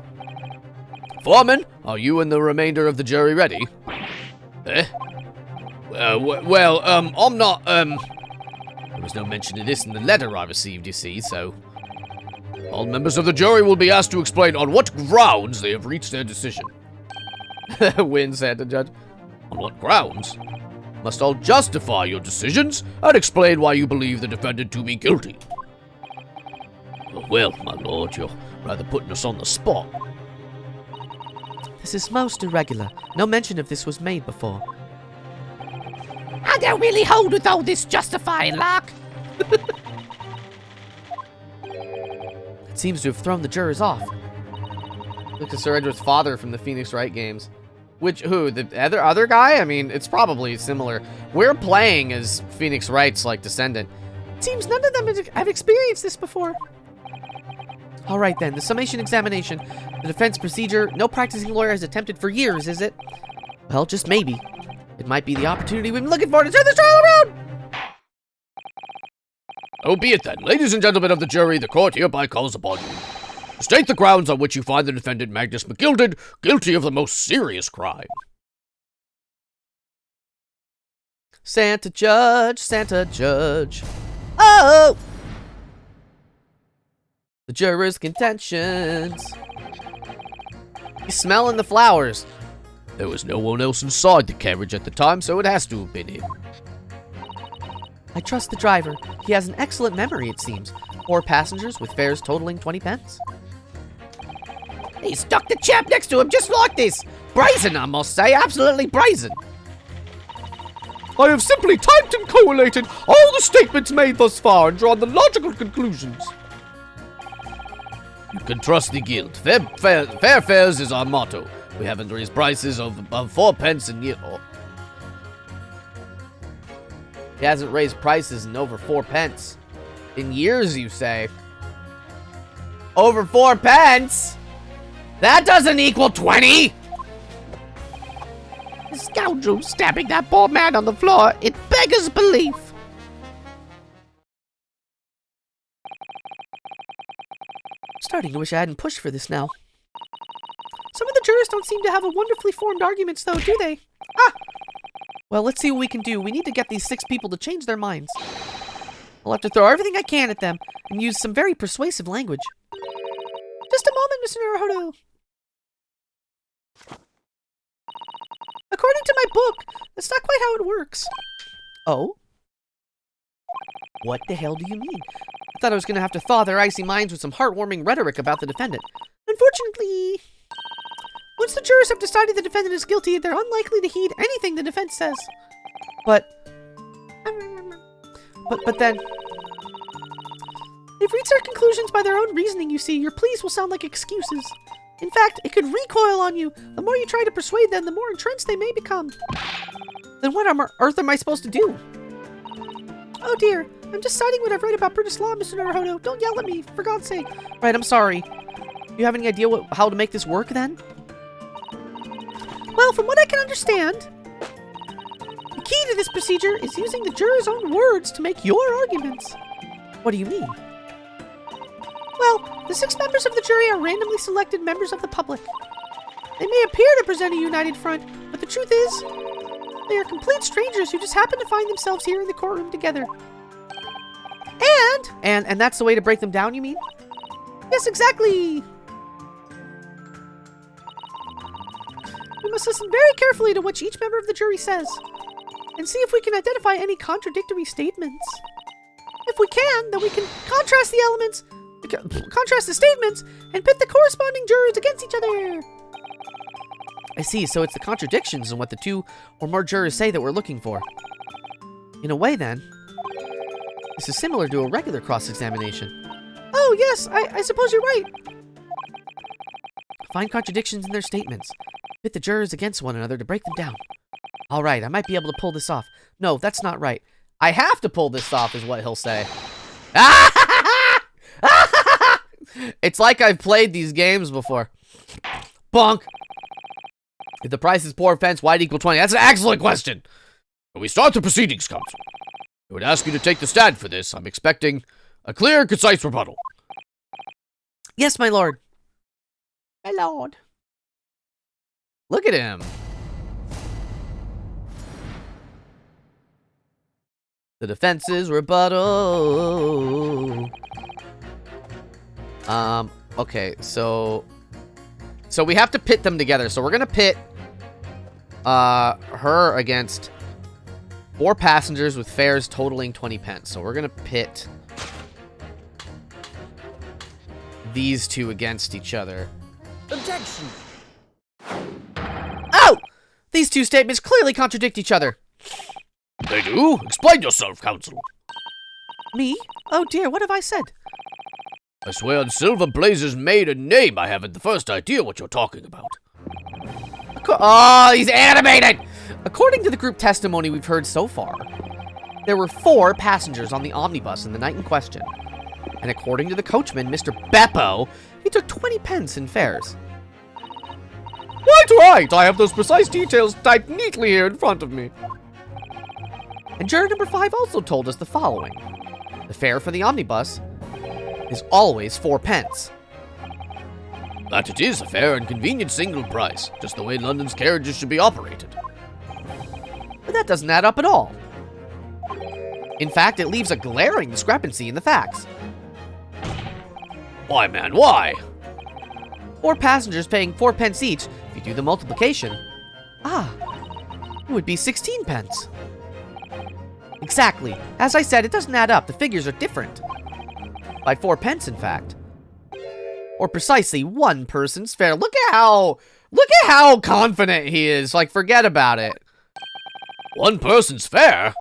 Foreman, are you and the remainder of the jury ready? Eh? I'm not, There was no mention of this in the letter I received, you see, so... All members of the jury will be asked to explain on what grounds they have reached their decision. Win, said the judge. On what grounds? Must all justify your decisions and explain why you believe the defendant to be guilty. Well, my lord, you're rather putting us on the spot. This is most irregular. No mention of this was made before. I don't really hold with all this justifying lark. It seems to have thrown the jurors off. Look at Sir Edward's father from the Phoenix Wright games. Who? The other guy? I mean, it's probably similar. We're playing as Phoenix Wright's, like, descendant. It seems none of them have experienced this before. All right, then. The summation examination. The defense procedure. No practicing lawyer has attempted for years, is it? Well, just maybe. It might be the opportunity we've been looking for to turn this trial around! So be it then. Ladies and gentlemen of the jury, the court hereby calls upon you. State the grounds on which you find the defendant Magnus McGilded guilty of the most serious crime. Santa Judge, Santa Judge. Oh! The jurors' contentions. He's smelling the flowers. There was no one else inside the carriage at the time, so it has to have been him. I trust the driver. He has an excellent memory, it seems. 4 passengers with fares totaling 20 pence. He stuck the chap next to him just like this. Brazen, I must say. Absolutely brazen. I have simply typed and collated all the statements made thus far and drawn the logical conclusions. You can trust the guild. Fair fares is our motto. We haven't raised prices of above 4 pence in years. Oh. He hasn't raised prices in over 4 pence. In years, you say? Over 4 pence? That doesn't equal 20! The scoundrel stabbing that poor man on the floor, it beggars belief. Starting to wish I hadn't pushed for this now. Some of the jurors don't seem to have a wonderfully formed arguments, though, do they? Ah! Well, let's see what we can do. We need to get these 6 people to change their minds. I'll have to throw everything I can at them and use some very persuasive language. Just a moment, Mr. Naruhodo. According to my book, that's not quite how it works. Oh? What the hell do you mean? I thought I was going to have to thaw their icy minds with some heartwarming rhetoric about the defendant. Unfortunately, once the jurors have decided the defendant is guilty, they're unlikely to heed anything the defense says. But then... They've reached their conclusions by their own reasoning, you see. Your pleas will sound like excuses. In fact, it could recoil on you. The more you try to persuade them, the more entrenched they may become. Then what on earth am I supposed to do? Oh dear, I'm just citing what I've read about British law, Mr. Naruhodo. Don't yell at me, for God's sake. Right, I'm sorry. You have any idea how to make this work, then? Well, from what I can understand, the key to this procedure is using the jurors' own words to make your arguments. What do you mean? Well, the 6 members of the jury are randomly selected members of the public. They may appear to present a united front, but the truth is, they are complete strangers who just happen to find themselves here in the courtroom together. And that's the way to break them down, you mean? Yes, exactly. We must listen very carefully to what each member of the jury says, and see if we can identify any contradictory statements. If we can, then we can contrast the statements, and pit the corresponding jurors against each other. I see, so it's the contradictions in what the 2 or more jurors say that we're looking for. In a way, then, this is similar to a regular cross-examination. Oh, yes, I suppose you're right. Find contradictions in their statements. Pit the jurors against one another to break them down. All right, I might be able to pull this off. No, that's not right. I have to pull this off, is what he'll say. It's like I've played these games before. Bonk. If the price is 4 pence, why'd it equal 20? That's an excellent question. When we start the proceedings, counsel, I would ask you to take the stand for this. I'm expecting a clear, concise rebuttal. Yes, my lord. My lord. Look at him. The defense's rebuttal. Okay, so we have to pit them together. So we're gonna pit her against 4 passengers with fares totaling 20 pence. So we're gonna pit these 2 against each other. Objection! Oh! These 2 statements clearly contradict each other. They do? Explain yourself, counsel. Me? Oh dear, what have I said? I swear on Silver Blazer's maiden name, I haven't the first idea what you're talking about. Oh, he's animated! According to the group testimony we've heard so far, there were 4 passengers on the omnibus in the night in question. And according to the coachman, Mr. Beppo, he took 20 pence in fares. Right! I have those precise details typed neatly here in front of me. And juror number 5 also told us the following. The fare for the omnibus is always 4 pence. That it is a fair and convenient single price, just the way London's carriages should be operated. But that doesn't add up at all. In fact, it leaves a glaring discrepancy in the facts. Why, man, why? 4 passengers paying 4 pence each. If you do the multiplication, it would be 16 pence. Exactly. As I said, it doesn't add up. The figures are different. By 4 pence, in fact. Or precisely 1 person's fare. Look at how confident he is. Like, forget about it. 1 person's fare?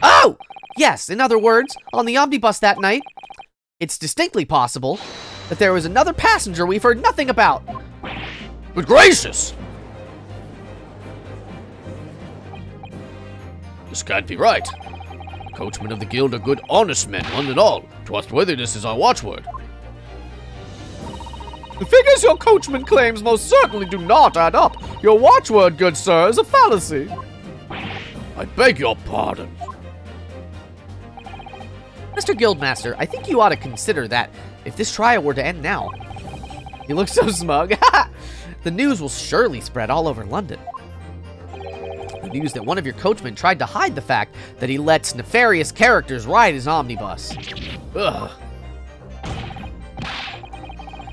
Oh! Yes, in other words, on the omnibus that night, it's distinctly possible that there was another passenger we've heard nothing about. Good gracious! This can't be right. The coachmen of the guild are good, honest men, one and all. Trustworthiness is our watchword. The figures your coachman claims most certainly do not add up. Your watchword, good sir, is a fallacy. I beg your pardon. Mr. Guildmaster, I think you ought to consider that if this trial were to end now. He looks so smug. The news will surely spread all over London. The news that one of your coachmen tried to hide the fact that he lets nefarious characters ride his omnibus. Ugh.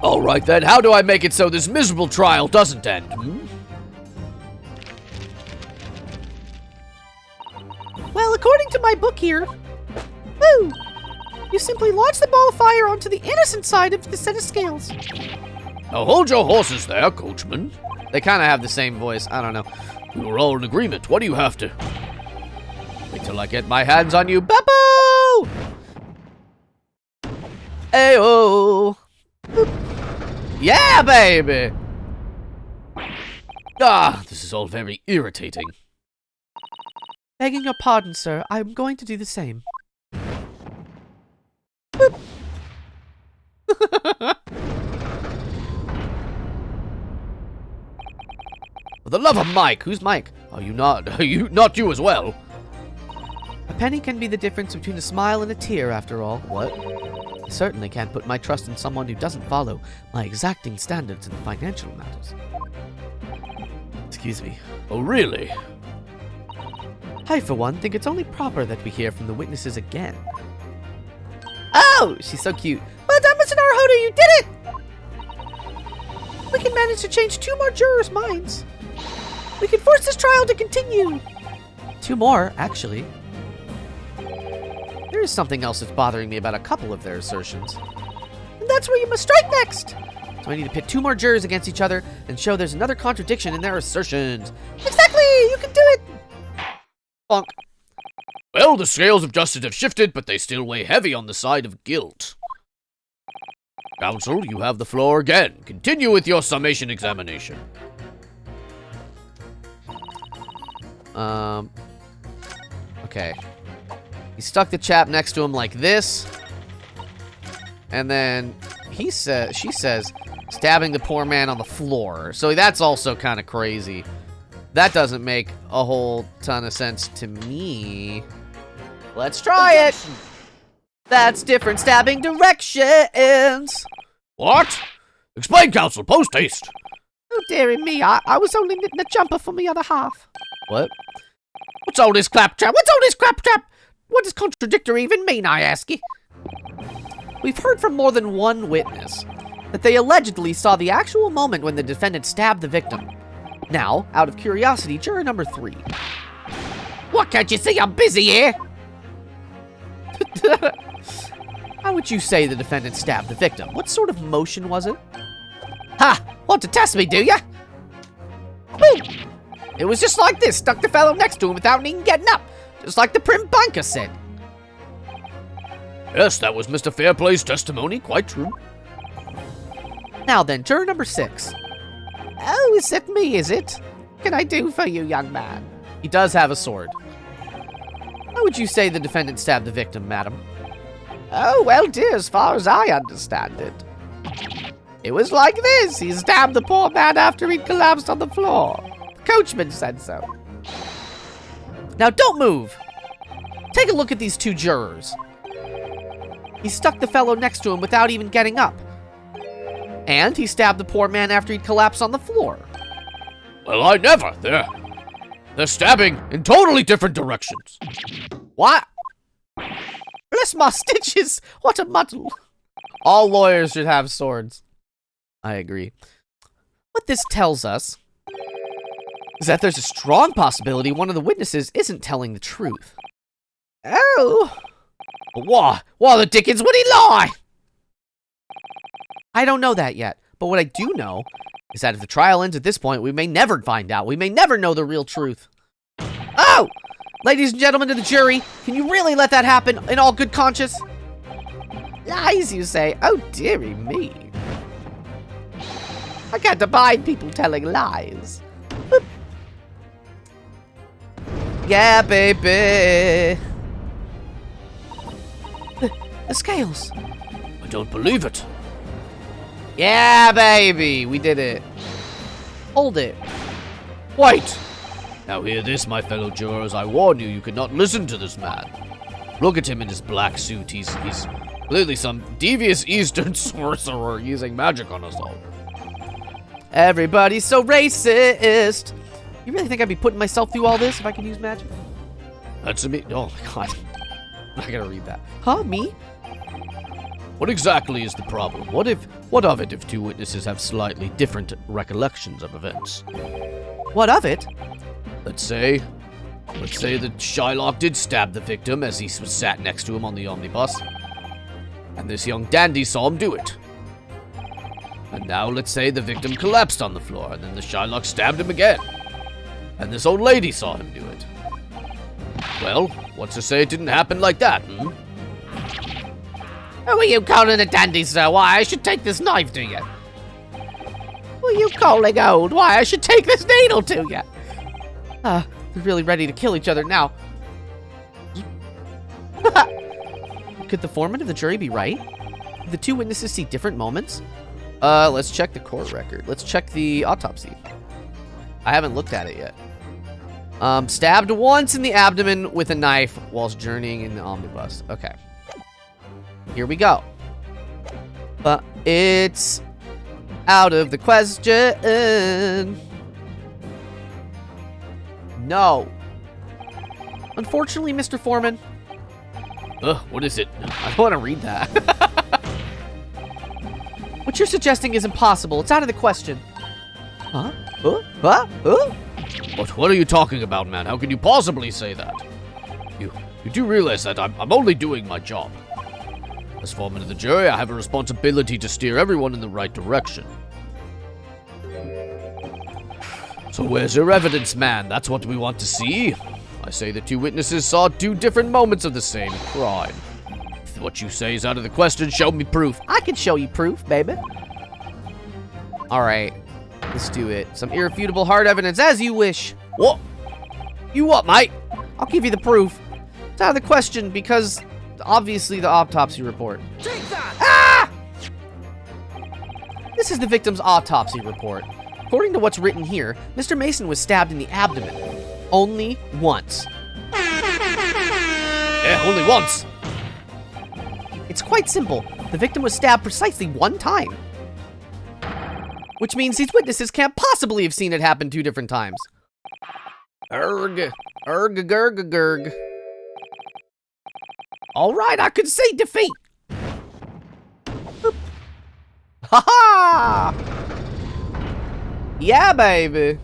All right then, how do I make it so this miserable trial doesn't end? Well, according to my book here, woo, you simply launch the ball of fire onto the innocent side of the set of scales. Now hold your horses there, coachman. They kind of have the same voice. I don't know. We were all in agreement. What do you have to? Wait till I get my hands on you, Beppo! Ayo! Yeah, baby! Ah, this is all very irritating. Begging your pardon, sir, I'm going to do the same. For the love of Mike, who's Mike? Are you not you as well? A penny can be the difference between a smile and a tear, after all. What? I certainly can't put my trust in someone who doesn't follow my exacting standards in financial matters. Excuse me. Oh, really? I, for one, think it's only proper that we hear from the witnesses again. Oh, she's so cute. Well done, Mr. Naruhodo, you did it! We can manage to change 2 more jurors' minds. We can force this trial to continue. 2 more, actually. There is something else that's bothering me about a couple of their assertions. And that's where you must strike next. So I need to pit 2 more jurors against each other and show there's another contradiction in their assertions. Exactly! You can do it! Bonk. Well, the scales of justice have shifted, but they still weigh heavy on the side of guilt. Counsel, you have the floor again. Continue with your summation examination. Okay. He stuck the chap next to him like this. And then she says, stabbing the poor man on the floor. So that's also kind of crazy. That doesn't make a whole ton of sense to me. Let's try it. That's different stabbing directions. What? Explain, counsel, post haste. Oh, dearie me, I was only knitting a jumper for the other half. What? What's all this claptrap? What's all this claptrap? What does contradictory even mean, I ask you? We've heard from more than one witness that they allegedly saw the actual moment when the defendant stabbed the victim. Now, out of curiosity, juror number 3. What, can't you see I'm busy here? How would you say the defendant stabbed the victim? What sort of motion was it? Ha! Want to test me, do ya? Boom! It was just like this, stuck the fellow next to him without even getting up. Just like the prim banker said. Yes, that was Mr. Fairplay's testimony, quite true. Now then, juror number 6. Oh, is it me, is it? What can I do for you, young man? He does have a sword. How would you say the defendant stabbed the victim, madam? Oh, well, dear, as far as I understand it, it was like this. He stabbed the poor man after he'd collapsed on the floor. The coachman said so. Now don't move. Take a look at these 2 jurors. He stuck the fellow next to him without even getting up. And he stabbed the poor man after he'd collapsed on the floor. Well, I never. They're stabbing in totally different directions. What? Bless my stitches. What a muddle. All lawyers should have swords. I agree. What this tells us is that there's a strong possibility one of the witnesses isn't telling the truth. Oh. But why the dickens would he lie? I don't know that yet, but what I do know is that if the trial ends at this point, we may never find out. We may never know the real truth. Oh! Ladies and gentlemen of the jury, can you really let that happen in all good conscience? Lies, you say? Oh, dearie me. I can't abide people telling lies. Boop. Yeah, baby. The scales. I don't believe it. Yeah, baby. We did it. Hold it. Wait! Now hear this, my fellow jurors. I warn you, you cannot listen to this man. Look at him in his black suit. He's clearly some devious Eastern sorcerer using magic on us all. Everybody's so racist. You really think I'd be putting myself through all this if I could use magic? That's me. Oh my god. I'm not gonna read that. Huh, me? What exactly is the problem? What of it if two witnesses have slightly different recollections of events? What of it? Let's say that Shylock did stab the victim as he sat next to him on the omnibus. And this young dandy saw him do it. And now let's say the victim collapsed on the floor, and then the Shylock stabbed him again. And this old lady saw him do it. Well, what's to say it didn't happen like that, hmm? Who are you calling a dandy, sir? Why, I should take this knife to you. Who are you calling old? Why, I should take this needle to you. They're really ready to kill each other now. Could the foreman of the jury be right? Did the two witnesses see different moments? Let's check the court record. Let's check the autopsy. I haven't looked at it yet. Stabbed once in the abdomen with a knife whilst journeying in the omnibus. Okay. Here we go. But it's out of the question. No. Unfortunately, Mr. Foreman. What is it? I don't want to read that. What you're suggesting is impossible. It's out of the question. Huh? What are you talking about, man? How can you possibly say that? You do realize that I'm only doing my job. As foreman of the jury, I have a responsibility to steer everyone in the right direction. So where's your evidence, man? That's what we want to see. I say the two witnesses saw two different moments of the same crime. If what you say is out of the question, show me proof. I can show you proof, baby. Alright, let's do it. Some irrefutable hard evidence, as you wish. What? You what, mate? I'll give you the proof. It's out of the question because, obviously, the autopsy report. Take that! Ah! This is the victim's autopsy report. According to what's written here, Mr. Mason was stabbed in the abdomen. Only once. Yeah, only once. It's quite simple. The victim was stabbed precisely one time. Which means these witnesses can't possibly have seen it happen two different times. Erg. All right, I concede defeat. Boop. Ha ha! Yeah, baby.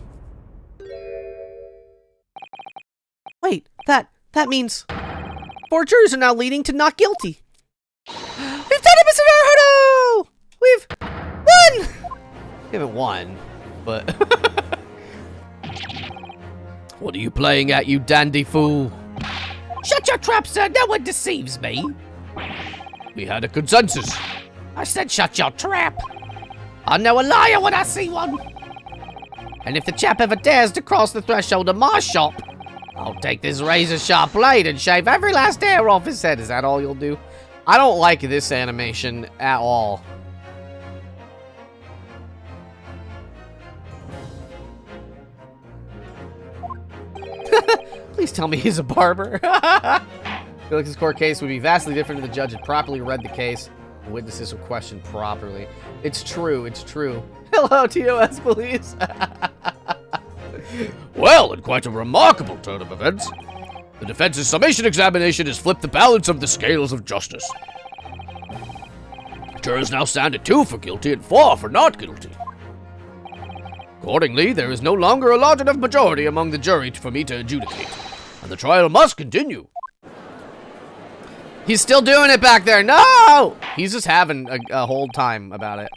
Wait, that means 4 jurors are now leading to not guilty. We've done it, Mr. Naruto! We've won! We haven't won, but... What are you playing at, you dandy fool? Shut your trap, sir. No one deceives me. We had a consensus. I said shut your trap. I know a liar when I see one. And if the chap ever dares to cross the threshold of my shop, I'll take this razor-sharp blade and shave every last hair off his head. Is that all you'll do? I don't like this animation at all. Please tell me he's a barber. I feel like this court case would be vastly different if the judge had properly read the case and witnesses were questioned properly. It's true, it's true. Hello, TOS police. Well, in quite a remarkable turn of events, the defense's summation examination has flipped the balance of the scales of justice. Jurors now stand at 2 for guilty and 4 for not guilty. Accordingly, there is no longer a large enough majority among the jury for me to adjudicate, and the trial must continue. He's still doing it back there. No! He's just having a whole time about it.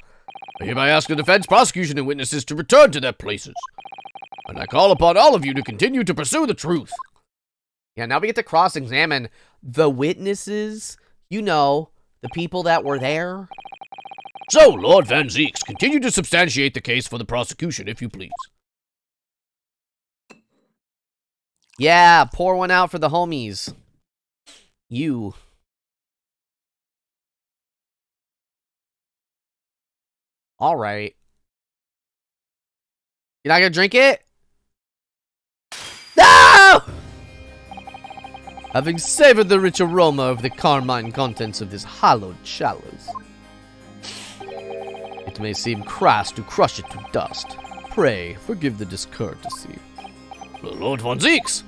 I hereby ask the defense, prosecution, and witnesses to return to their places. And I call upon all of you to continue to pursue the truth. Yeah, now we get to cross-examine the witnesses. You know, the people that were there. So, Lord Van Zeeks, continue to substantiate the case for the prosecution, if you please. Yeah, pour one out for the homies. You. All right. You're not gonna drink it? No! Having savored the rich aroma of the carmine contents of this hallowed chalice, it may seem crass to crush it to dust. Pray, forgive the discourtesy. Lord Von Zeeks!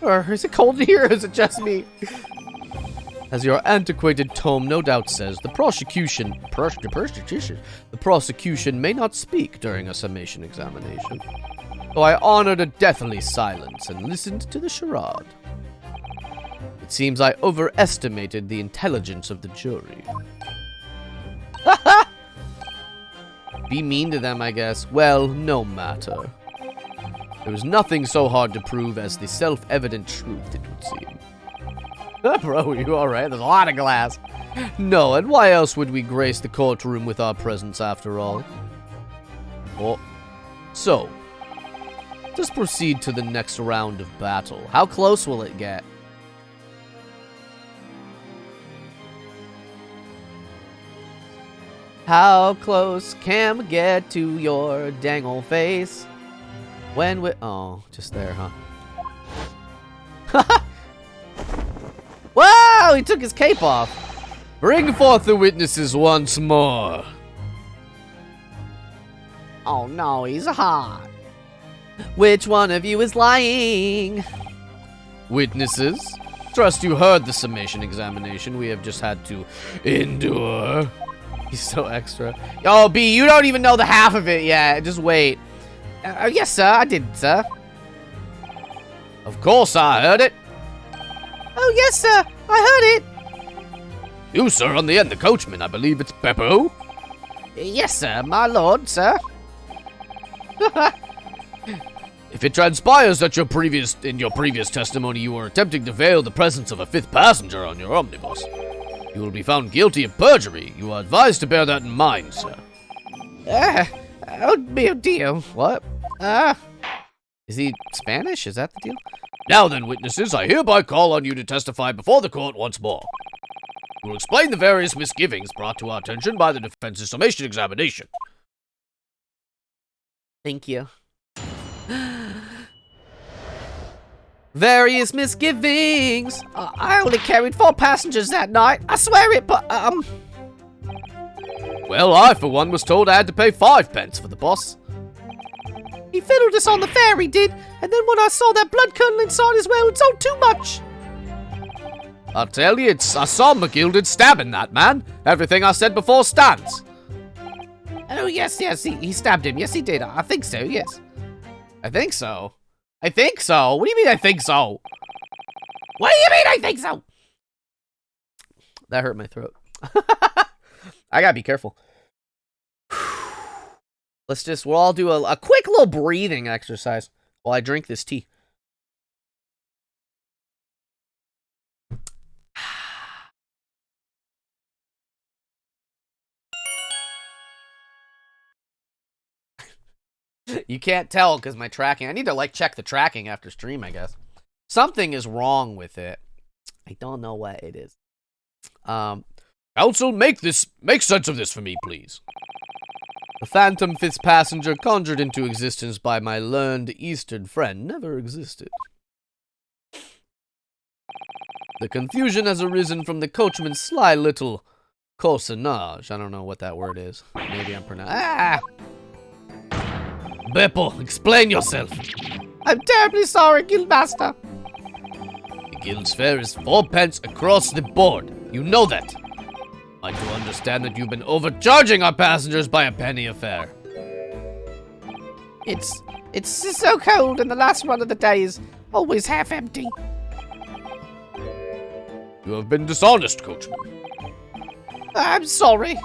Or is it cold in here or is it just me? As your antiquated tome no doubt says, the prosecution may not speak during a summation examination. So I honored a deathly silence and listened to the charade. It seems I overestimated the intelligence of the jury. Be mean to them, I guess. Well, no matter. There was nothing so hard to prove as the self-evident truth, it would seem. Bro, you alright? There's a lot of glass. No, and why else would we grace the courtroom with our presence after all? Oh. So, let's proceed to the next round of battle. How close will it get? How close can we get to your dang old face? When we... Oh, just there, huh? Wow, he took his cape off. Bring forth the witnesses once more. Oh no, he's hot. Which one of you is lying? Witnesses, trust you heard the summation examination we have just had to endure. He's so extra. Oh, B, you don't even know the half of it yet. Just wait. Yes, sir, I did, sir. Of course I heard it. Oh, yes, sir. I heard it. You, sir, on the end, the coachman. I believe it's Beppo. Yes, sir, my lord, sir. If it transpires that in your previous testimony you were attempting to veil the presence of a fifth passenger on your omnibus, you will be found guilty of perjury. You are advised to bear that in mind, sir. Oh, deal. What? Is he Spanish? Is that the deal? Now then, witnesses, I hereby call on you to testify before the court once more. You will explain the various misgivings brought to our attention by the defense's summation examination. Thank you. Various misgivings. I only carried 4 passengers that night. I swear it, but, Well, I, for one, was told I had to pay 5 pence for the boss. He fiddled us on the fare, he did. And then when I saw that blood curdle inside as well, it's all too much. I'll tell you, I saw McGilded stabbing that man. Everything I said before stands. Oh, yes, he stabbed him. Yes, he did. I think so, yes. I think so. I think so. What do you mean I think so? What do you mean I think so? That hurt my throat. I gotta be careful. We'll all do a quick little breathing exercise while I drink this tea. You can't tell because my tracking. I need to check the tracking after stream, I guess. Something is wrong with it. I don't know what it is. Counsel, make sense of this for me, please. The phantom fifth passenger conjured into existence by my learned Eastern friend never existed. The confusion has arisen from the coachman's sly little cosenage. I don't know what that word is. Maybe I'm pronouncing. Beppo, explain yourself. I'm terribly sorry, Guildmaster. The guild's fare is 4 pence across the board. You know that. I do understand that you've been overcharging our passengers by a penny a fare. It's so cold and the last run of the day is always half empty. You have been dishonest, coachman. I'm sorry.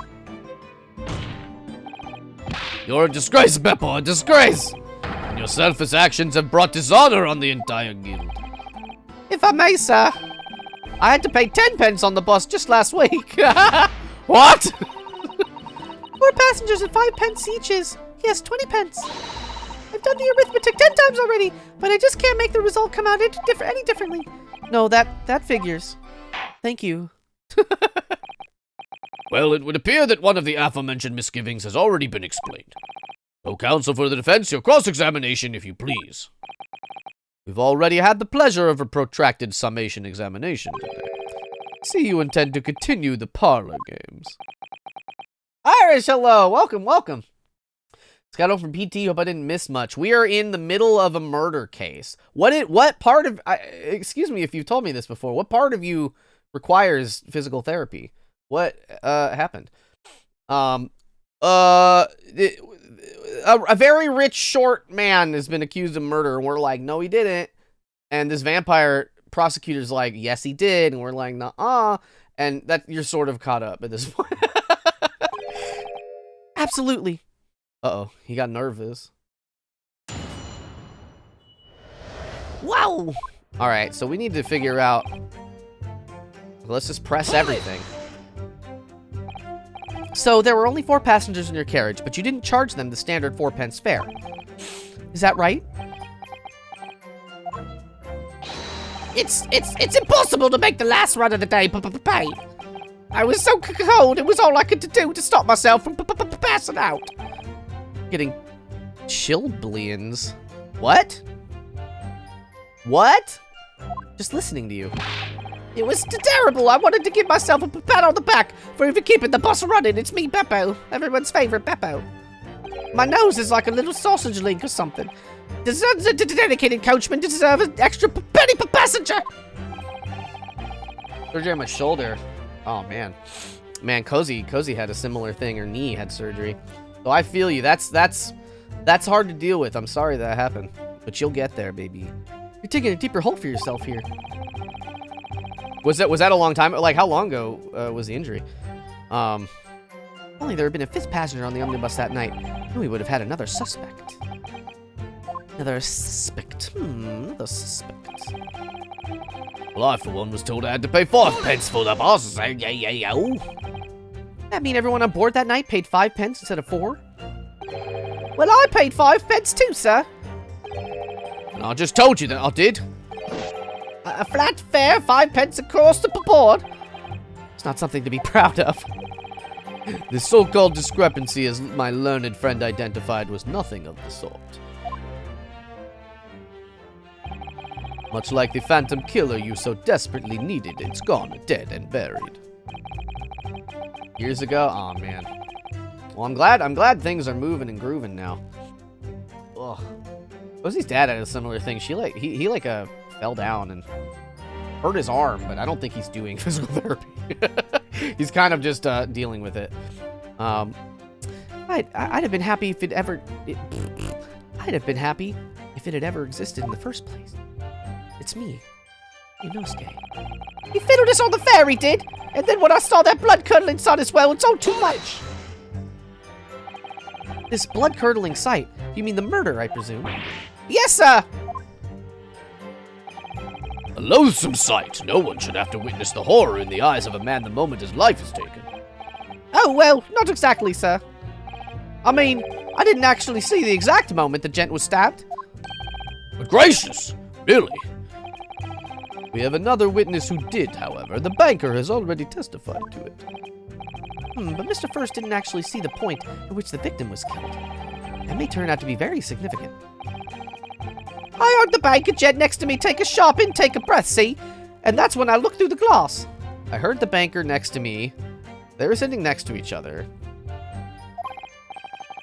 You're a disgrace, Beppo, a disgrace! And your selfish actions have brought dishonor on the entire guild. If I may, sir, I had to pay 10 pence on the bus just last week. What? 4 passengers at 5 pence each is, yes, 20 pence. I've done the arithmetic 10 times already, but I just can't make the result come out any differently. No, that figures. Thank you. Well, it would appear that one of the aforementioned misgivings has already been explained. So, counsel for the defense, your cross-examination, if you please. We've already had the pleasure of a protracted summation examination today. See you intend to continue the parlor games. Irish, hello. Welcome, welcome. Scott from PT, hope I didn't miss much. We are in the middle of a murder case. What part of, excuse me if you've told me this before, what part of you requires physical therapy? What happened? A very rich short man has been accused of murder, and we're like, no, he didn't. And this vampire prosecutor's like, yes, he did, and we're like, nuh-uh. And that you're sort of caught up at this point. Absolutely. Uh-oh, he got nervous. Wow. All right, so we need to figure out. Let's just press everything. So there were only 4 passengers in your carriage, but you didn't charge them the standard 4 pence fare. Is that right? It's impossible to make the last run of the day pay. I was so cold, it was all I could do to stop myself from passing out. Getting chilblains. What? What? Just listening to you. It was terrible. I wanted to give myself a pat on the back for even keeping the bus running. It's me, Beppo. Everyone's favorite Beppo. My nose is like a little sausage link or something. The dedicated coachman deserves an extra penny per passenger. Surgery on my shoulder. Oh, man. Man, Cozy had a similar thing. Her knee had surgery. So I feel you. That's hard to deal with. I'm sorry that happened. But you'll get there, baby. You're taking a deeper hole for yourself here. Was that a long time? Like, how long ago was the injury? Only there had been a 5th passenger on the omnibus that night, then we would have had another suspect. Another suspect. Another suspect. Well, I, for one, was told I had to pay 5 pence for the bus. That mean everyone on board that night paid 5 pence instead of 4? Well, I paid 5 pence too, sir. And I just told you that I did. A flat fare, 5 pence across the board. It's not something to be proud of. The so-called discrepancy, as my learned friend identified, was nothing of the sort. Much like the phantom killer you so desperately needed, it's gone, dead and buried. Years ago? Oh, man. Well, I'm glad things are moving and grooving now. Ugh. Rosie's dad had a similar thing. He fell down and hurt his arm, but I don't think he's doing physical therapy. He's kind of just dealing with it. I'd have been happy if it ever... I'd have been happy if it had ever existed in the first place. It's me, Inosuke. He fiddled us on the fare, he did. And then when I saw that blood-curdling sight as well, it's all too much. This blood-curdling sight? You mean the murder, I presume? Yes, sir. A loathsome sight. No one should have to witness the horror in the eyes of a man the moment his life is taken. Oh, well, not exactly, sir. I mean, I didn't actually see the exact moment the gent was stabbed. But gracious! Really? We have another witness who did, however. The banker has already testified to it. But Mr. First didn't actually see the point at which the victim was killed. That may turn out to be very significant. I heard the banker gent next to me take a sharp intake of breath, see? And that's when I looked through the glass. I heard the banker next to me. They were sitting next to each other.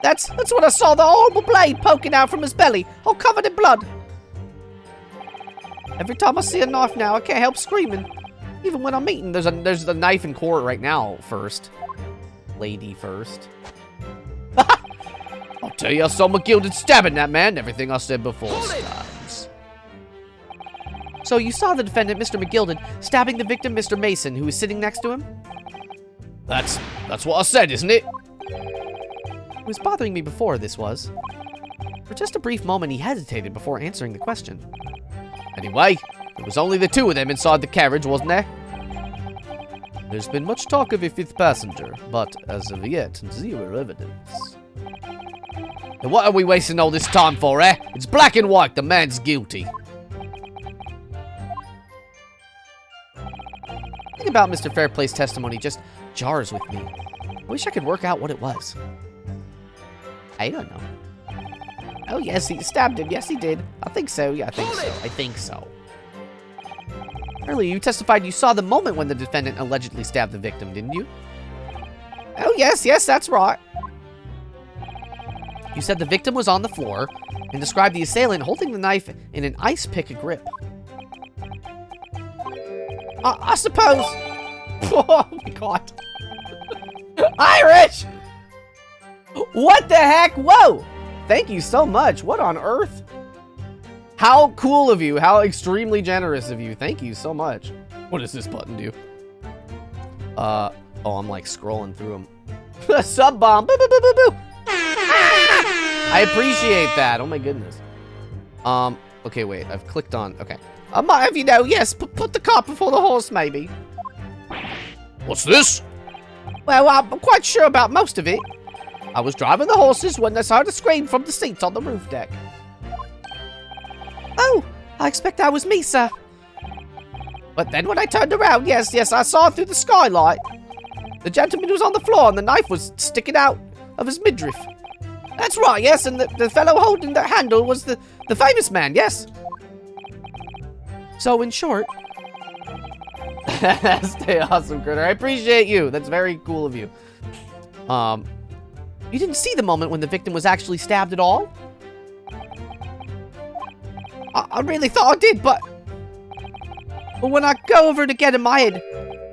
That's when I saw the horrible blade poking out from his belly, all covered in blood. Every time I see a knife now, I can't help screaming. Even when I'm eating, there's a knife in court right now. First, lady first. I'll tell you, I saw McGilded stabbing that man. Everything I said before stands. So you saw the defendant, Mr. McGilden, stabbing the victim, Mr. Mason, who was sitting next to him? That's what I said, isn't it? It was bothering me before, this was. For just a brief moment, he hesitated before answering the question. Anyway, there was only the two of them inside the carriage, wasn't there? There's been much talk of a fifth passenger, but as of yet, zero evidence. Then what are we wasting all this time for, eh? It's black and white, the man's guilty. Something about Mr. Fairplay's testimony just jars with me. I wish I could work out what it was. I don't know. Oh, yes, he stabbed him. Yes, he did. I think so. Yeah, I think so. I think so. Earlier, you testified you saw the moment when the defendant allegedly stabbed the victim, didn't you? Oh, yes, that's right. You said the victim was on the floor and described the assailant holding the knife in an ice pick grip. I suppose. Oh, my God. Irish! What the heck? Whoa! Thank you so much. What on earth? How cool of you. How extremely generous of you. Thank you so much. What does this button do? Oh, I'm like scrolling through them. Sub bomb. Boo, boo, boo, boo, boo. I appreciate that. Oh my goodness. Okay, wait. I've clicked on. Okay. I might have, yes. Put the cart before the horse, maybe. What's this? Well, I'm quite sure about most of it. I was driving the horses when I heard a scream from the seats on the roof deck. Oh, I expect that was me, sir. But then when I turned around, yes, I saw through the skylight. The gentleman was on the floor and the knife was sticking out of his midriff. That's right, yes, and the fellow holding the handle was the famous man, yes. So, in short... Stay awesome, Critter. I appreciate you. That's very cool of you. You didn't see the moment when the victim was actually stabbed at all? I really thought I did, but when I go over to get in my head...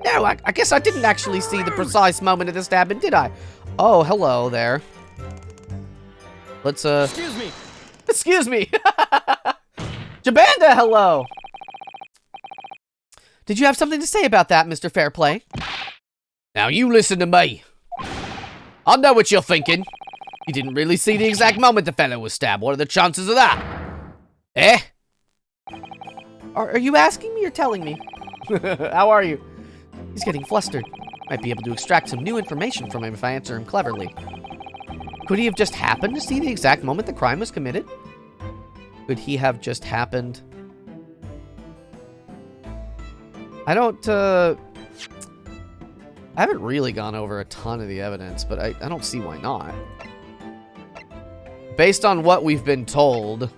No, I guess I didn't actually see the precise moment of the stabbing, did I? Oh, hello there. Let's, Excuse me. Excuse me! Jabanda, hello! Did you have something to say about that, Mr. Fairplay? Now you listen to me. I know what you're thinking. You didn't really see the exact moment the fellow was stabbed. What are the chances of that? Eh? Are you asking me or telling me? How are you? He's getting flustered. Might be able to extract some new information from him if I answer him cleverly. Could he have just happened to see the exact moment the crime was committed? Could he have just happened... I haven't really gone over a ton of the evidence, but I don't see why not. Based on what we've been told...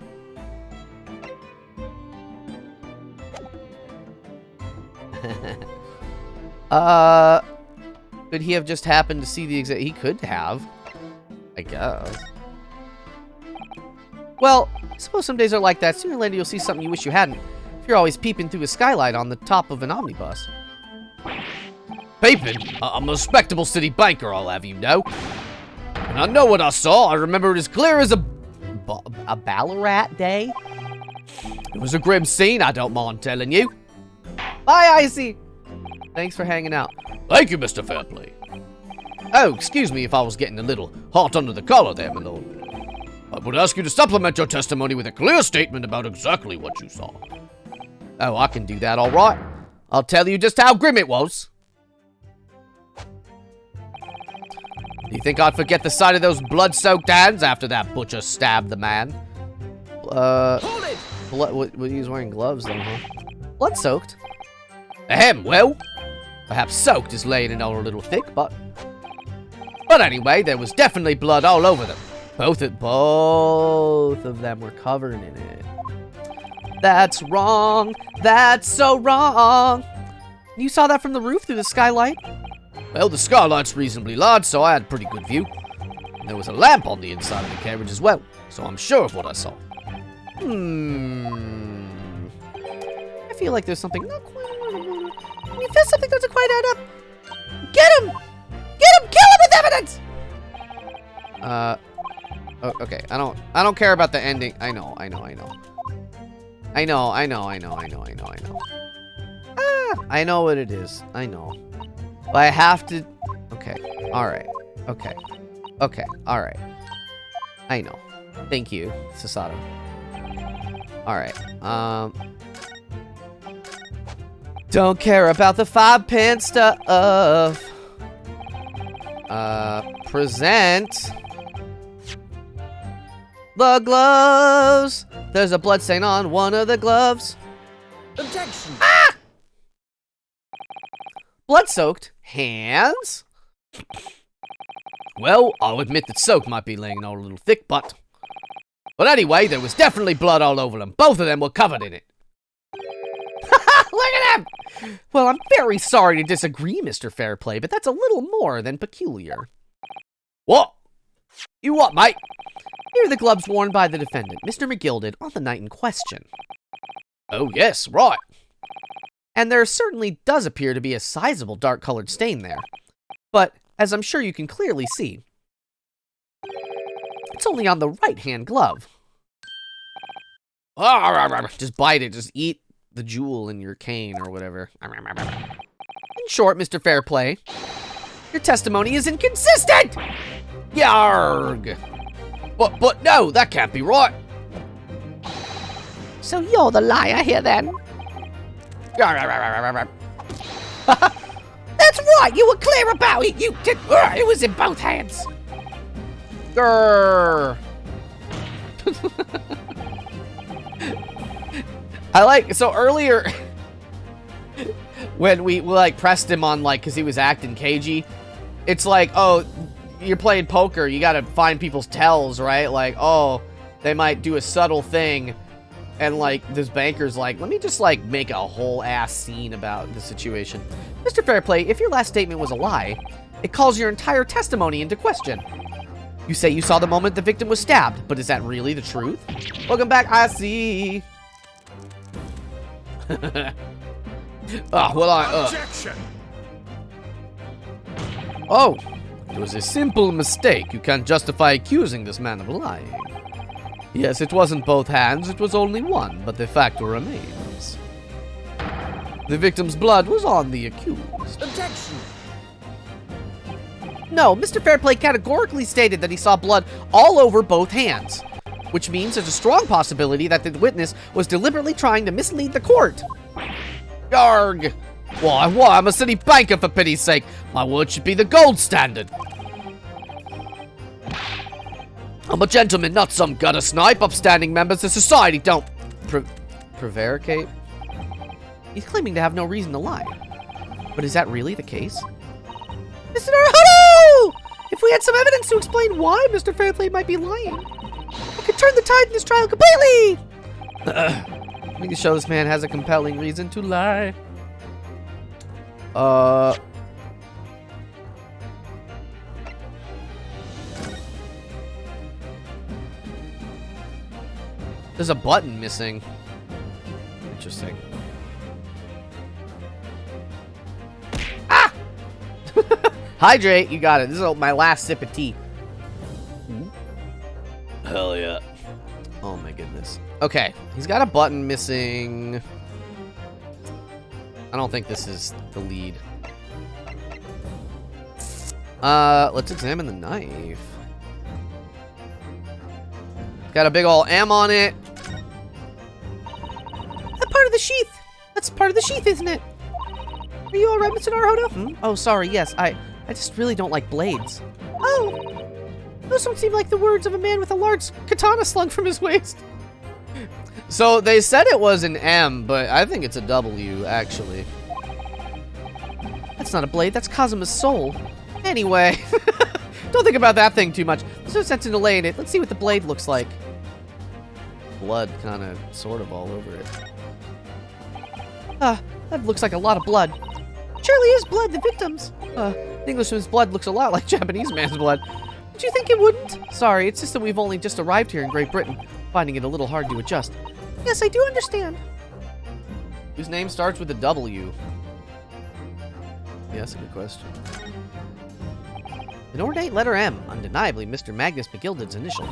Could he have just happened to see the exact... He could have. I guess. Well, I suppose some days are like that. Sooner or later you'll see something you wish you hadn't. If you're always peeping through a skylight on the top of an omnibus. Peeping? I'm a respectable city banker, I'll have you know. And I know what I saw. I remember it as clear as a Ballarat day? It was a grim scene, I don't mind telling you. Bye, Icy! Thanks for hanging out. Thank you, Mr. Fairplay. Oh, excuse me if I was getting a little hot under the collar there, my lord. I would ask you to supplement your testimony with a clear statement about exactly what you saw. Oh, I can do that, all right. I'll tell you just how grim it was. Do you think I'd forget the sight of those blood-soaked hands after that butcher stabbed the man? Hold it! He was wearing gloves, though, huh? Blood-soaked? Ahem, well, perhaps soaked is laying it on a little thick, but anyway, there was definitely blood all over them. Both of them were covered in it. That's wrong. That's so wrong. You saw that from the roof through the skylight? Well, the skylight's reasonably large, so I had a pretty good view. And there was a lamp on the inside of the carriage as well, so I'm sure of what I saw. I feel like there's something not quite... You feel something doesn't quite add up. Get him! Get him! Kill him with evidence! Oh, okay, I don't care about the ending. I know. I know. Ah, I know what it is. I know. But I have to... Okay. Alright. Okay. Okay. Alright. I know. Thank you, Sasato. Alright. Don't care about the 5-pence stuff. Present the gloves. There's a blood stain on one of the gloves. Objection! Ah! Blood-soaked hands. Well, I'll admit that soap might be laying on a little thick, but anyway, there was definitely blood all over them. Both of them were covered in it. Look at him! Well, I'm very sorry to disagree, Mr. Fairplay, but that's a little more than peculiar. What? You what, mate? Here are the gloves worn by the defendant, Mr. McGilded, on the night in question. Oh, yes, right. And there certainly does appear to be a sizable dark-colored stain there. But, as I'm sure you can clearly see, it's only on the right-hand glove. Just bite it. Just eat the jewel in your cane or whatever. In short, Mr. Fairplay, your testimony is inconsistent! Yarg! But no, that can't be right. So you're the liar here then? Yarg. That's right, you were clear about it. You did. It was in both hands. Grrr. I like, so earlier, when we like pressed him on like, cause he was acting cagey, it's like, oh, you're playing poker, you gotta find people's tells, right? Like, oh, they might do a subtle thing, and like, this banker's like, let me just like make a whole ass scene about the situation. Mr. Fairplay, if your last statement was a lie, it calls your entire testimony into question. You say you saw the moment the victim was stabbed, but is that really the truth? Welcome back, I see. Objection! Oh, it was a simple mistake. You can't justify accusing this man of lying. Yes, it wasn't both hands, it was only one, but the fact remains. The victim's blood was on the accused. Objection! No, Mr. Fairplay categorically stated that he saw blood all over both hands, which means there's a strong possibility that the witness was deliberately trying to mislead the court. Yarg! Why, I'm a city banker, for pity's sake. My word should be the gold standard. I'm a gentleman, not some gutter snipe. Upstanding members of society don't Prevaricate? He's claiming to have no reason to lie. But is that really the case? Mr. Naruto! If we had some evidence to explain why Mr. Fairplay might be lying, it could turn the tide in this trial completely! We can show this man has a compelling reason to lie. There's a button missing. Interesting. Ah! Hydrate, you got it. This is my last sip of tea. Hell yeah. Oh my goodness. Okay, he's got a button missing. I don't think this is the lead. Let's examine the knife. Got a big ol' M on it. That part of the sheath. That's part of the sheath, isn't it? Are you alright, Mr. Naruto? Oh, sorry, yes. I just really don't like blades. Oh. Those don't seem like the words of a man with a large katana slung from his waist. So, they said it was an M, but I think it's a W, actually. That's not a blade, that's Kazuma's soul. Anyway, don't think about that thing too much. There's no sense in delaying it. Let's see what the blade looks like. Blood kind of, sort of all over it. That looks like a lot of blood. Surely is blood, the victim's. The Englishman's blood looks a lot like Japanese man's blood. Did you think it wouldn't? Sorry, it's just that we've only just arrived here in Great Britain, finding it a little hard to adjust. Yes, I do understand. Whose name starts with a W? Yeah, that's a good question. An ornate letter M, undeniably Mr. Magnus McGilded's initial.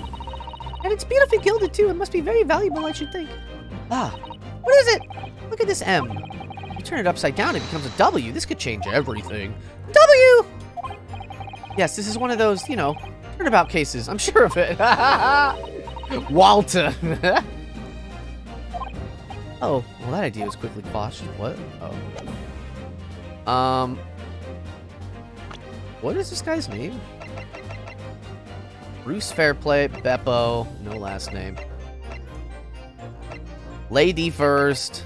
And it's beautifully gilded too, it must be very valuable, I should think. Ah, what is it? Look at this M. You turn it upside down, it becomes a W. This could change everything. W! Yes, this is one of those, you know, turnabout cases. I'm sure of it. Walter. Oh, well, that idea was quickly quashed. What? Oh. What is this guy's name? Bruce Fairplay, Beppo, no last name. Lady first.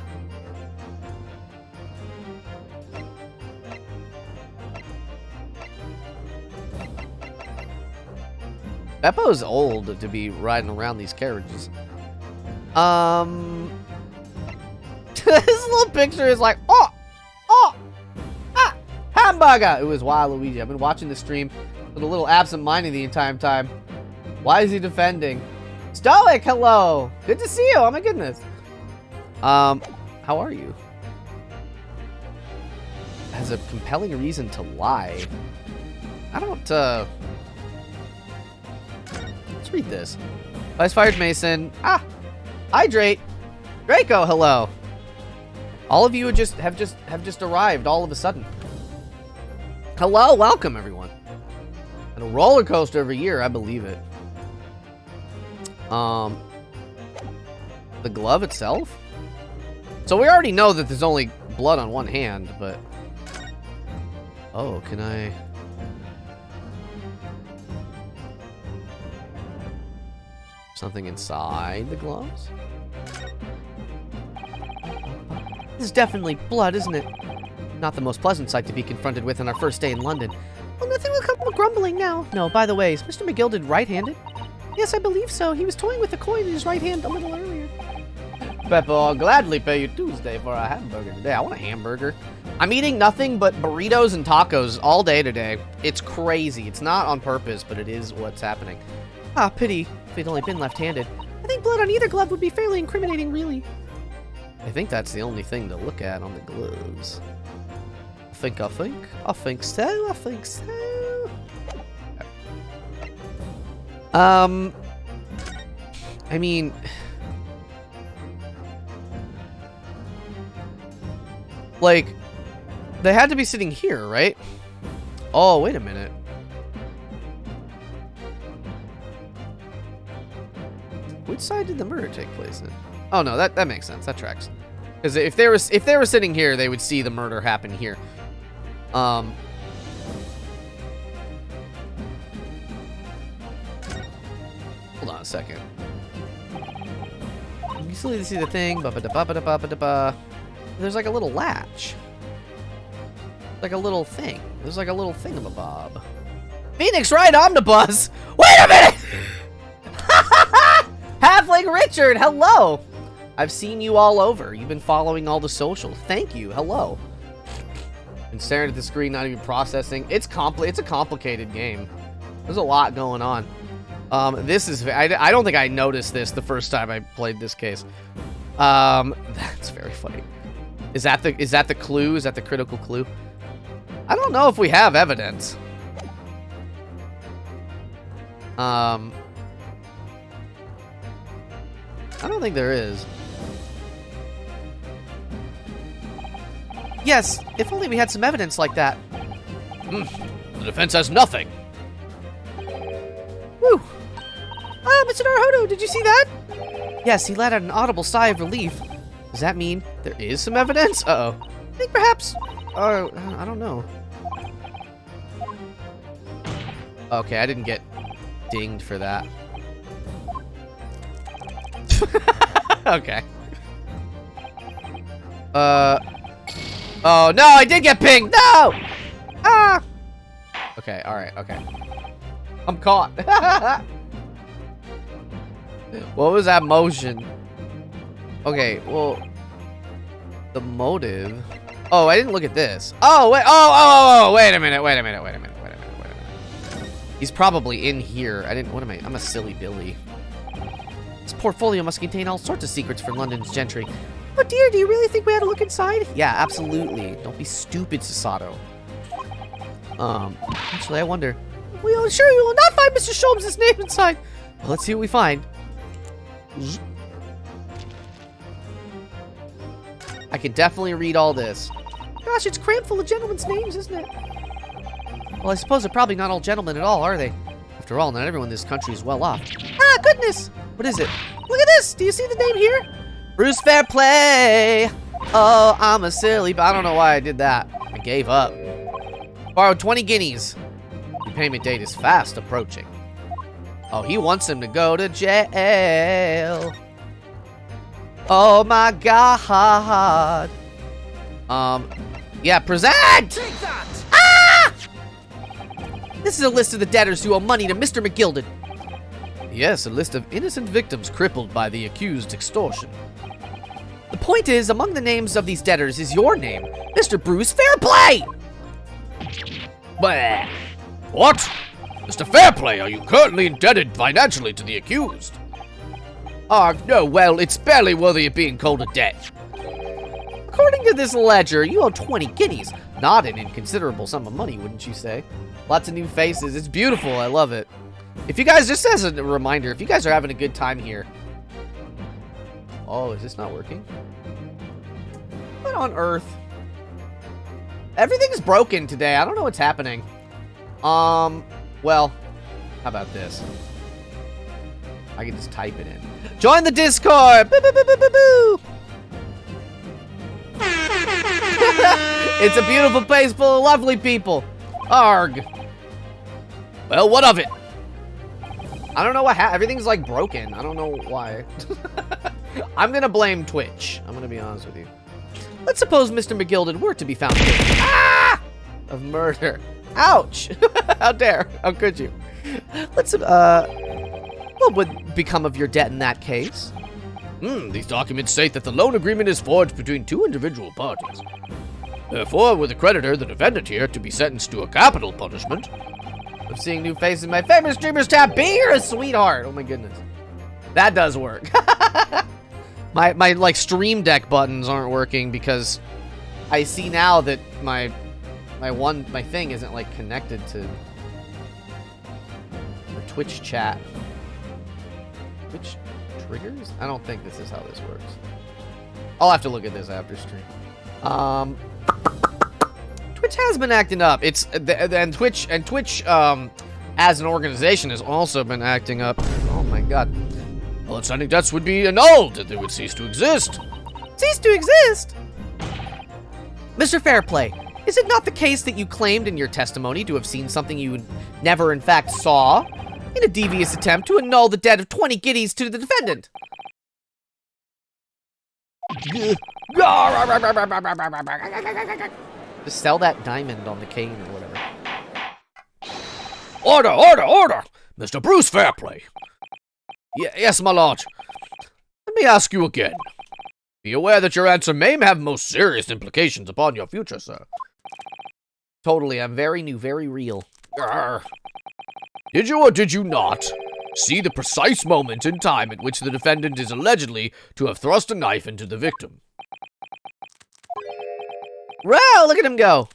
Beppo's old to be riding around these carriages. This little picture is like, hamburger. It was Waluigi. I've been watching the stream with a little absent-minded the entire time. Why is he defending? Stoic, hello. Good to see you. Oh my goodness. How are you? Has a compelling reason to lie. I don't, let's read this. Vice fired Mason. Hydrate. Draco, hello. All of you have just arrived all of a sudden. Hello, welcome everyone. And a roller coaster every year, I believe it. The glove itself? So we already know that there's only blood on one hand, but... Oh, can I... Something inside the gloves? This is definitely blood, isn't it? Not the most pleasant sight to be confronted with on our first day in London. Well, nothing will come of grumbling now. No, by the way, is Mr. McGilded right-handed? Yes, I believe so. He was toying with the coin in his right hand a little earlier. Beppo, I'll gladly pay you Tuesday for a hamburger today. I want a hamburger. I'm eating nothing but burritos and tacos all day today. It's crazy. It's not on purpose, but it is what's happening. Ah, pity. If he'd only been left-handed. I think blood on either glove would be fairly incriminating, really. I think that's the only thing to look at on the gloves. I think so. I mean... Like, they had to be sitting here, right? Oh, wait a minute. Which side did the murder take place in? Oh no, that makes sense. That tracks. Because if they were sitting here, they would see the murder happen here. Hold on a second. You still see the thing. There's like a little latch. Like a little thing. There's like a little thingamabob. Phoenix Ride Omnibus! Wait a minute! Halfling Richard, hello! I've seen you all over. You've been following all the socials. Thank you. Hello. Been staring at the screen, not even processing. It's a complicated game. There's a lot going on. This is... I don't think I noticed this the first time I played this case. That's very funny. Is that the clue? Is that the critical clue? I don't know if we have evidence. I don't think there is. Yes, if only we had some evidence like that. The defense has nothing. Woo! Ah, Mr. Naruhodo, did you see that? Yes, he let out an audible sigh of relief. Does that mean there is some evidence? Uh-oh. I think perhaps... Oh, I don't know. Okay, I didn't get dinged for that. Okay. Oh, no, I did get pinged! No! Ah! Okay, alright, okay. I'm caught. What was that motion? Okay, well... The motive... Oh, I didn't look at this. Oh, wait, oh, wait a minute. He's probably in here. I'm a silly Billy. This portfolio must contain all sorts of secrets for London's gentry. Oh dear, do you really think we had to look inside? Yeah, absolutely. Don't be stupid, Sasato. Actually, I wonder. We are sure you will not find Mr. Sholmes' name inside. Well, let's see what we find. I can definitely read all this. Gosh, it's crammed full of gentlemen's names, isn't it? Well, I suppose they're probably not all gentlemen at all, are they? After all, not everyone in this country is well off. Ah, goodness! What is it? Look at this! Do you see the name here? Bruce Fairplay! Oh, I'm a silly, but I don't know why I did that. I gave up. Borrowed 20 guineas. The payment date is fast approaching. Oh, he wants him to go to jail. Oh my God. Yeah, present! Take that! Ah! This is a list of the debtors who owe money to Mr. McGilded. Yes, a list of innocent victims crippled by the accused's extortion. The point is, among the names of these debtors is your name, Mr. Bruce Fairplay! Bah! What? Mr. Fairplay, are you currently indebted financially to the accused? No, well, it's barely worthy of being called a debt. According to this ledger, you owe 20 guineas. Not an inconsiderable sum of money, wouldn't you say? Lots of new faces. It's beautiful. I love it. If you guys, just as a reminder, if you guys are having a good time here. Oh, is this not working? What on earth? Everything's broken today. I don't know what's happening. Well, how about this? I can just type it in. Join the Discord! Boo, boo, boo, boo, boo, boo. It's a beautiful place full of lovely people. Arg. Well, what of it? I don't know what everything's like broken. I don't know why. I'm gonna blame Twitch. I'm gonna be honest with you. Let's suppose Mr. McGilded were to be found guilty of murder. Ouch! How dare? How could you? Let's what would become of your debt in that case? These documents state that the loan agreement is forged between two individual parties. Therefore, were the creditor, the defendant here, to be sentenced to a capital punishment. I'm seeing new faces in my favorite streamers tab. Be here, a sweetheart. Oh my goodness. That does work. my like stream deck buttons aren't working because I see now that my thing isn't like connected to the Twitch chat. Twitch triggers? I don't think this is how this works. I'll have to look at this after stream. Twitch has been acting up. And Twitch as an organization has also been acting up. Oh my God. Well, outstanding debts would be annulled. They would cease to exist. Cease to exist? Mr. Fairplay, is it not the case that you claimed in your testimony to have seen something you never in fact saw in a devious attempt to annul the debt of 20 guineas to the defendant? Just sell that diamond on the cane or whatever. Order, order, order! Mr. Bruce Fairplay. Yes, my lord. Let me ask you again. Be aware that your answer may have most serious implications upon your future, sir. Totally, I'm very new, very real. Did you or did you not see the precise moment in time at which the defendant is allegedly to have thrust a knife into the victim? Wow, look at him go.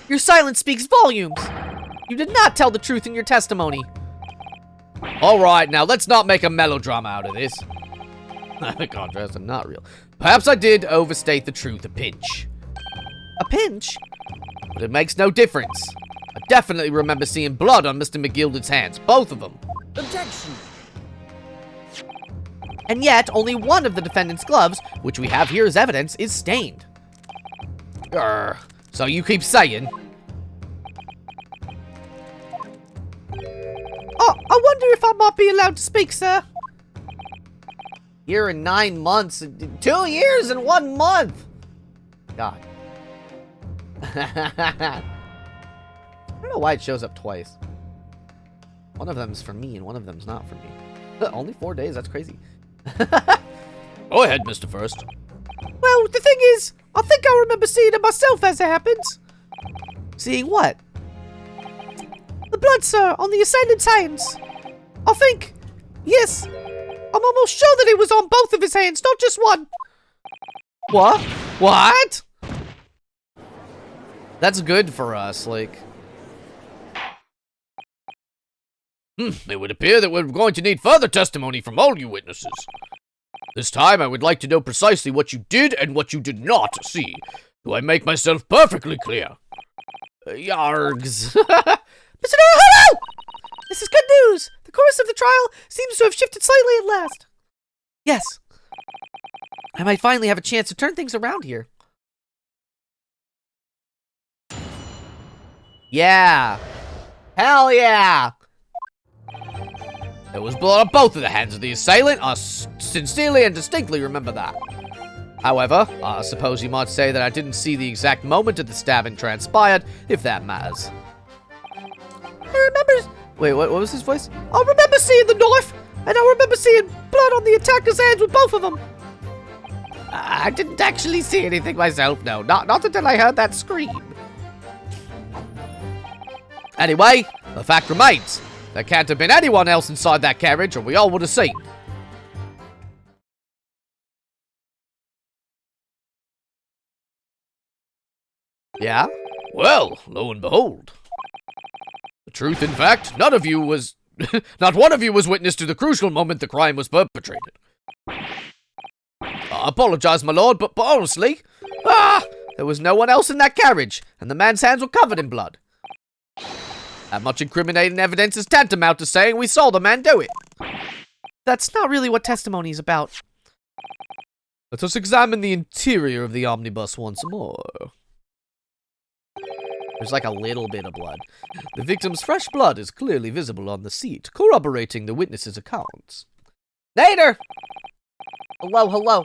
Your silence speaks volumes. You did not tell the truth in your testimony. All right, now let's not make a melodrama out of this. By contrast, I'm not real. Perhaps I did overstate the truth a pinch. A pinch? But it makes no difference. I definitely remember seeing blood on Mr. McGilded's hands, both of them. Objection! And yet, only one of the defendant's gloves, which we have here as evidence, is stained. So you keep saying? Oh, I wonder if I might be allowed to speak, sir. Year and 9 months, 2 years and 1 month. God. I don't know why it shows up twice. One of them's for me and one of them's not for me. Only 4 days, that's crazy. Go ahead, Mr. First. Well, the thing is, I think I remember seeing it myself as it happens. Seeing what? The blood, sir, on the assailant's hands. I think, yes, I'm almost sure that it was on both of his hands, not just one. What? What? That's good for us, like... It would appear that we're going to need further testimony from all you witnesses. This time, I would like to know precisely what you did and what you did not see. Do I make myself perfectly clear? Yargs. Mr. Hello! This is good news. The course of the trial seems to have shifted slightly at last. Yes. I might finally have a chance to turn things around here. Yeah. Hell yeah. There was blood on both of the hands of the assailant. I sincerely and distinctly remember that. However, I suppose you might say that I didn't see the exact moment that the stabbing transpired, if that matters. I remember... Wait, what was his voice? I remember seeing the knife, and I remember seeing blood on the attacker's hands with both of them. I didn't actually see anything myself, no. Not until I heard that scream. Anyway, the fact remains. There can't have been anyone else inside that carriage, or we all would have seen. Yeah? Well, lo and behold. The truth, in fact, none of you was... not one of you was witness to the crucial moment the crime was perpetrated. I apologize, my lord, but honestly... There was no one else in that carriage, and the man's hands were covered in blood. That much incriminating evidence is tantamount to saying we saw the man do it. That's not really what testimony is about. Let us examine the interior of the omnibus once more. There's like a little bit of blood. The victim's fresh blood is clearly visible on the seat, corroborating the witness's accounts. Nader! Hello.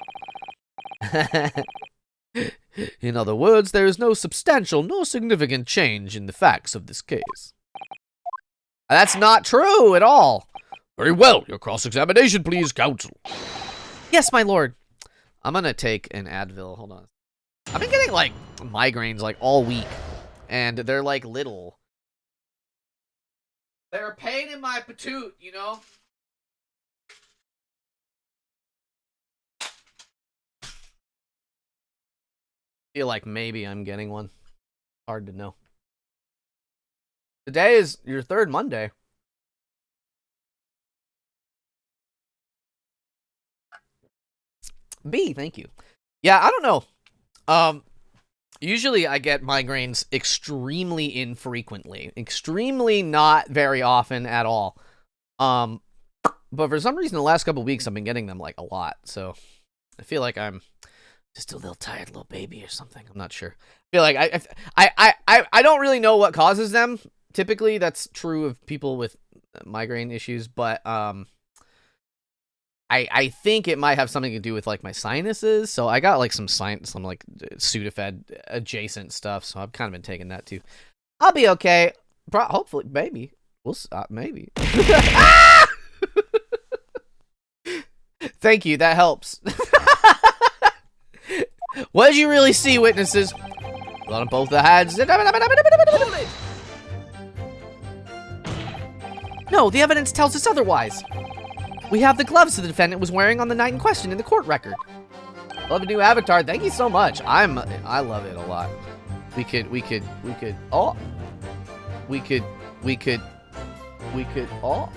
In other words, there is no substantial nor significant change in the facts of this case. That's not true at all. Very well. Your cross-examination, please, counsel. Yes, my lord. I'm gonna take an Advil. Hold on. I've been getting, like, migraines, like, all week. And they're, like, little. They're a pain in my patoot, you know? Feel like maybe I'm getting one. Hard to know. Today is your third Monday. B, thank you. Yeah, I don't know. Usually I get migraines extremely infrequently. Extremely not very often at all. But for some reason the last couple weeks I've been getting them like a lot. So I feel like I'm just a little tired little baby or something. I'm not sure. I feel like I don't really know what causes them. Typically that's true of people with migraine issues, but I think it might have something to do with like my sinuses. So I got like some like Sudafed adjacent stuff. So I've kind of been taking that too. I'll be okay. Hopefully, maybe. We'll maybe. Thank you. That helps. What did you really see, witnesses? Blood on both the hands. No, the evidence tells us otherwise. We have the gloves the defendant was wearing on the night in question in the court record. Love a new avatar. Thank you so much. I love it a lot. We could, oh. We could, oh.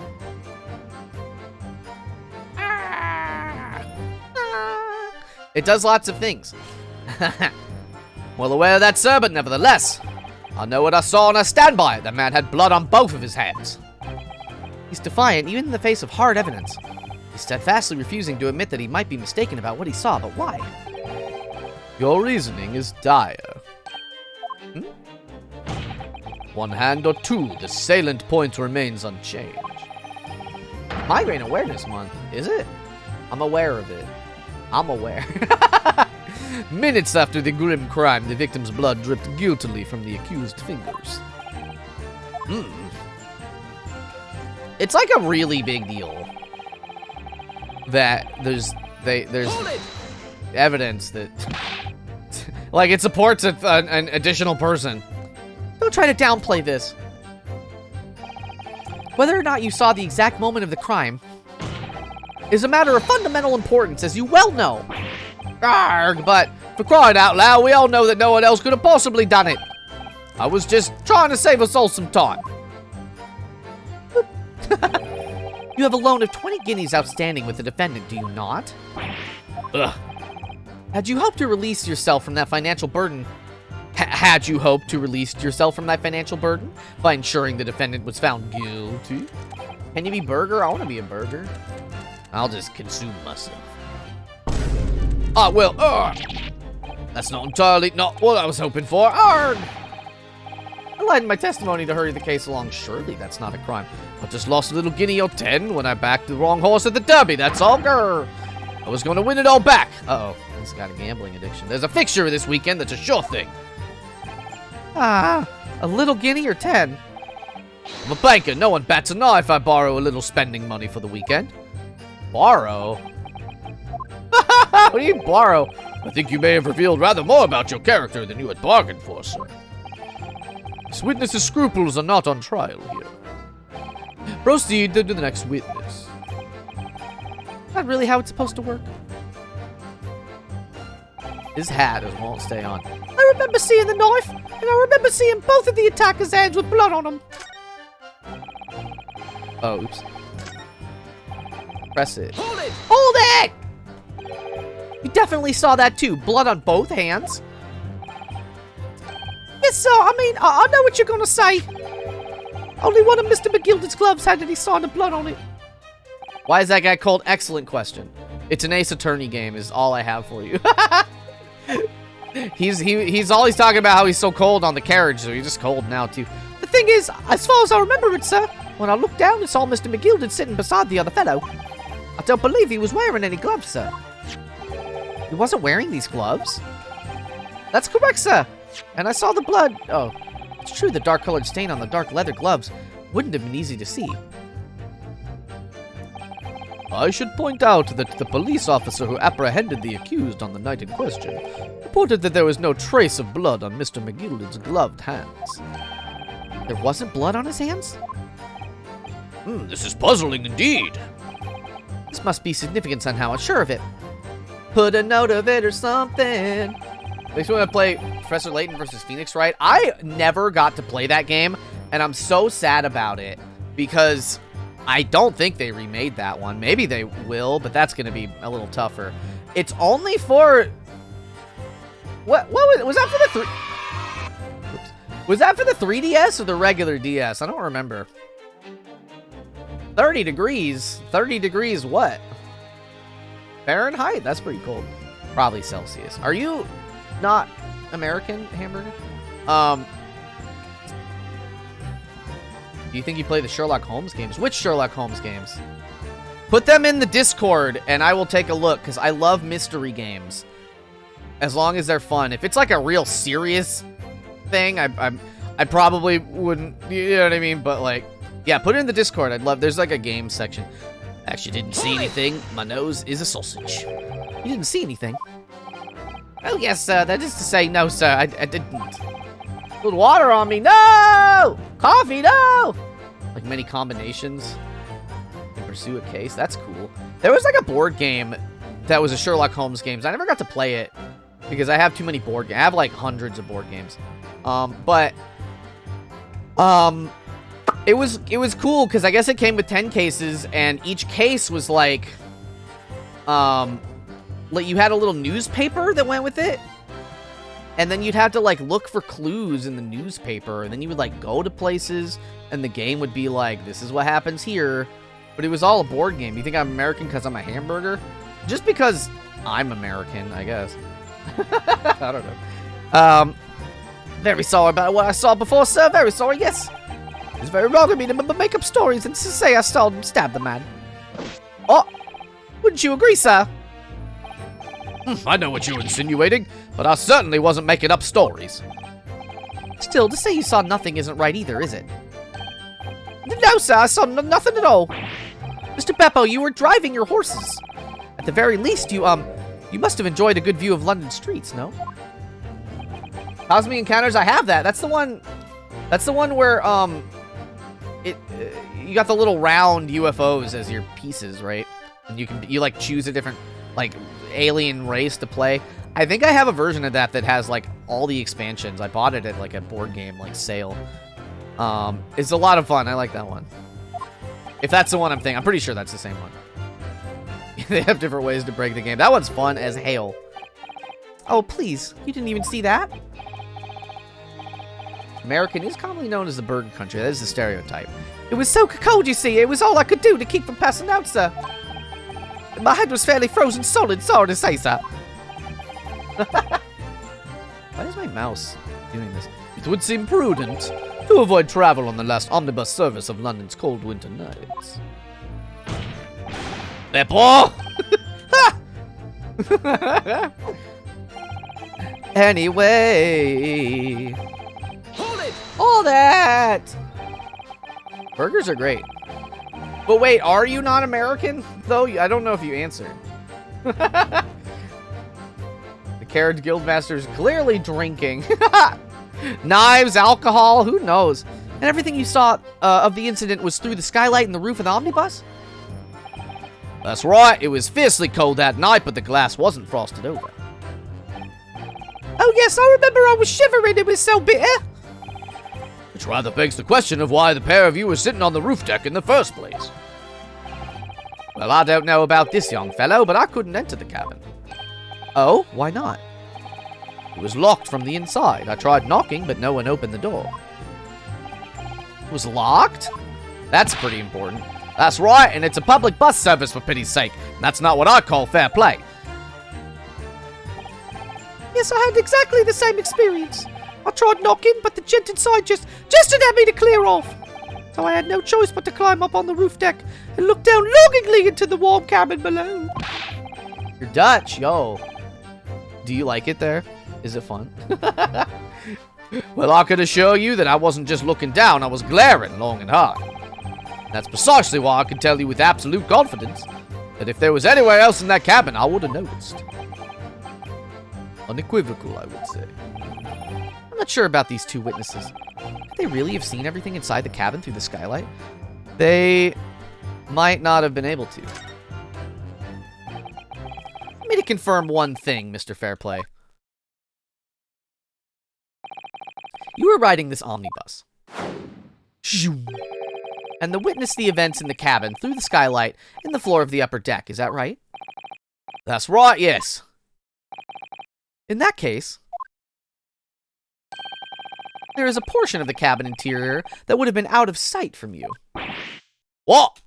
It does lots of things. Well aware of that, sir, but nevertheless, I know what I saw and I stand by it. That man had blood on both of his hands. He's defiant, even in the face of hard evidence. He's steadfastly refusing to admit that he might be mistaken about what he saw, but why? Your reasoning is dire. One hand or two, the salient point remains unchanged. Migraine Awareness Month, is it? I'm aware of it. I'm aware. Minutes after the grim crime, the victim's blood dripped guiltily from the accused fingers. It's like a really big deal that there's evidence that like it supports an additional person. Don't try to downplay this. Whether or not you saw the exact moment of the crime is a matter of fundamental importance, as you well know. Arrgh, but for crying out loud, we all know that no one else could have possibly done it. I was just trying to save us all some time. You have a loan of 20 guineas outstanding with the defendant, do you not? Ugh. Had you hoped to release yourself from that financial burden? Had you hoped to release yourself from that financial burden by ensuring the defendant was found guilty? Can you be burger? I want to be a burger. I'll just consume myself. Ah, well, that's not entirely not what I was hoping for. Arrgh! I lied in my testimony to hurry the case along. Surely that's not a crime. I just lost a little guinea or 10 when I backed the wrong horse at the derby, that's all. Grr. I was going to win it all back. Uh-oh, he's got a gambling addiction. There's a fixture this weekend that's a sure thing. Ah, a little guinea or 10? I'm a banker. No one bats an eye if I borrow a little spending money for the weekend. Borrow? What do you borrow? I think you may have revealed rather more about your character than you had bargained for, sir. This witness's scruples are not on trial here. Proceed to the next witness. Not really how it's supposed to work. His hat won't stay on. I remember seeing the knife, and I remember seeing both of the attackers' hands with blood on them. Oh, oops. Press it. Hold it! Hold it! You definitely saw that too. Blood on both hands. Yes, sir. I mean, I know what you're gonna say. Only one of Mr. McGilden's gloves had any sign of blood on it. Why is that guy cold? Excellent question. It's an Ace Attorney game is all I have for you. He's always talking about how he's so cold on the carriage, so he's just cold now too. The thing is, as far as I remember it, sir, when I looked down and saw Mr. McGilden sitting beside the other fellow, I don't believe he was wearing any gloves, sir. He wasn't wearing these gloves? That's correct, sir. And I saw the blood. Oh, it's true, the dark-colored stain on the dark leather gloves wouldn't have been easy to see. I should point out that the police officer who apprehended the accused on the night in question reported that there was no trace of blood on Mr. McGilden's gloved hands. There wasn't blood on his hands? This is puzzling indeed. This must be significant somehow, I'm sure of it. Put a note of it or something. Makes me want to play Professor Layton versus Phoenix Wright. I never got to play that game, and I'm so sad about it because I don't think they remade that one. Maybe they will, but that's going to be a little tougher. It's only for... What was that for the Oops. Was that for the 3DS or the regular DS? I don't remember. 30 degrees? 30 degrees what? Fahrenheit? That's pretty cold. Probably Celsius. Are you not American, Hamburger? Do you think you play the Sherlock Holmes games? Which Sherlock Holmes games? Put them in the Discord and I will take a look because I love mystery games. As long as they're fun. If it's like a real serious thing, I probably wouldn't, you know what I mean? But like, yeah, put it in the Discord. I'd love, there's like a game section. Actually didn't see anything. My nose is a sausage. You didn't see anything? Oh yes, sir. That is to say, no, sir. I didn't. Put water on me. No! Coffee, no! Like many combinations. And pursue a case. That's cool. There was like a board game that was a Sherlock Holmes game. I never got to play it because I have too many board games. I have like hundreds of board games. It was cool because I guess it came with 10 cases and each case was like you had a little newspaper that went with it. And then you'd have to like look for clues in the newspaper and then you would like go to places and the game would be like, this is what happens here. But it was all a board game. You think I'm American because I'm a hamburger? Just because I'm American, I guess. I don't know. Very sorry about what I saw before, sir. Very sorry, yes. It's very wrong of me to make up stories and to say I stabbed the man. Oh, wouldn't you agree, sir? I know what you're insinuating, but I certainly wasn't making up stories. Still, to say you saw nothing isn't right either, is it? No, sir, I saw nothing at all. Mr. Beppo, you were driving your horses. At the very least, you must have enjoyed a good view of London streets, no? Cosmic Encounters, I have that. That's the one where, you got the little round UFOs as your pieces, right? And you like choose a different, like, alien race to play. I think I have a version of that has like all the expansions. I bought it at like a board game like sale. It's a lot of fun. I like that one. If that's the one I'm thinking. I'm pretty sure that's the same one. They have different ways to break the game. That one's fun as hell. Oh, please. You didn't even see that? American is commonly known as the burger country. That is the stereotype. It was so cold, you see. It was all I could do to keep from passing out, sir. My head was fairly frozen solid, sorry to say, sir. Why is my mouse doing this? It would seem prudent to avoid travel on the last omnibus service of London's cold winter nights. Beppo! Anyway. Hold it! All that! Burgers are great. But wait, are you not American? Though, I don't know if you answered. The Carriage Guildmaster is clearly drinking. Knives, alcohol, who knows? And everything you saw of the incident was through the skylight and the roof of the omnibus? That's right, it was fiercely cold that night, but the glass wasn't frosted over. Oh yes, I remember I was shivering, it was so bitter. Which rather begs the question of why the pair of you were sitting on the roof deck in the first place. Well, I don't know about this young fellow, but I couldn't enter the cabin. Oh, why not? It was locked from the inside. I tried knocking, but no one opened the door. It was locked? That's pretty important. That's right, and it's a public bus service, for pity's sake. And that's not what I call fair play. Yes, I had exactly the same experience. I tried knocking, but the gent inside just didn't have me to clear off. So I had no choice but to climb up on the roof deck and look down longingly into the warm cabin below. You're Dutch, yo. Do you like it there? Is it fun? Well, I could assure you that I wasn't just looking down, I was glaring long and hard. That's precisely why I can tell you with absolute confidence that if there was anywhere else in that cabin, I would have noticed. Unequivocal, I would say. I'm not sure about these two witnesses. Could they really have seen everything inside the cabin through the skylight? They might not have been able to. Let me to confirm one thing, Mr. Fairplay. You were riding this omnibus. And witnessed the events in the cabin through the skylight and the floor of the upper deck, is that right? That's right, yes. In that case, there is a portion of the cabin interior that would have been out of sight from you. What?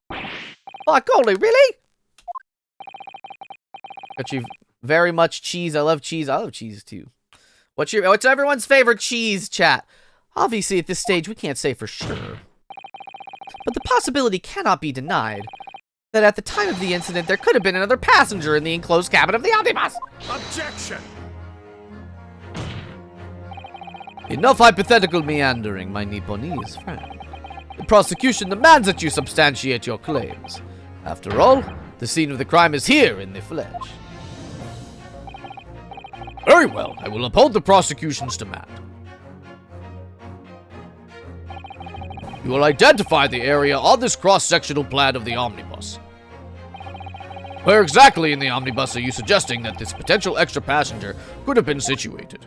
By golly, really? Got you very much cheese. I love cheese. I love cheese too. What's everyone's favorite cheese, chat? Obviously, at this stage, we can't say for sure. But the possibility cannot be denied that at the time of the incident, there could have been another passenger in the enclosed cabin of the omnibus. Objection! Enough hypothetical meandering, my Nipponese friend. The prosecution demands that you substantiate your claims. After all, the scene of the crime is here in the flesh. Very well, I will uphold the prosecution's demand. You will identify the area on this cross-sectional plan of the omnibus. Where exactly in the omnibus are you suggesting that this potential extra passenger could have been situated?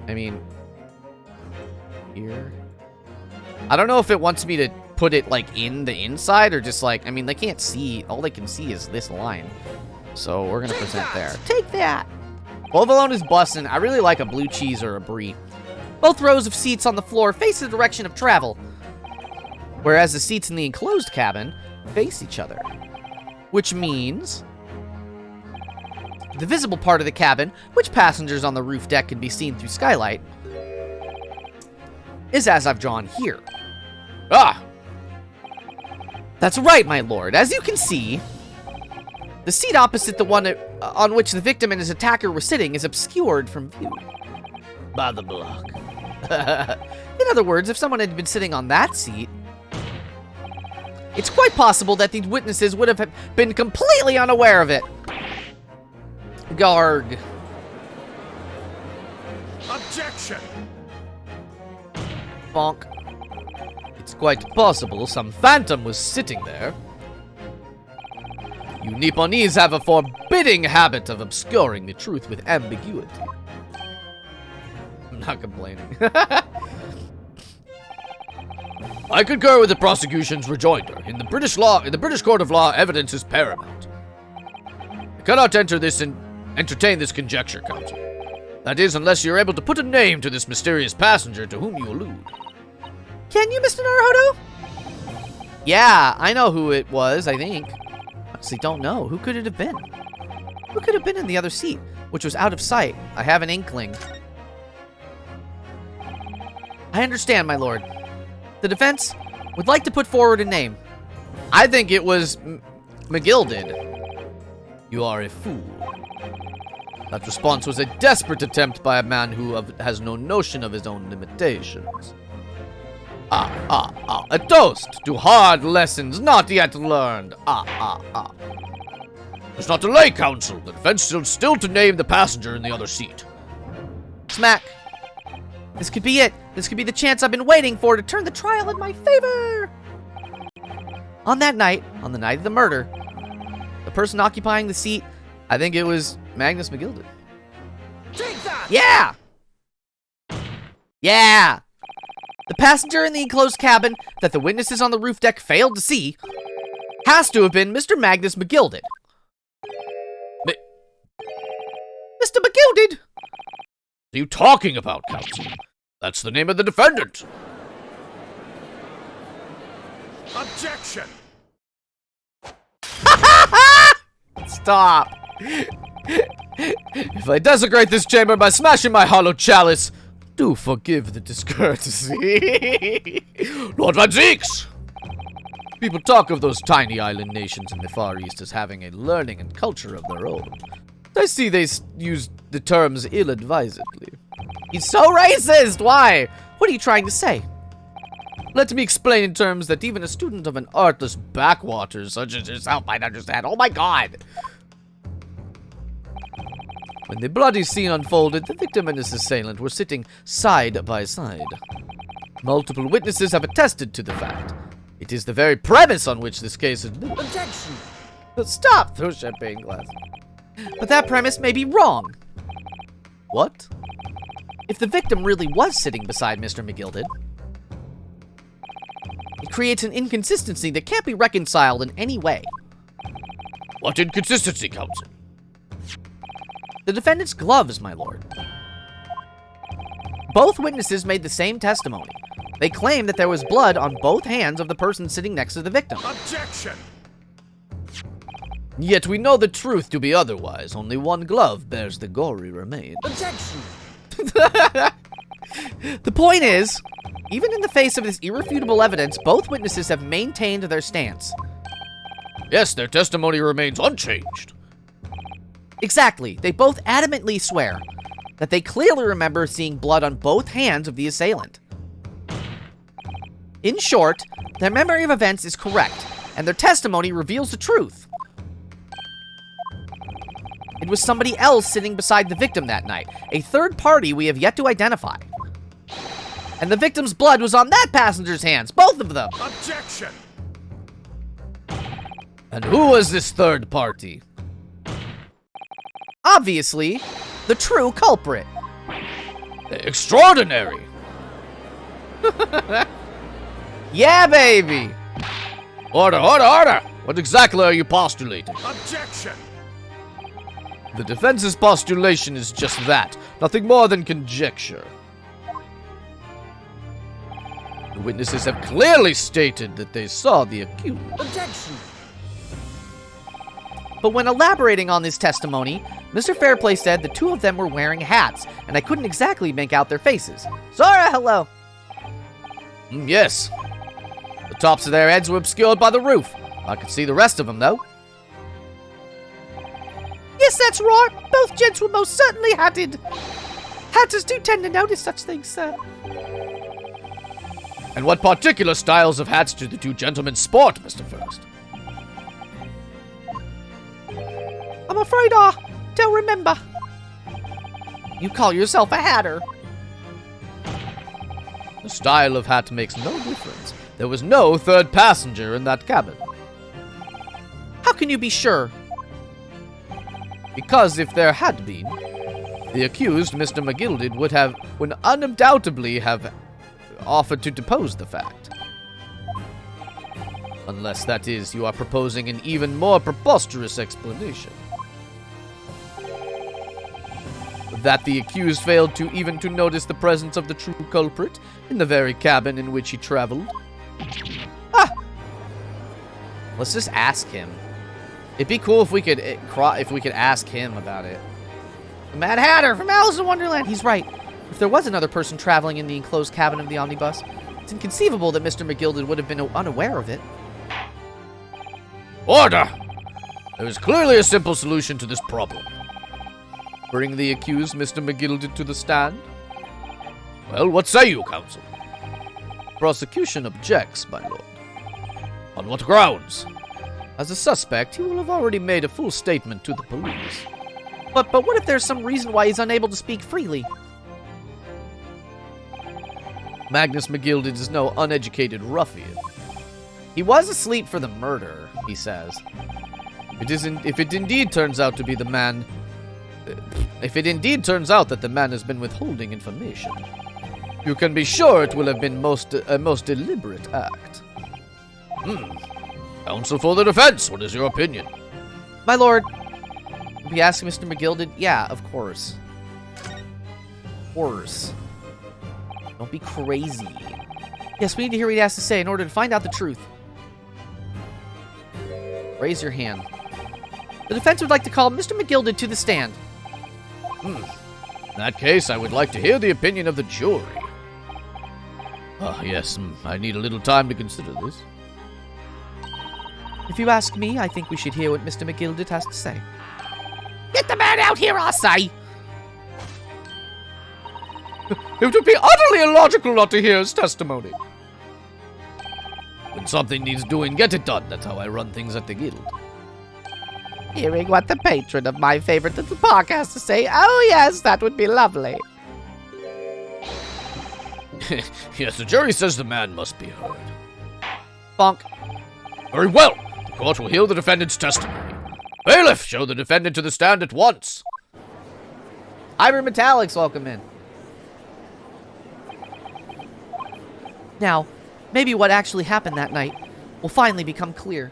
I mean, here. I don't know if it wants me to put it, like, in the inside or just, like, I mean, they can't see. All they can see is this line. So we're going to present there. Take that. Provolone is bussin'. I really like a blue cheese or a brie. Both rows of seats on the floor face the direction of travel, whereas the seats in the enclosed cabin face each other. Which means the visible part of the cabin, which passengers on the roof deck can be seen through skylight, is as I've drawn here. Ah! That's right, my lord. As you can see, the seat opposite the one on which the victim and his attacker were sitting is obscured from view By the block. In other words, if someone had been sitting on that seat, it's quite possible that these witnesses would have been completely unaware of it. Garg. Objection! Bonk. It's quite possible some phantom was sitting there. You Nipponese have a forbidding habit of obscuring the truth with ambiguity. I'm not complaining. I concur with the prosecution's rejoinder. In the British court of law, evidence is paramount. I cannot entertain this conjecture, counsel. That is, unless you're able to put a name to this mysterious passenger to whom you allude. Can you, Mr. Naruhodo? Yeah, I know who it was, I think. Honestly, don't know. Who could it have been? Who could have been in the other seat, which was out of sight? I have an inkling. I understand, my lord. The defense would like to put forward a name. I think it was McGilded. You are a fool. That response was a desperate attempt by a man who has no notion of his own limitations. A toast to hard lessons not yet learned. It's not delay, counsel. The defense still to name the passenger in the other seat. Smack. This could be it. This could be the chance I've been waiting for to turn the trial in my favor. On that night, on the night of the murder, the person occupying the seat, I think it was Magnus McGilded. Take that! Yeah! Yeah! The passenger in the enclosed cabin that the witnesses on the roof deck failed to see has to have been Mr. Magnus McGilded. Mr. McGilded! What are you talking about, counsel? That's the name of the defendant. Objection! Stop. If I desecrate this chamber by smashing my hollow chalice, do forgive the discourtesy. Lord Van Zeeks! People talk of those tiny island nations in the Far East as having a learning and culture of their own. I see they use the terms ill-advisedly. He's so racist! Why? What are you trying to say? Let me explain in terms that even a student of an artless backwater such as yourself might understand. Oh my god! When the bloody scene unfolded, the victim and his assailant were sitting side by side. Multiple witnesses have attested to the fact. It is the very premise on which this case is built. Objection! Stop those champagne glasses. But that premise may be wrong. What? If the victim really was sitting beside Mr. McGilded, it creates an inconsistency that can't be reconciled in any way. What inconsistency, counsel? The defendant's gloves, my lord. Both witnesses made the same testimony. They claim that there was blood on both hands of the person sitting next to the victim. Objection! Yet we know the truth to be otherwise. Only one glove bears the gory remains. Objection! The point is, even in the face of this irrefutable evidence, both witnesses have maintained their stance. Yes, their testimony remains unchanged. Exactly. They both adamantly swear that they clearly remember seeing blood on both hands of the assailant. In short, their memory of events is correct, and their testimony reveals the truth. It was somebody else sitting beside the victim that night, a third party we have yet to identify. And the victim's blood was on that passenger's hands, both of them. Objection! And who was this third party? Obviously, the true culprit. Extraordinary! Yeah, baby! Order, order, order! What exactly are you postulating? Objection! The defense's postulation is just that, nothing more than conjecture. The witnesses have clearly stated that they saw the accused. Objection! But when elaborating on this testimony, Mr. Fairplay said the two of them were wearing hats, and I couldn't exactly make out their faces. Zara, hello! Yes. The tops of their heads were obscured by the roof. I could see the rest of them, though. Yes, that's right. Both gents were most certainly hatted. Hatters do tend to notice such things, sir. And what particular styles of hats do the two gentlemen sport, Mr. First? I'm afraid I don't remember. You call yourself a hatter. The style of hat makes no difference. There was no third passenger in that cabin. How can you be sure? Because if there had been, the accused, Mr. McGilded, would undoubtedly have offered to depose the fact. Unless, that is, you are proposing an even more preposterous explanation. That the accused failed even to notice the presence of the true culprit in the very cabin in which he traveled. Ah! Let's just ask him. It'd be cool if we could ask him about it. The Mad Hatter from Alice in Wonderland. He's right. If there was another person traveling in the enclosed cabin of the omnibus, it's inconceivable that Mr. McGilded would have been unaware of it. Order! There is clearly a simple solution to this problem. Bring the accused, Mr. McGilded, to the stand. Well, what say you, counsel? Prosecution objects, my lord. On what grounds? As a suspect, he will have already made a full statement to the police. But what if there's some reason why he's unable to speak freely? Magnus McGilded is no uneducated ruffian. He was asleep for the murder, he says. If it indeed turns out that the man has been withholding information, you can be sure it will have been a most deliberate act. Counsel for the defense, what is your opinion? My lord, will we ask Mr. McGilded? Yeah, of course. Of course. Don't be crazy. Yes, we need to hear what he has to say in order to find out the truth. Raise your hand. The defense would like to call Mr. McGilded to the stand. In that case, I would like to hear the opinion of the jury. Yes, I need a little time to consider this. If you ask me, I think we should hear what Mr. McGilded has to say. Get the man out here, I say! It would be utterly illogical not to hear his testimony. When something needs doing, get it done. That's how I run things at the guild. Hearing what the patron of my favorite little park has to say, oh yes, that would be lovely. Yes, the jury says the man must be heard. Bonk. Very well. The court will hear the defendant's testimony. Bailiff, show the defendant to the stand at once. Ivory Metallics, welcome in. Now, maybe what actually happened that night will finally become clear.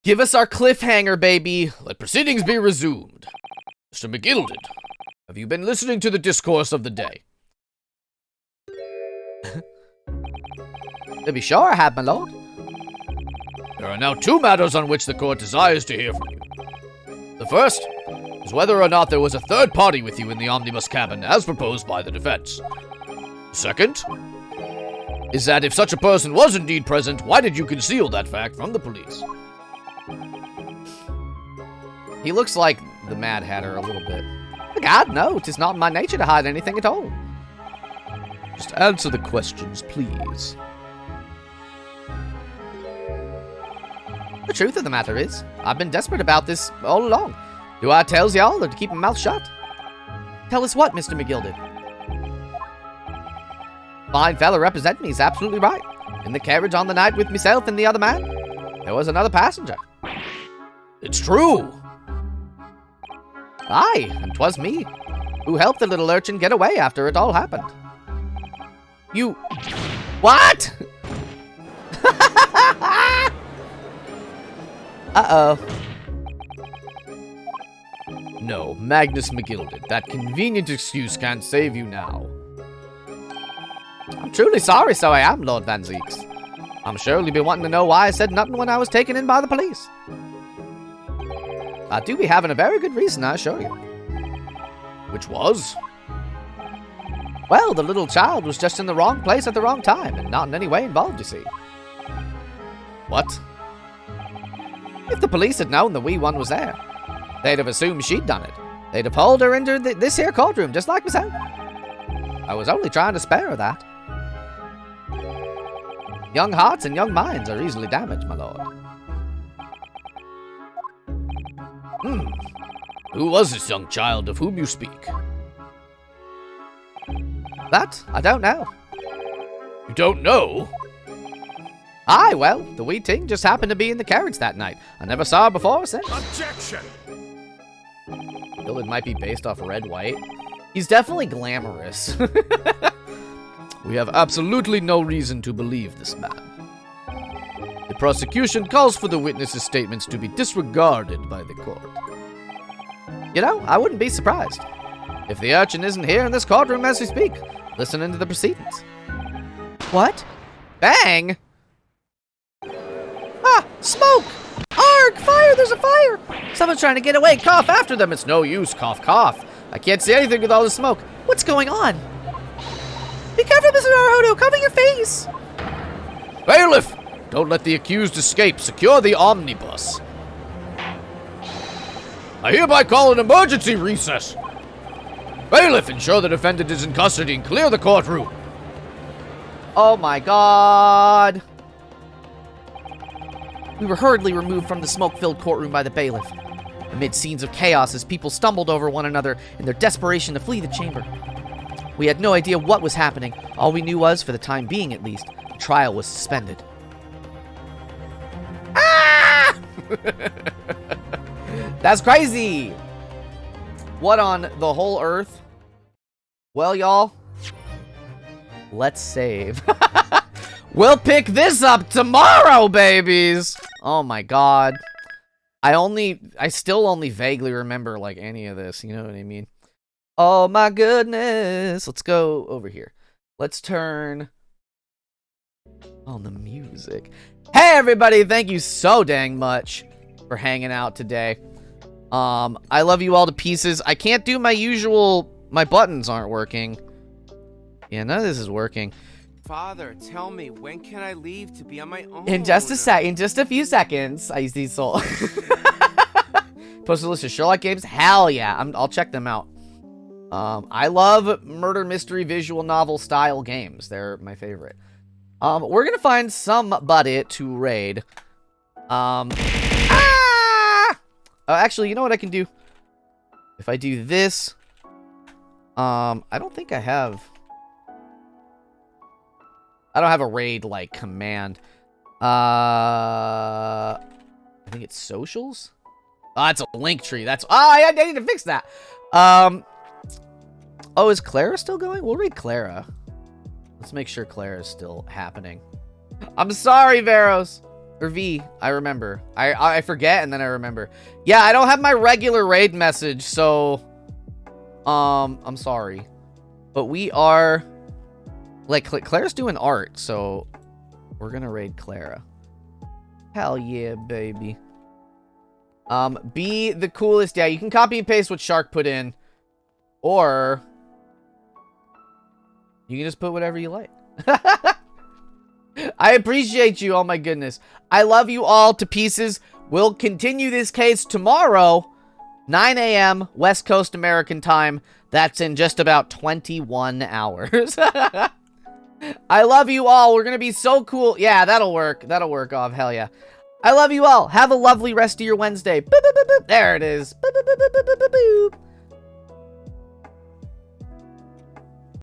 Give us our cliffhanger, baby. Let proceedings be resumed. Mr. McGilded, have you been listening to the discourse of the day? To be sure I have, my lord. There are now two matters on which the court desires to hear from you. The first is whether or not there was a third party with you in the omnibus cabin as proposed by the defense. The second is that if such a person was indeed present, why did you conceal that fact from the police? He looks like the Mad Hatter a little bit. God, no, 'tis not in my nature to hide anything at all. Just answer the questions, please. The truth of the matter is, I've been desperate about this all along. Do I tells y'all or to keep my mouth shut? Tell us what, Mr. McGilded? Fine fella representing me is absolutely right. In the carriage on the night with myself and the other man, there was another passenger. It's true. Aye, and 'twas me who helped the little urchin get away after it all happened. You... What? Uh-oh. No, Magnus McGilded. That convenient excuse can't save you now. I'm truly sorry, so I am, Lord Van Zeeks. I'm sure you'll be wanting to know why I said nothing when I was taken in by the police. I do be having a very good reason, I assure you. Which was? Well, the little child was just in the wrong place at the wrong time, and not in any way involved, you see. What? If the police had known the wee one was there, they'd have assumed she'd done it. They'd have hauled her into this here courtroom, just like myself. I was only trying to spare her that. Young hearts and young minds are easily damaged, my lord. Who was this young child of whom you speak? That, I don't know. You don't know? Aye, well, the wee ting just happened to be in the carriage that night. I never saw her before or since. Objection! It might be based off Red White. He's definitely glamorous. We have absolutely no reason to believe this man. The prosecution calls for the witnesses' statements to be disregarded by the court. You know, I wouldn't be surprised. If the urchin isn't here in this courtroom as we speak, listening to the proceedings. What? Bang! Ah! Smoke! Arg! Fire! There's a fire! Someone's trying to get away. Cough after them. It's no use. Cough, cough. I can't see anything with all the smoke. What's going on? Be careful, Mr. Naruto. Cover your face. Bailiff! Don't let the accused escape. Secure the omnibus. I hereby call an emergency recess. Bailiff, ensure the defendant is in custody and clear the courtroom. Oh my god. We were hurriedly removed from the smoke-filled courtroom by the bailiff. Amid scenes of chaos as people stumbled over one another in their desperation to flee the chamber. We had no idea what was happening. All we knew was, for the time being at least, the trial was suspended. Ah! That's crazy! What on the whole earth? Well, y'all, let's save. We'll pick this up tomorrow, babies! Oh my god. I still only vaguely remember, like, any of this, you know what I mean? Oh my goodness. Let's go over here. Let's turn on the music. Hey, everybody, thank you so dang much for hanging out today. I love you all to pieces. I can't do my usual... My buttons aren't working. Yeah, none of this is working. Father, tell me, when can I leave to be on my own? In just a few seconds. I see soul. Posted a list of Sherlock games. Hell yeah, I'll check them out. I love murder mystery visual novel style games. They're my favorite. We're gonna find somebody to raid. Actually, you know what I can do? If I do this, I don't think I have a raid like command. I think it's socials. Oh, that's a link tree. That's I need to fix that. Oh, is Clara still going? We'll read Clara. Let's make sure Clara is still happening. I'm sorry, Veros. Or V, I remember. I forget and then I remember. Yeah, I don't have my regular raid message, so I'm sorry. But we are like Clara's doing art, so we're gonna raid Clara. Hell yeah, baby. Be the coolest. Yeah, you can copy and paste what Shark put in. Or you can just put whatever you like. I appreciate you. Oh my goodness. I love you all to pieces. We'll continue this case tomorrow, 9 a.m. West Coast American time. That's in just about 21 hours. I love you all. We're going to be so cool. Yeah, that'll work. That'll work off. Hell yeah. I love you all. Have a lovely rest of your Wednesday. Boop, boop, boop, boop. There it is. Boop, boop, boop, boop, boop, boop, boop.